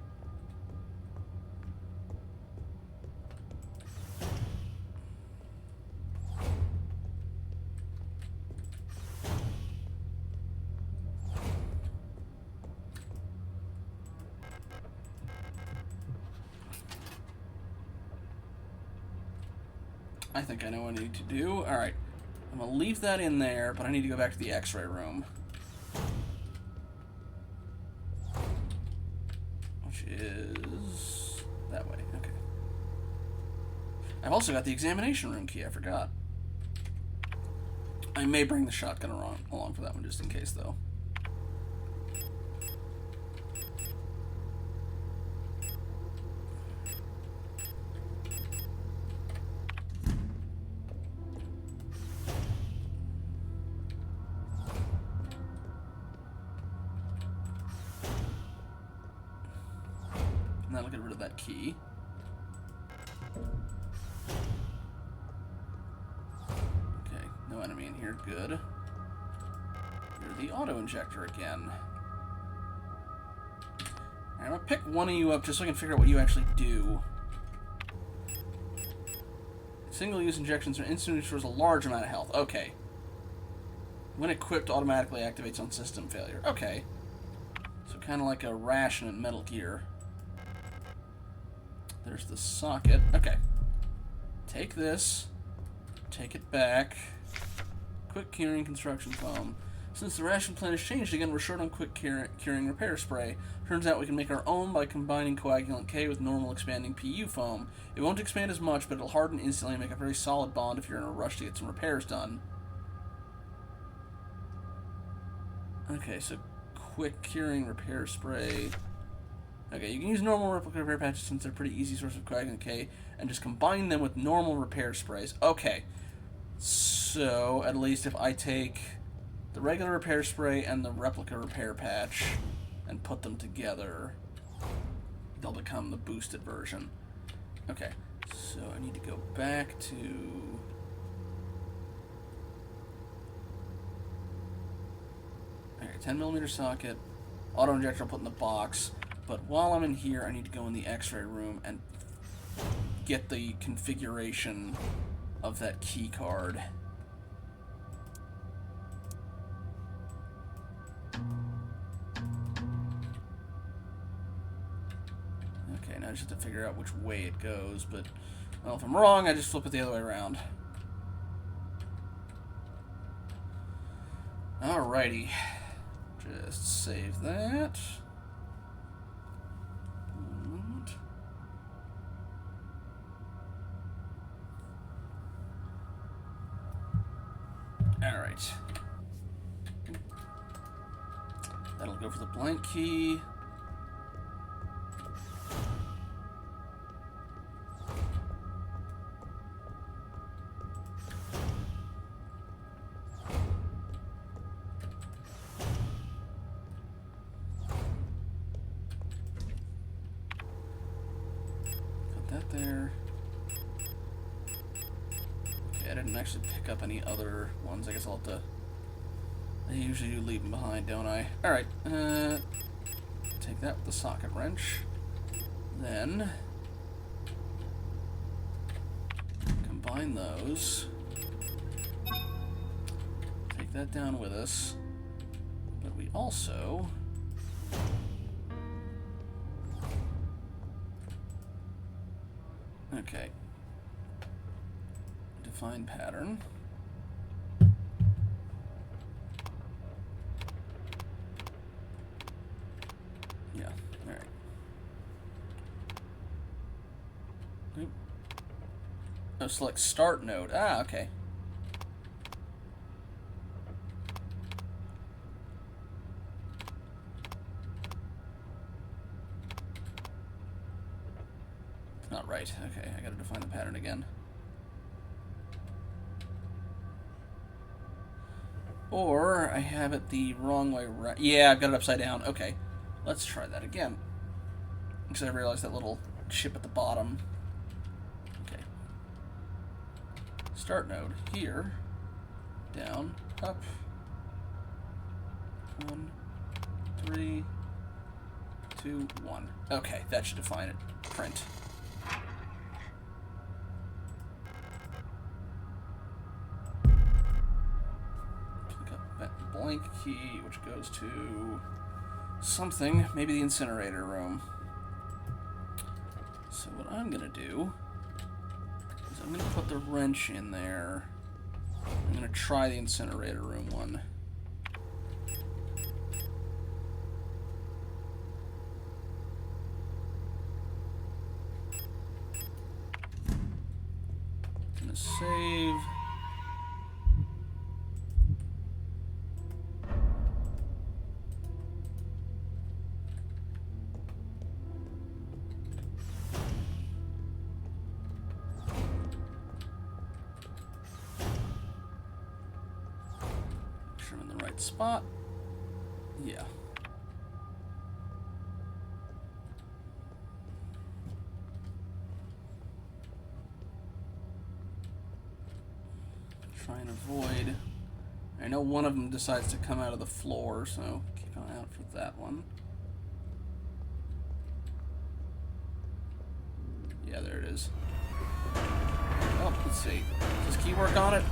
I think I know what I need to do. Alright. I'm going to leave that in there, but I need to go back to the X-ray room. Which is that way. Okay. I've also got the examination room key. I forgot. I may bring the shotgun along for that one just in case, though. And that'll get rid of that key. Okay, no enemy in here. Good. You're the auto-injector again. I'm gonna pick one of you up just so I can figure out what you actually do. Single-use injections are instantly restores a large amount of health. Okay. When equipped, automatically activates on system failure. Okay. So kind of like a ration in Metal Gear. There's the socket. Okay. Take this. Take it back. Quick curing construction foam. Since the ration plan has changed again, we're short on quick curing repair spray. Turns out we can make our own by combining coagulant K with normal expanding PU foam. It won't expand as much, but it'll harden instantly and make a very solid bond if you're in a rush to get some repairs done. Okay, so quick curing repair spray. Okay, you can use normal replica repair patches since they're a pretty easy source of coagulant K, and just combine them with normal repair sprays. Okay, so at least if I take the regular repair spray and the replica repair patch and put them together, they'll become the boosted version. Okay, so I need to go back to... Alright, 10mm socket, auto-injector I'll put in the box. But while I'm in here, I need to go in the X-ray room and get the configuration of that key card. Okay, now I just have to figure out which way it goes, but, well, if I'm wrong, I just flip it the other way around. Alrighty. Just save that. Alright. That'll go for the blank key. Put that there. I didn't actually pick up any other ones. I guess I'll have to... I usually do leave them behind, don't I? Alright, take that with the socket wrench. Then... combine those. Take that down with us. But we also... Okay. Define pattern. Yeah, alright. Oh, select start node. Ah, okay. not right. Okay, I gotta define the pattern again. Or I have it the wrong way around. Yeah, I've got it upside down. Okay, let's try that again. Because I realized that little chip at the bottom. Okay. Start node here. Down, up. 1, 3, 2, 1. Okay, that should define it. Print. Pick up that blank key, which goes to something, maybe the incinerator room. So what I'm gonna do is I'm gonna put the wrench in there. I'm gonna try the incinerator room one. Gonna save. Make sure I'm in the right spot. Yeah. Try and avoid. I know one of them decides to come out of the floor, so keep an eye out for that one. Yeah, there it is. Oh, let's see. Does key work on it?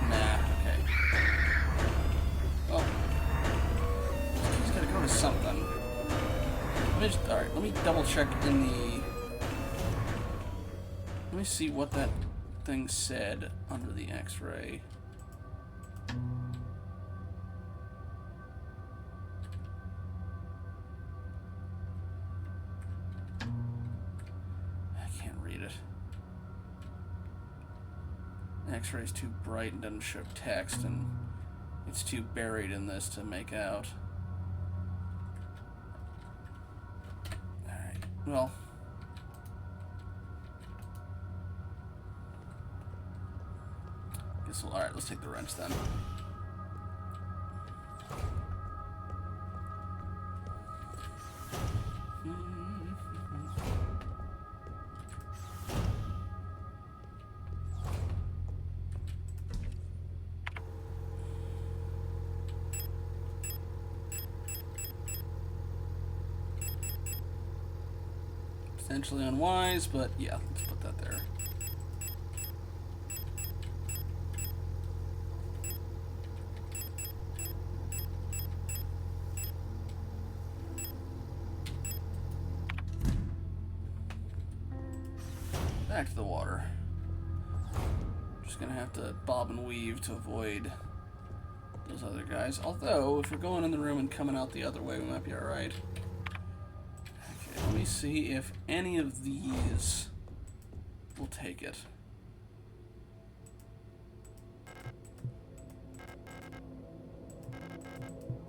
Nah, okay. Oh. He's gotta go to something. Alright, let me double check in the... Let me see what that thing said under the X-ray. I can't read it. X-ray's too bright and doesn't show text, and it's too buried in this to make out. Alright, well... Alright, let's take the wrench then. Potentially unwise, but yeah, let's put that there. Back to the water. Just gonna have to bob and weave to avoid those other guys. Although, if we're going in the room and coming out the other way, we might be alright. Okay, let me see if any of these will take it.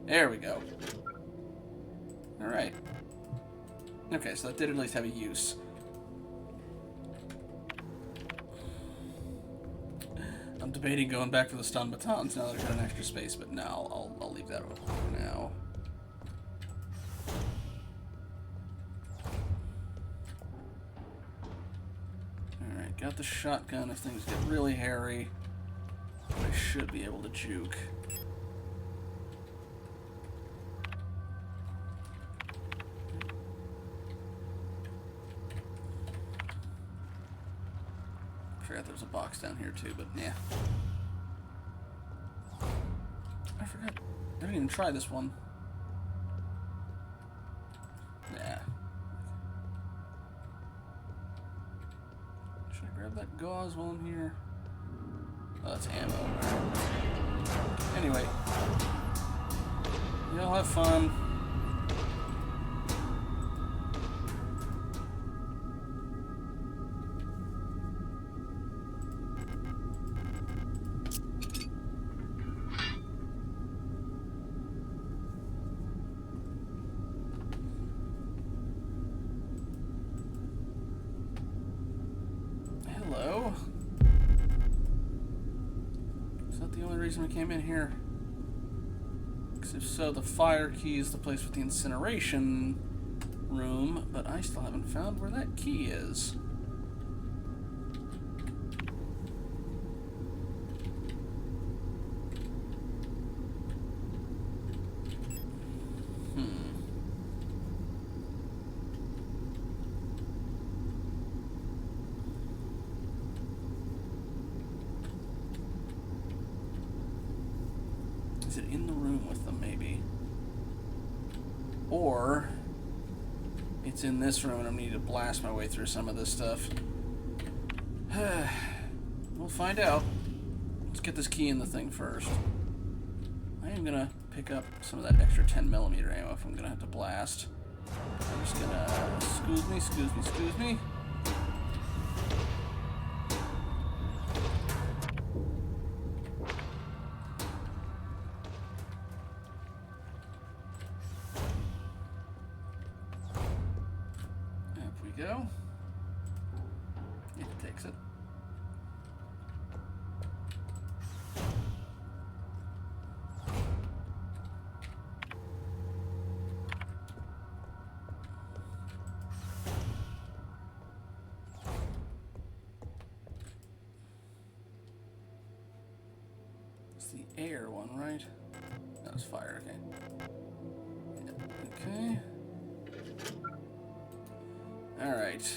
There we go. Alright. Okay, so that did at least have a use. I'm debating going back for the stun batons now that I've got an extra space, but no, I'll leave that over for now. Alright, got the shotgun if things get really hairy. I should be able to juke. Forgot there's a box down here too, but yeah. I forgot. I didn't even try this one. Nah. Should I grab that gauze while I'm here? Oh, that's ammo. Anyway. Y'all have fun. reason we came in here. Because if so, the fire key is the place with the incineration room, but I still haven't found where that key is. Is it in the room with them, maybe? Or it's in this room and I need to blast my way through some of this stuff. We'll find out. Let's get this key in the thing first. I am gonna pick up some of that extra 10mm ammo if I'm gonna have to blast. I'm just gonna... Excuse me. Go. It takes it. It's the air one, right? That was fire, okay. Yeah, okay. Alright.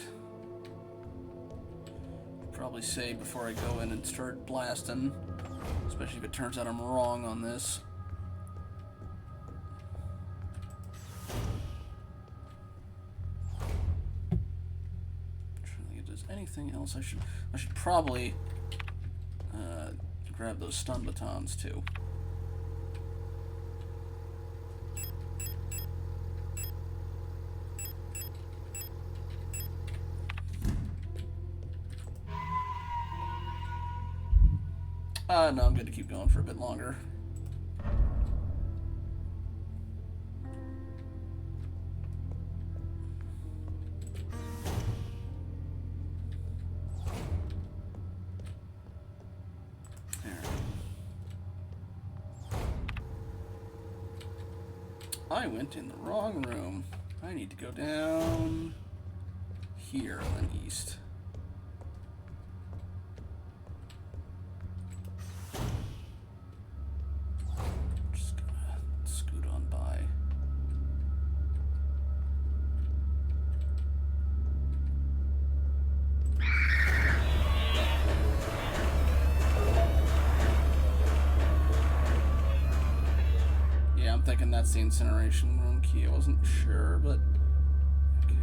Probably save before I go in and start blasting. Especially if it turns out I'm wrong on this. I'm trying to think if there's anything else I should probably grab those stun batons too. No, I'm going to keep going for a bit longer. There. I went in the wrong room. I need to go down here and then east. Thinking that's the incineration room key. I wasn't sure, but okay.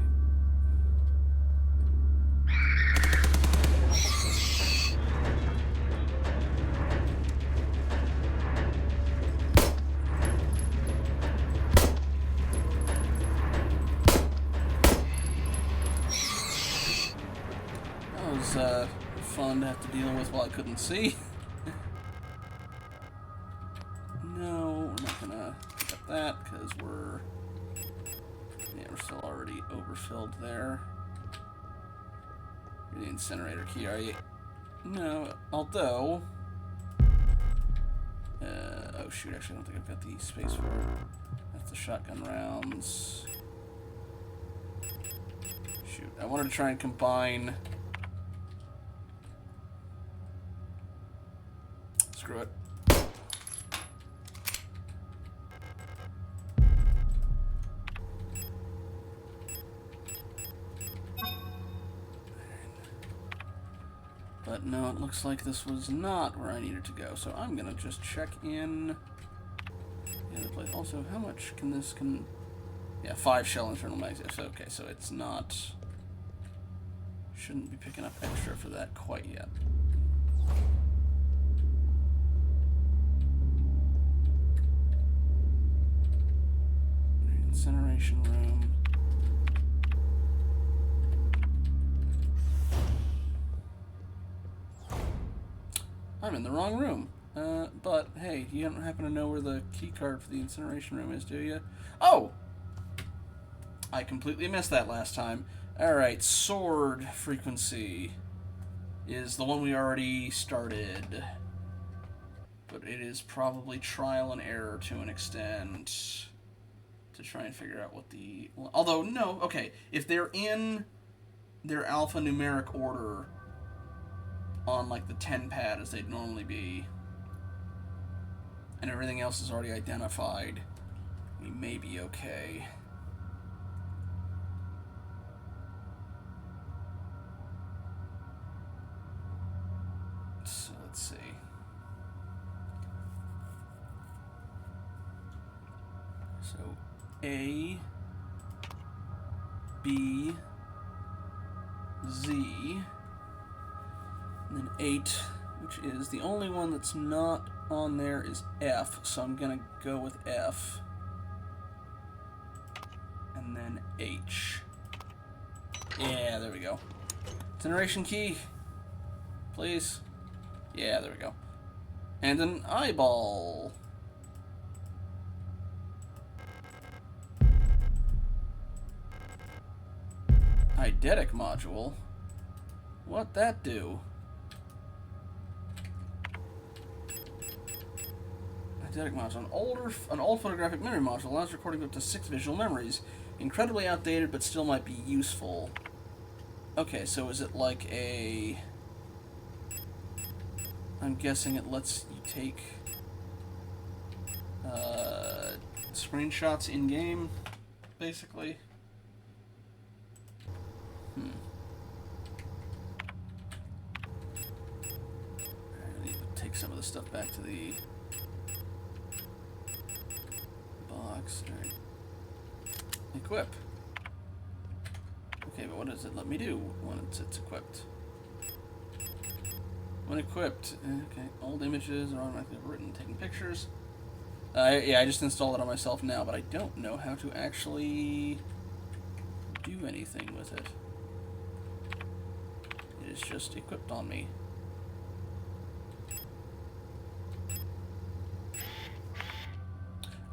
That was fun to have to deal with while I couldn't see. No, we're not gonna pick up that because we're still already overfilled there. You're the incinerator key, are you? No, although oh shoot, actually I don't think I've got the space for it. That's the shotgun rounds. Shoot, I wanted to try and combine. Screw it. But no, it looks like this was not where I needed to go, so I'm gonna just check in the other place. Also, how much can this yeah, 5 shell internal magazines. Okay, so it's not... Shouldn't be picking up extra for that quite yet. Incineration room. I'm in the wrong room. But, hey, you don't happen to know where the key card for the incineration room is, do you? Oh! I completely missed that last time. Alright, sword frequency is the one we already started. But it is probably trial and error to an extent to try and figure out what the... Although, no, okay. If they're in their alphanumeric order on, like, the 10 pad as they'd normally be, and everything else is already identified, we may be okay. So, let's see. So, A, B, Z, and then 8, which is the only one that's not on there is F, so I'm gonna go with F. And then H. Yeah, there we go. Generation key. Please. Yeah, there we go. And an eyeball. Eidetic module? What'd that do? Eidetic module. An old photographic memory module allows recording up to 6 visual memories. Incredibly outdated, but still might be useful. Okay, so is it like a... I'm guessing it lets you take screenshots in-game, basically. I need to take some of the stuff back to the box. All right. Equip. Okay, but what does it let me do once it's equipped? When equipped, okay, old images are automatically written, taking pictures. Yeah, I just installed it on myself now, but I don't know how to actually do anything with it. It is just equipped on me.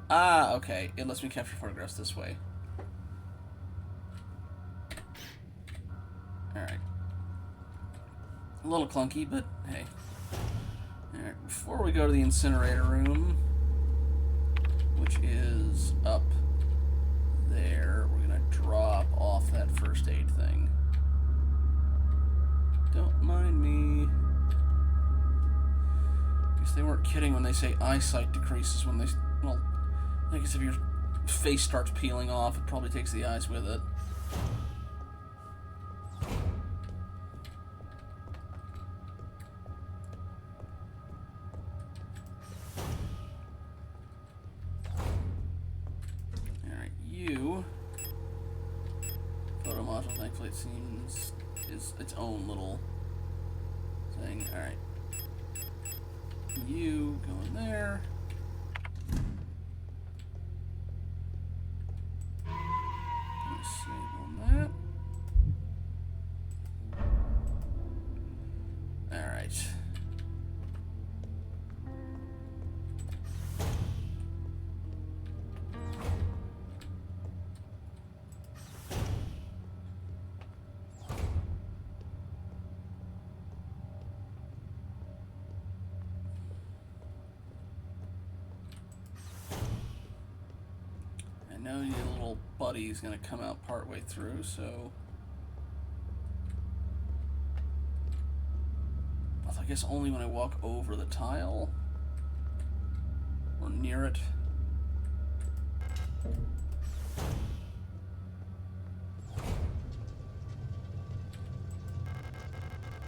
Ah, okay, it lets me capture photographs this way. Alright. A little clunky, but hey. Alright, before we go to the incinerator room, which is up there, we're gonna drop off that first aid thing. Don't mind me. Guess they weren't kidding when they say eyesight decreases when they... Well, I guess if your face starts peeling off, it probably takes the eyes with it. Alright, you... Photo module, thankfully it seems, is its own little thing. Alright. You go in there. Save on that. Alright. I know your little buddy's gonna come out partway through, so I guess only when I walk over the tile or near it.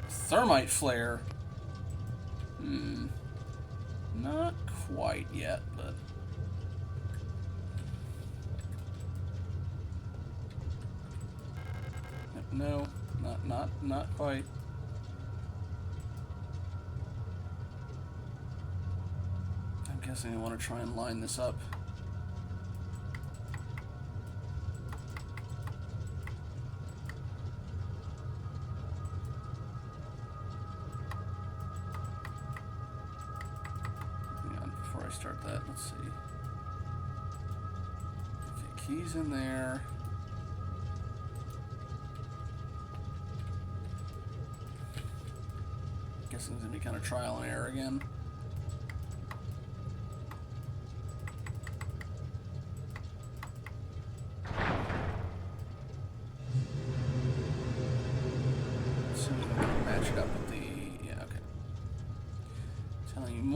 Thermite flare. Not quite yet, but no, not quite. I'm guessing I want to try and line this up. Hang on, before I start that, let's see. Okay, keys in there. Guessing it's gonna be kind of trial and error again.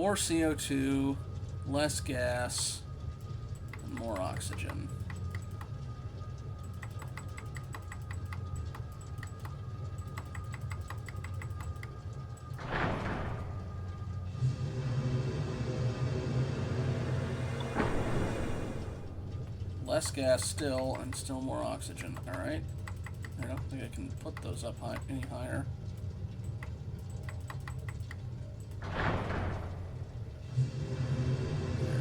more CO2, less gas, and more oxygen. Less gas still, and still more oxygen. Alright. I don't think I can put those up high, any higher.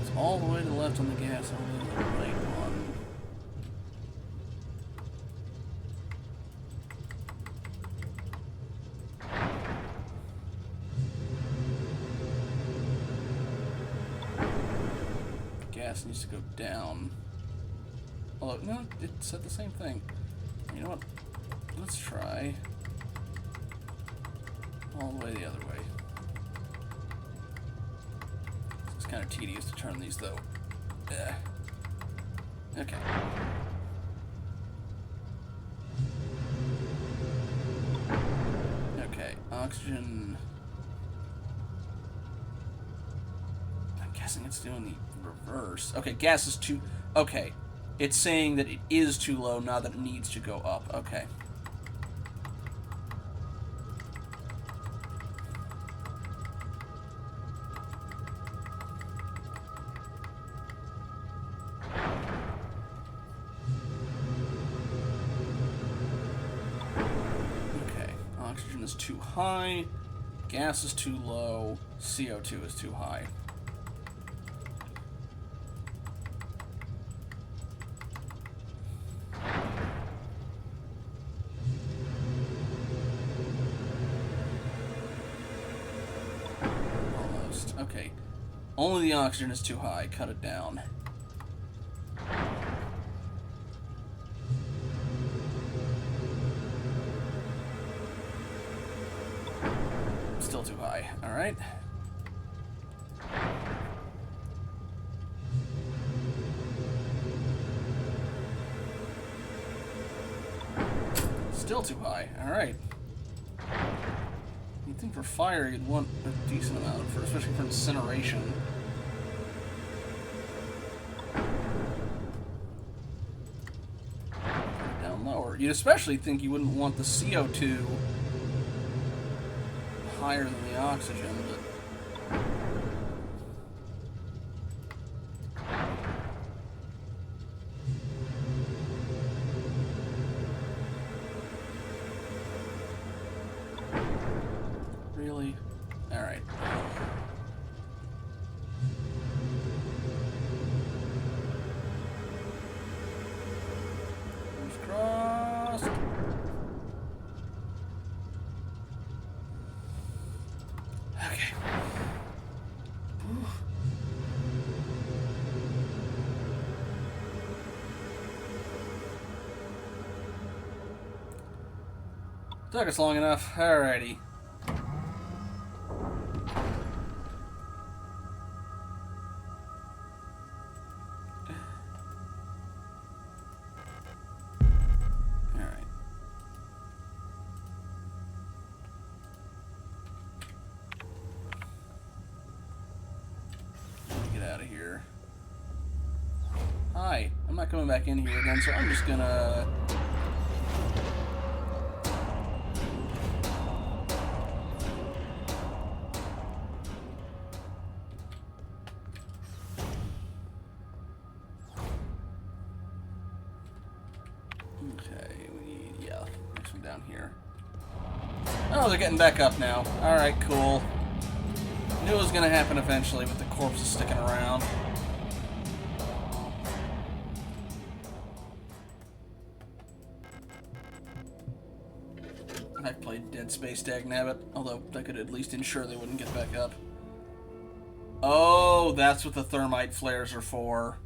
It's all the way to the left on the gas, all the way to the right on... Gas needs to go down. Although, no, it said the same thing. You know what? Let's try all the way the other way. It's kind of tedious to turn these, though. Okay. Okay, oxygen... I'm guessing it's doing the reverse. Okay, gas is too... Okay. It's saying that it is too low, not that it needs to go up. Okay. Okay. Oxygen is too high. Gas is too low. CO2 is too high. Okay. Only the oxygen is too high. Cut it down. Still too high. Alright. Still too high. Alright. You'd think for fire you'd want a decent amount, especially for incineration. Down lower. You'd especially think you wouldn't want the CO2 higher than the oxygen, but... Really? Alright. Fingers crossed. Okay. Oof. Took us long enough. Alrighty. Hi, I'm not coming back in here again, so I'm just gonna... Okay, we need, yeah, next one down here. Oh, they're getting back up now. Alright, cool. Knew it was gonna happen eventually, but the corpse is sticking around. I've played Dead Space Dagnabbit, although I could at least ensure they wouldn't get back up. Oh, that's what the thermite flares are for.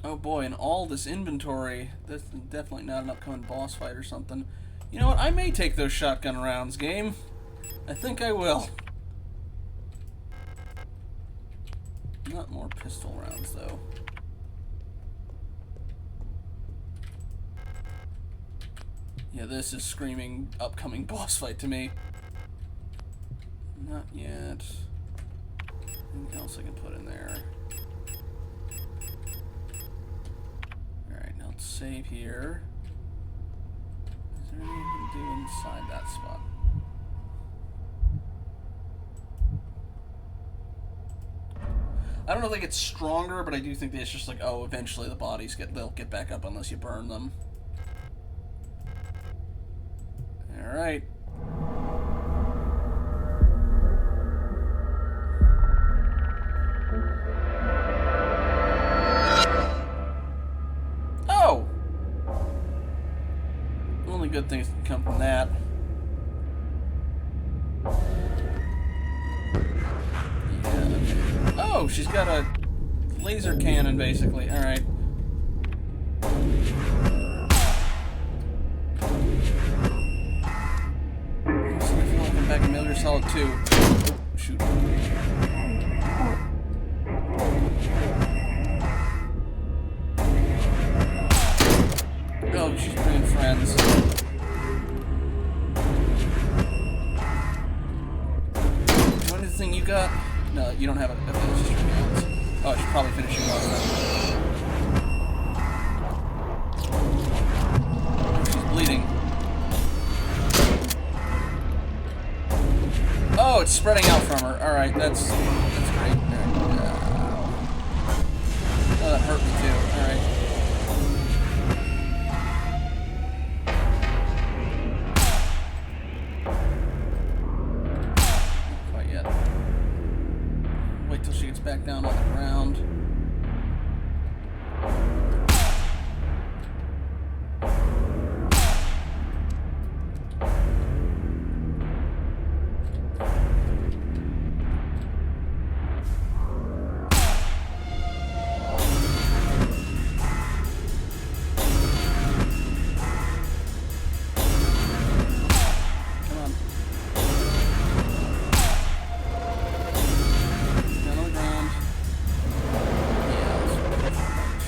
Oh boy, and all this inventory, that's definitely not an upcoming boss fight or something. You know what, I may take those shotgun rounds, game. I think I will. Not more pistol rounds, though. Yeah, this is screaming upcoming boss fight to me. Not yet. Anything else I can put in there? Alright, now let's save here. Is there anything we can do inside that spot? I don't know if they get stronger, but I do think that it's just like, oh, eventually the bodies they'll get back up unless you burn them. Alright. Oh! Only good things can come from that. Yeah, okay. Oh, she's got a laser cannon, basically. Alright. Back in Metal Gear Solid 2. Oh, shoot. Oh, she's bringing friends. What is the thing you got? No, you don't have it. Okay, it's just your hands. Oh, I should probably finish you off then. She's bleeding. Oh, it's spreading out from her. Alright, that's great. Oh, that hurt me too. Alright. Not quite yet. Wait till she gets back down on the ground.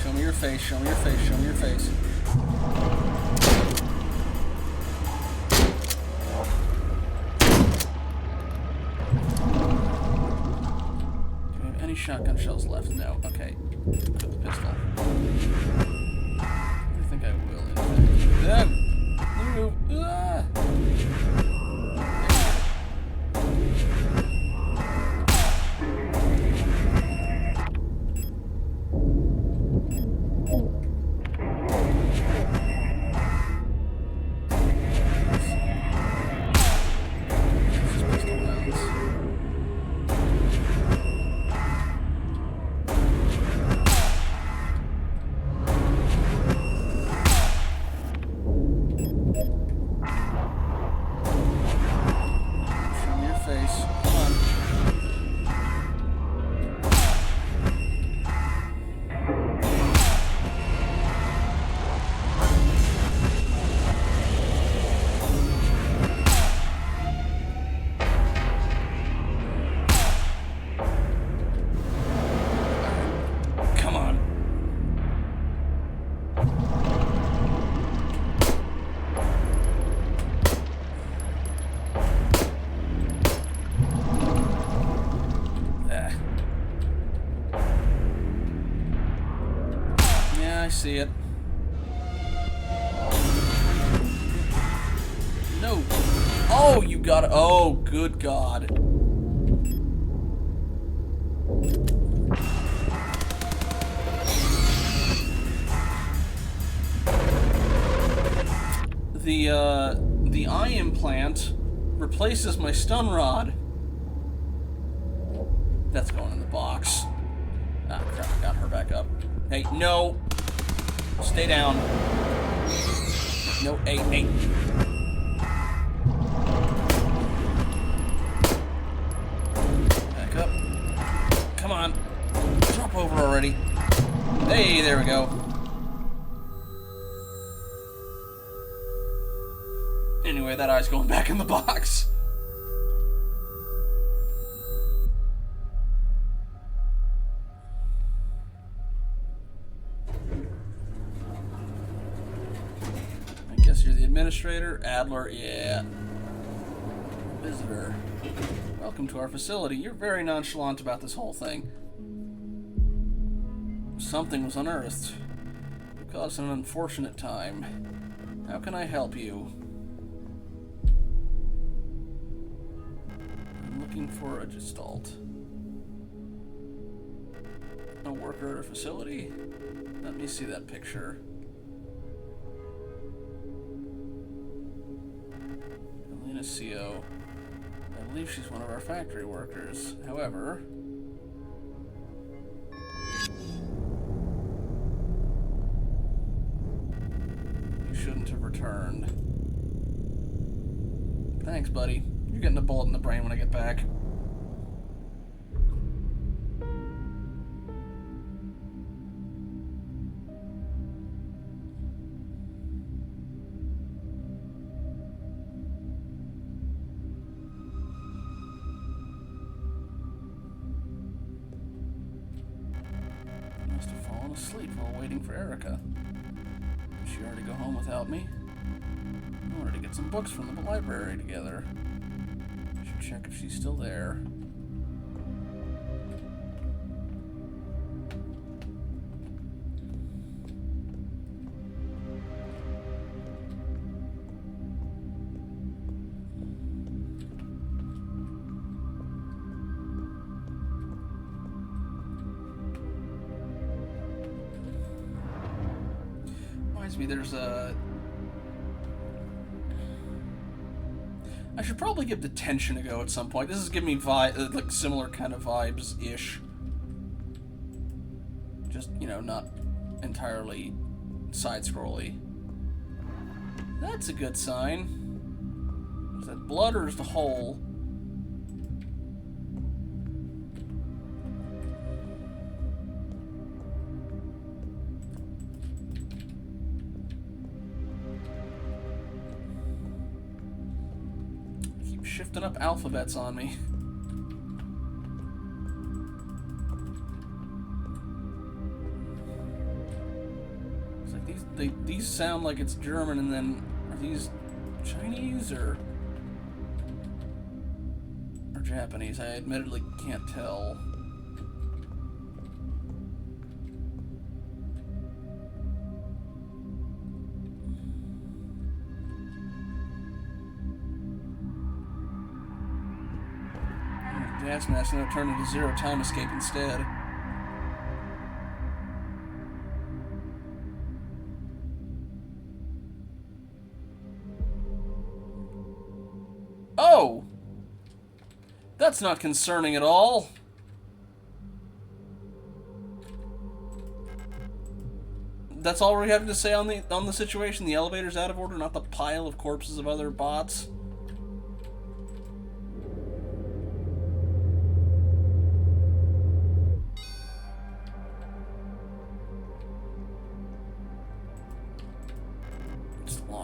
Show me your face, show me your face. Do we have any shotgun shells left? No. Okay. Put the pistol. I think I will, in fact. Move! Ah! See it. No. Oh, you got it. Oh, good God. The eye implant replaces my stun rod. That's going in the box. Ah, crap, I got her back up. Hey, no. Stay down. No, hey. Back up. Come on. Drop over already. Hey, there we go. Anyway, that eye's going back in the box. administrator. Adler, yeah. Visitor. Welcome to our facility. You're very nonchalant about this whole thing. Something was unearthed. It caused an unfortunate time. How can I help you? I'm looking for a gestalt. A worker at a facility? Let me see that picture. Elena Co. I believe she's one of our factory workers. However... you shouldn't have returned. Thanks, buddy. You're getting a bullet in the brain when I get back. Must have fallen asleep while waiting for Erica. Did she already go home without me? I wanted to get some books from the library together. I should check if she's still there. Reminds me, there's a... I should probably give Detention a go at some point. This is giving me like similar kind of vibes-ish. Just, you know, not entirely side-scrolly. That's a good sign. Is that blood or is the hole? Shifting up alphabets on me. It's like these sound like it's German, and then are these Chinese or Japanese? I admittedly can't tell. Gas mask now turned into Zero Time Escape instead. Oh! That's not concerning at all. That's all we have to say on the situation. The elevator's out of order, not the pile of corpses of other bots.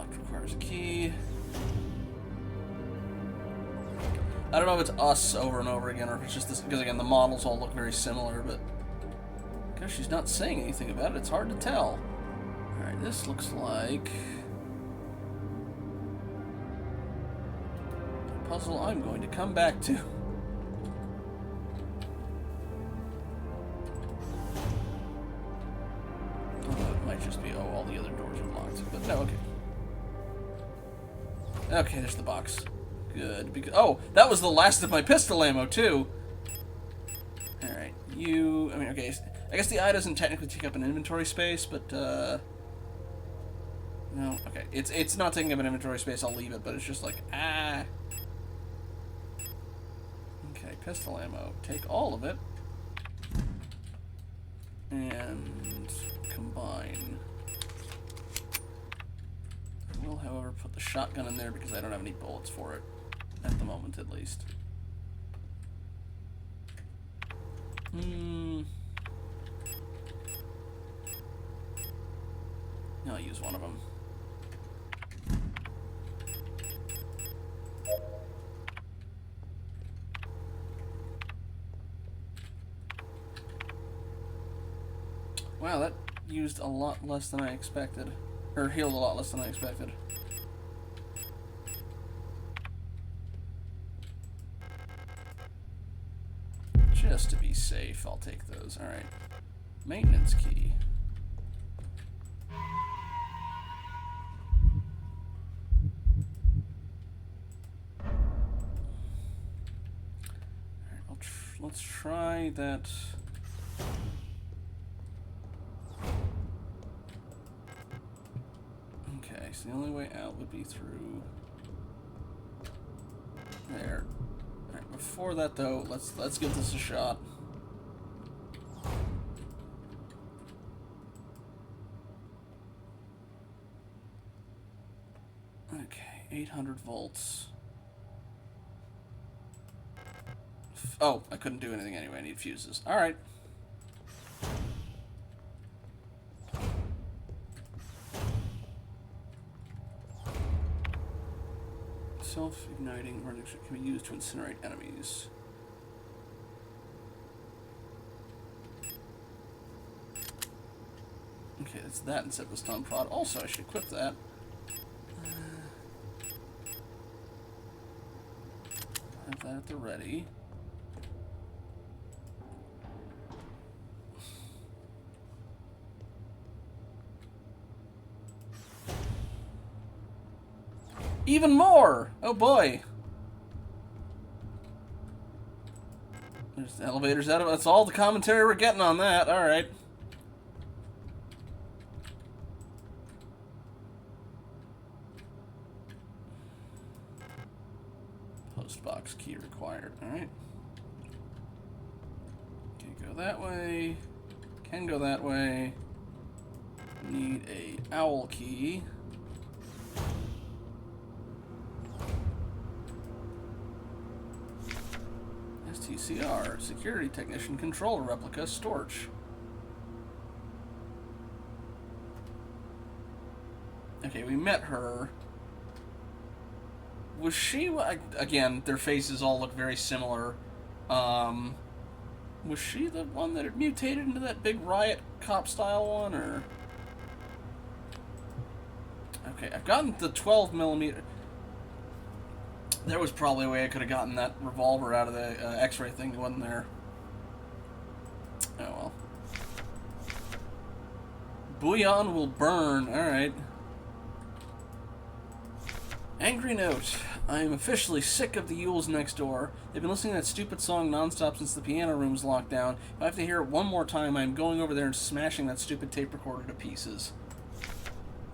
Requires a key. I don't know if it's us over and over again, or if it's just this, because again, the models all look very similar, but because she's not saying anything about it, it's hard to tell. Alright, this looks like a puzzle I'm going to come back to. Although it might just be, oh, all the other doors are locked, but no, okay. Okay, there's the box. Good, because... oh, that was the last of my pistol ammo, too! Alright, you... I mean, okay, I guess the eye doesn't technically take up an inventory space, but, no, okay. It's not taking up an inventory space, I'll leave it, but it's just like, ah... Okay, pistol ammo. Take all of it. And... combine. I will, however, put the shotgun in there because I don't have any bullets for it. At the moment, at least. I'll use one of them. Wow, that used a lot less than I expected. Or healed a lot less than I expected. Just to be safe, I'll take those. Alright. Maintenance key. Alright, let's try that. Okay, so the only way out would be through there. Alright, before that though, let's give this a shot. Okay, 800 volts. Oh, I couldn't do anything anyway, I need fuses. Alright. Self-igniting running can be used to incinerate enemies. Okay, that's that instead of the stun prod. Also, I should equip that. Have that at the ready. Even more! Oh boy! There's the elevators out of it. That's all the commentary we're getting on that. Alright. Postbox key required. Alright. Can't go that way. Can go that way. Need a owl key. STCR, Security Technician Controller Replica Storch. Okay, we met her. Was she... Again, their faces all look very similar. Was she the one that had mutated into that big riot cop-style one, or... Okay, I've gotten the 12mm... There was probably a way I could have gotten that revolver out of the X-ray thing that wasn't there. Oh well. Bouillon will burn. Alright. Angry note. I am officially sick of the Yules next door. They've been listening to that stupid song nonstop since the piano room's locked down. If I have to hear it one more time, I am going over there and smashing that stupid tape recorder to pieces.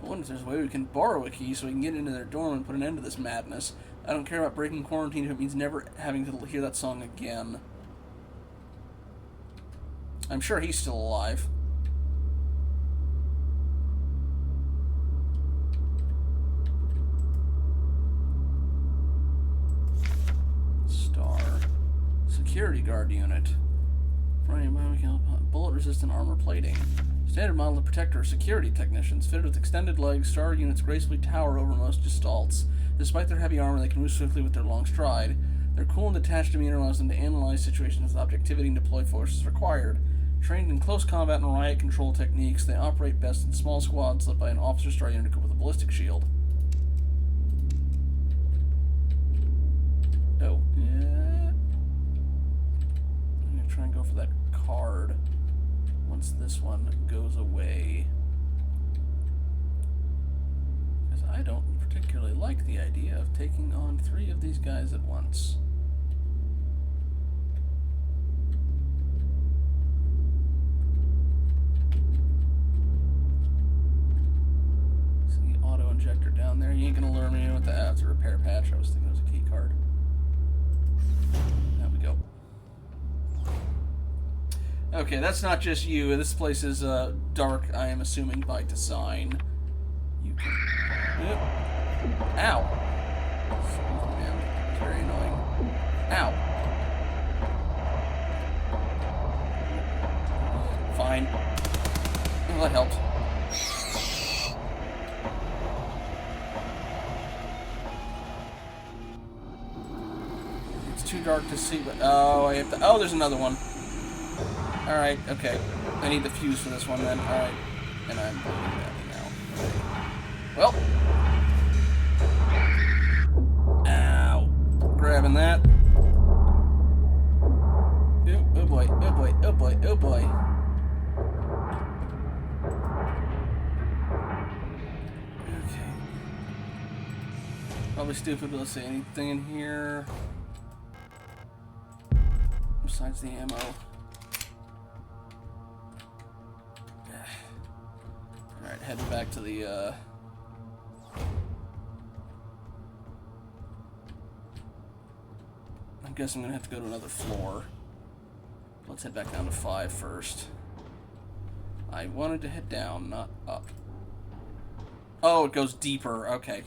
I wonder if there's a way we can borrow a key so we can get into their dorm and put an end to this madness. I don't care about breaking quarantine if it means never having to hear that song again. I'm sure he's still alive. Star. Security guard unit. Bullet-resistant armor plating. Standard model of protector security technicians, fitted with extended legs, star units gracefully tower over most gestalts. Despite their heavy armor, they can move swiftly with their long stride. Their cool and detached demeanor allows them to analyze situations with objectivity and deploy forces required. Trained in close combat and riot control techniques, they operate best in small squads led by an officer star unit equipped with a ballistic shield. Oh, yeah. I'm gonna try and go for that card once this one goes away. Because I don't particularly like the idea of taking on 3 of these guys at once. See the auto injector down there. You ain't gonna lure me in with that. It's a repair patch. I was thinking it was a key card. There we go. Okay, that's not just you. This place is dark, I am assuming, by design. You can... Yep. Ow! Excuse me, man. It's very annoying. Ow! Fine. Oh, that helps. It's too dark to see, but... Oh, I have to... Oh, there's another one. Alright, okay. I need the fuse for this one then. Alright. And I'm bleeding badly now. Well. Ow. Grabbing that. Ew, oh boy, oh boy, oh boy, oh boy. Okay. Probably stupid to say anything in here. Besides the ammo. Alright, heading back to the, I guess I'm gonna have to go to another floor. Let's head back down to 5 first. I wanted to head down, not up. Oh, it goes deeper. Okay.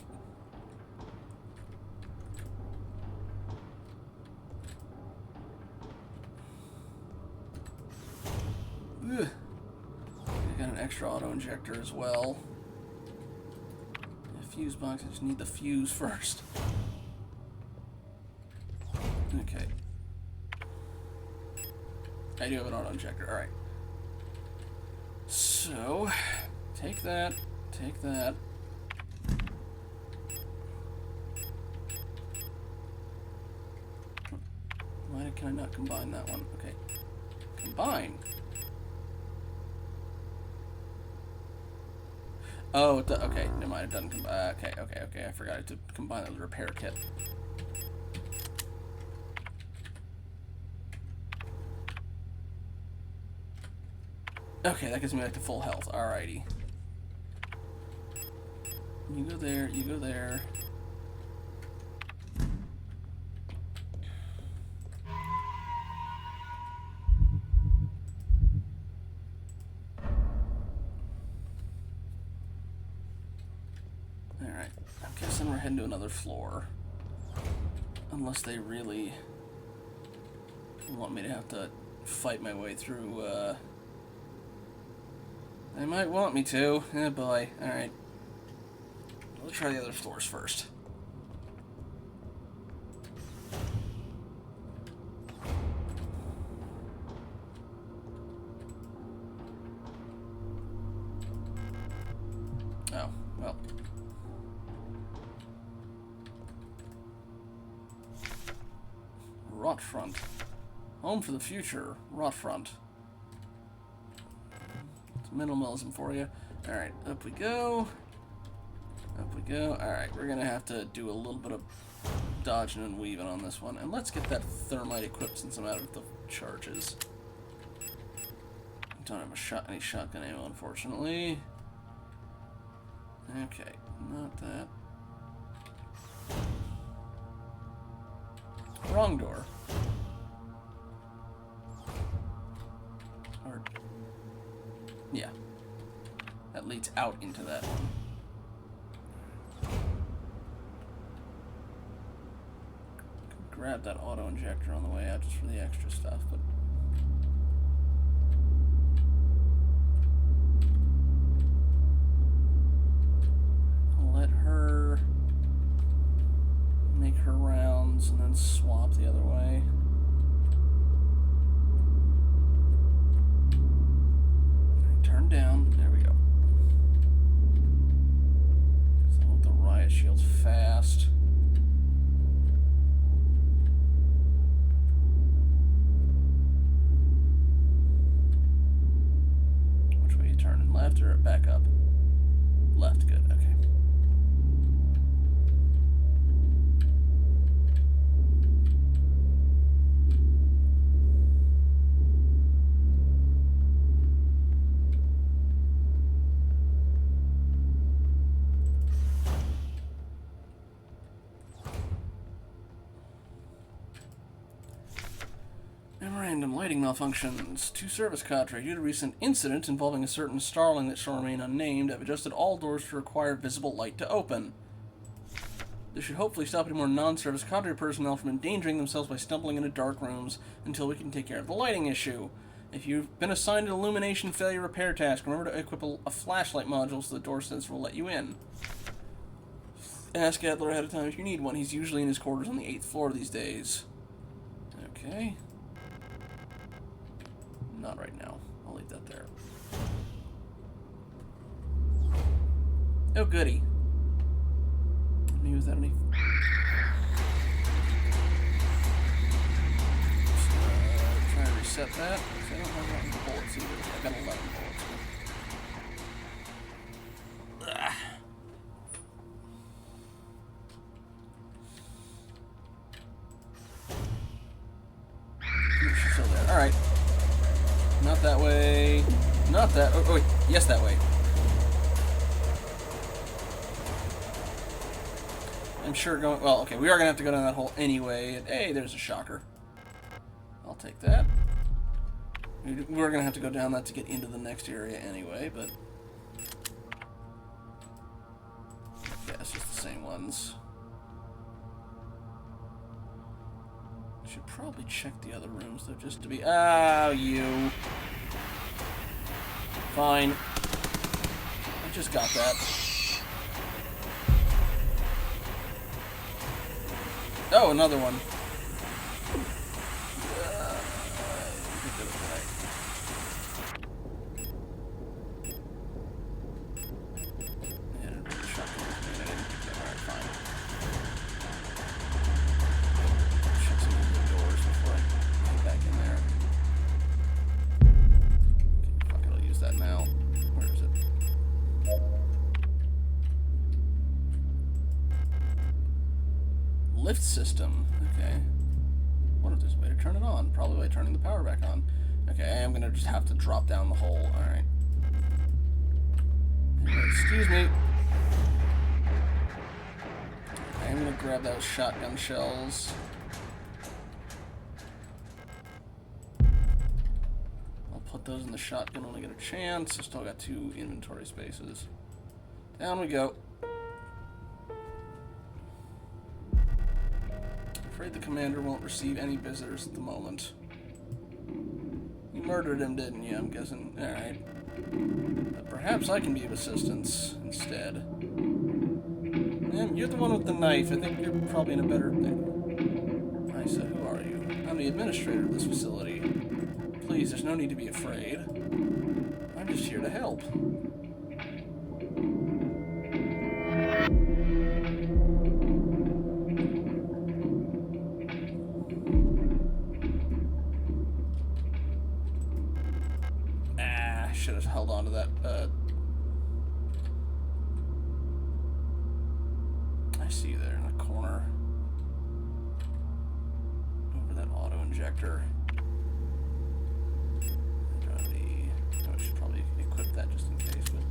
Ugh. I got an extra auto injector as well. A fuse box. I just need the fuse first. Okay. I do have an auto injector. Alright. So, take that. Take that. Why can I not combine that one? Okay. Combine. Oh, okay. Never mind. It doesn't combine. Okay. I forgot to combine it with the repair kit. Okay, that gives me back to full health. Alrighty. You go there. You go there. Alright. I'm guessing we're heading to another floor. Unless they really want me to have to fight my way through, They might want me to. Oh boy. Alright. We'll try the other floors first. Oh, well. Rot front. Home for the future. Rot front. Minimalism for you. Alright, up we go. Up we go. Alright, we're gonna have to do a little bit of dodging and weaving on this one. And let's get that thermite equipped since I'm out of the charges. Don't have any shotgun ammo, unfortunately. Okay, not that. Wrong door. Or... yeah. That leads out into that one. Grab that auto injector on the way out just for the extra stuff, but I'll let her make her rounds and then swap the other way. Turn down. There we go. Because I want the riot shields fast. Which way you turning? Left or back up? Left. Good. Okay. Memorandum, lighting malfunctions. To service contract. Due to recent incident involving a certain starling that shall remain unnamed, I've adjusted all doors to require visible light to open. This should hopefully stop any more non-service contract personnel from endangering themselves by stumbling into dark rooms until we can take care of the lighting issue. If you've been assigned an illumination failure repair task, remember to equip a flashlight module so the door sensor will let you in. Ask Adler ahead of time if you need one. He's usually in his quarters on the 8th floor these days. Okay. Not right now. I'll leave that there. Oh, goody. Let me use that any... Try to reset that. I don't have that many bullets either. I got 11 bullets. She's still there. Alright. Not that way. Not that. Oh, wait. Yes, that way. I'm sure going. Well, okay. We are going to have to go down that hole anyway. And, hey, there's a shocker. I'll take that. We're going to have to go down that to get into the next area anyway, but... yeah, it's just the same ones. Should probably check the other rooms, though, just to be... oh, you. Fine. I just got that. Oh, another one. Lift system. Okay. What if there's a way to turn it on? Probably by turning the power back on. Okay, I am gonna just have to drop down the hole. Alright. Excuse me. Okay, I'm gonna grab those shotgun shells. I'll put those in the shotgun when I get a chance. I still got 2 inventory spaces. Down we go. Afraid the commander won't receive any visitors at the moment. You murdered him, didn't you? I'm guessing. Alright. But perhaps I can be of assistance instead. You're the one with the knife. I think you're probably in a better thing. Isa, who are you? I'm the administrator of this facility. Please, there's no need to be afraid. I'm just here to help. Should have held on to that. I see you there in the corner. Over that auto injector. I should probably equip that just in case, but.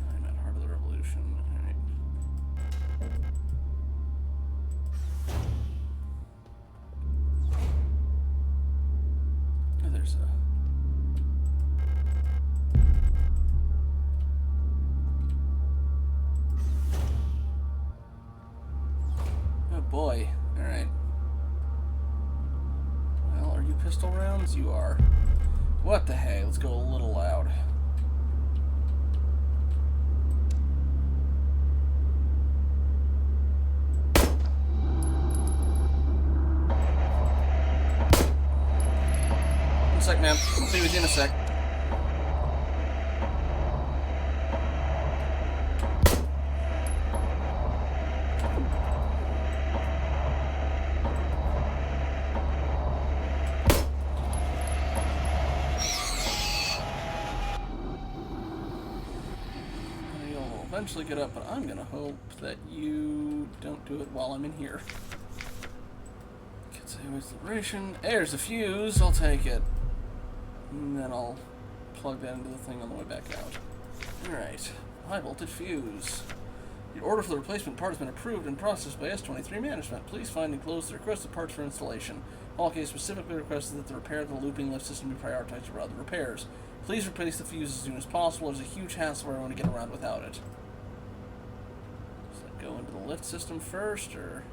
I'm at Heart of the Revolution. Alright. There's a... oh boy. Alright. Well, are you pistol rounds? You are. What the hey? Let's go a little loud. One sec, man. I'll be with you in a sec. You'll eventually get up, but I'm gonna hope that you don't do it while I'm in here. Could say with liberation. There's a fuse. I'll take it. And then I'll plug that into the thing on the way back out. Alright. High voltage fuse. Your order for the replacement part has been approved and processed by S23 management. Please find and close the requested parts for installation. All case specifically requested that the repair of the looping lift system be prioritized over other repairs. Please replace the fuse as soon as possible. There's a huge hassle where I want to get around without it. Does that go into the lift system first, or...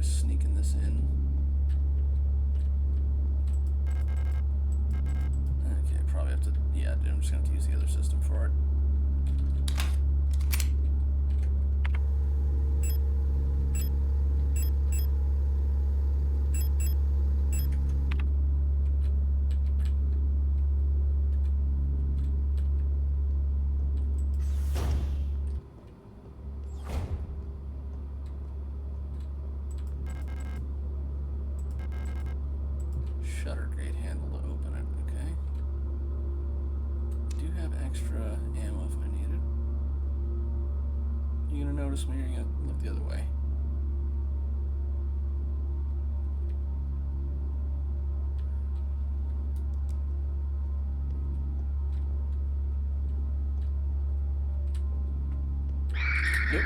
sneaking this in. Okay, probably have to... yeah, dude, I'm just going to use the other system for it. notice me, or are you gonna look the other way? Nope.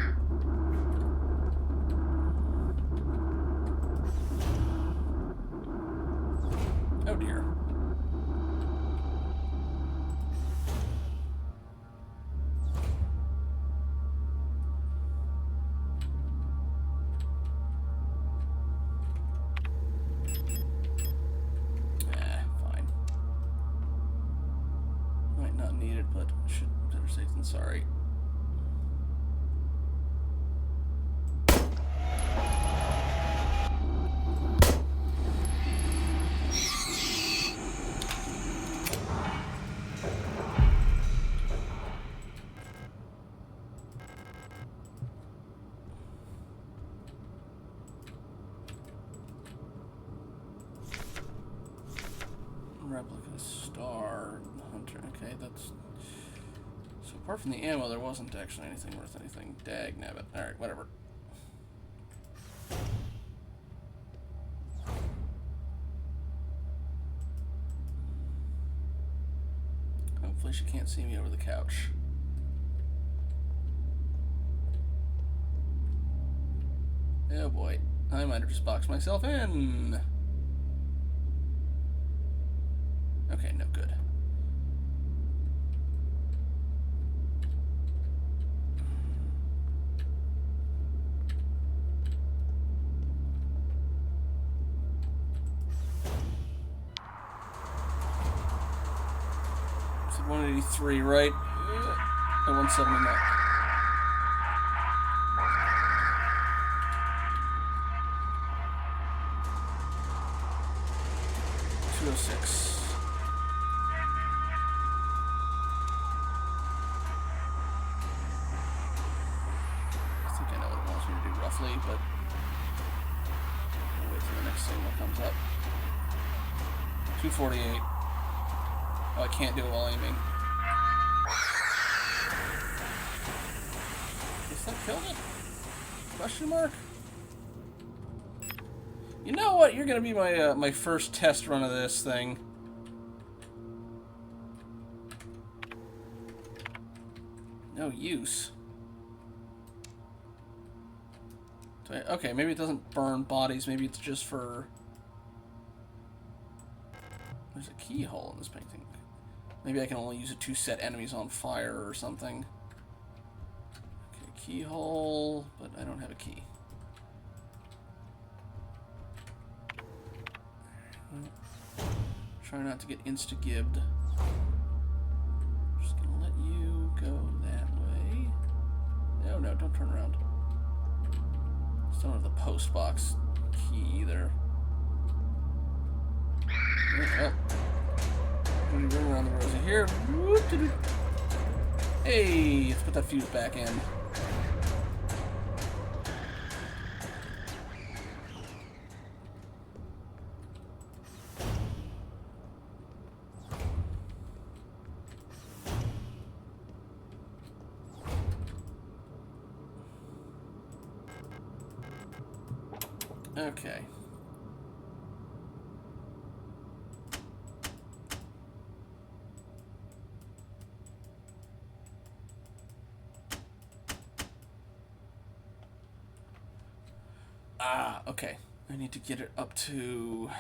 Oh dear. Fine. Might not need it, but should better safe than sorry. Replica star hunter. Okay, that's so. Apart from the ammo, there wasn't actually anything worth anything. Dag nabbit. All right, whatever. Hopefully, she can't see me over the couch. Oh boy, I might have just boxed myself in. Okay, no good. It's 183, right? Or 170 not. .206. Roughly, but we'll wait till the next signal comes up. 248. Oh, I can't do it while aiming. Guess that killed it? Question mark? You know what? You're gonna be my my first test run of this thing. No use. Okay, maybe it doesn't burn bodies. Maybe it's just for... There's a keyhole in this painting. Maybe I can only use it to set enemies on fire or something. Okay, keyhole, but I don't have a key. Try not to get insta-gibbed. Just gonna let you go that way. No, no, don't turn around. Still don't have the post box key either. Oh. Run around the rosy here. Hey, let's put that fuse back in. Okay. Okay. I need to get it up to...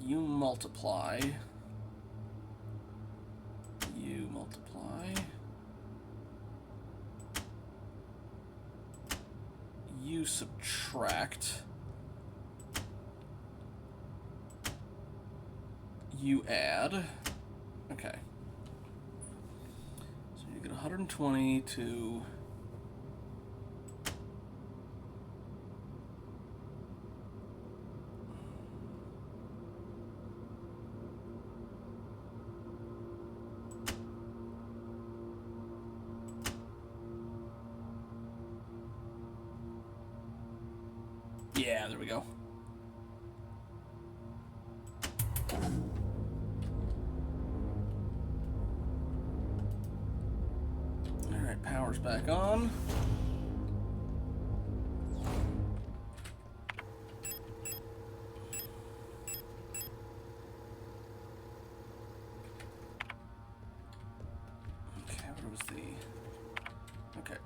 You multiply. You multiply. You subtract. You add. Okay. 120 to... Yeah, there we go. Alright, power's back on. Okay, where was the... Okay.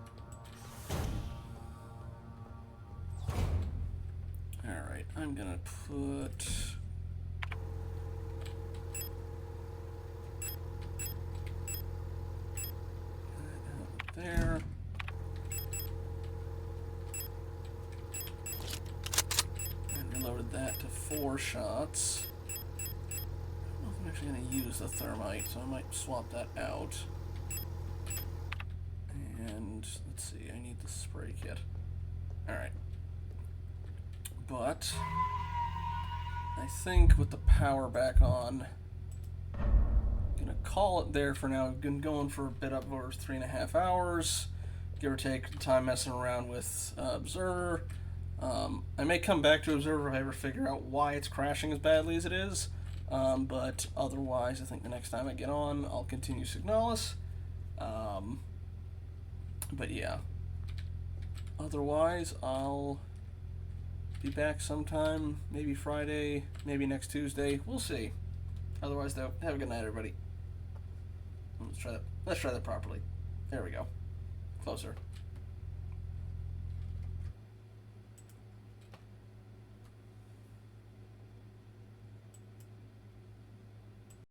Alright, I'm gonna put... there. And reloaded that to 4 shots. I don't know if I'm actually going to use the thermite, so I might swap that out. And let's see, I need the spray kit. Alright. But I think with the power back on, gonna call it there for now. I've been going for a bit over 3.5 hours, give or take, time messing around with Observer. I may come back to Observer if I ever figure out why it's crashing as badly as it is, but otherwise I think the next time I get on I'll continue Signalis. But yeah, otherwise I'll be back sometime, maybe Friday, maybe next Tuesday, we'll see. Otherwise though, have a good night everybody. Let's try that properly. There we go. Closer.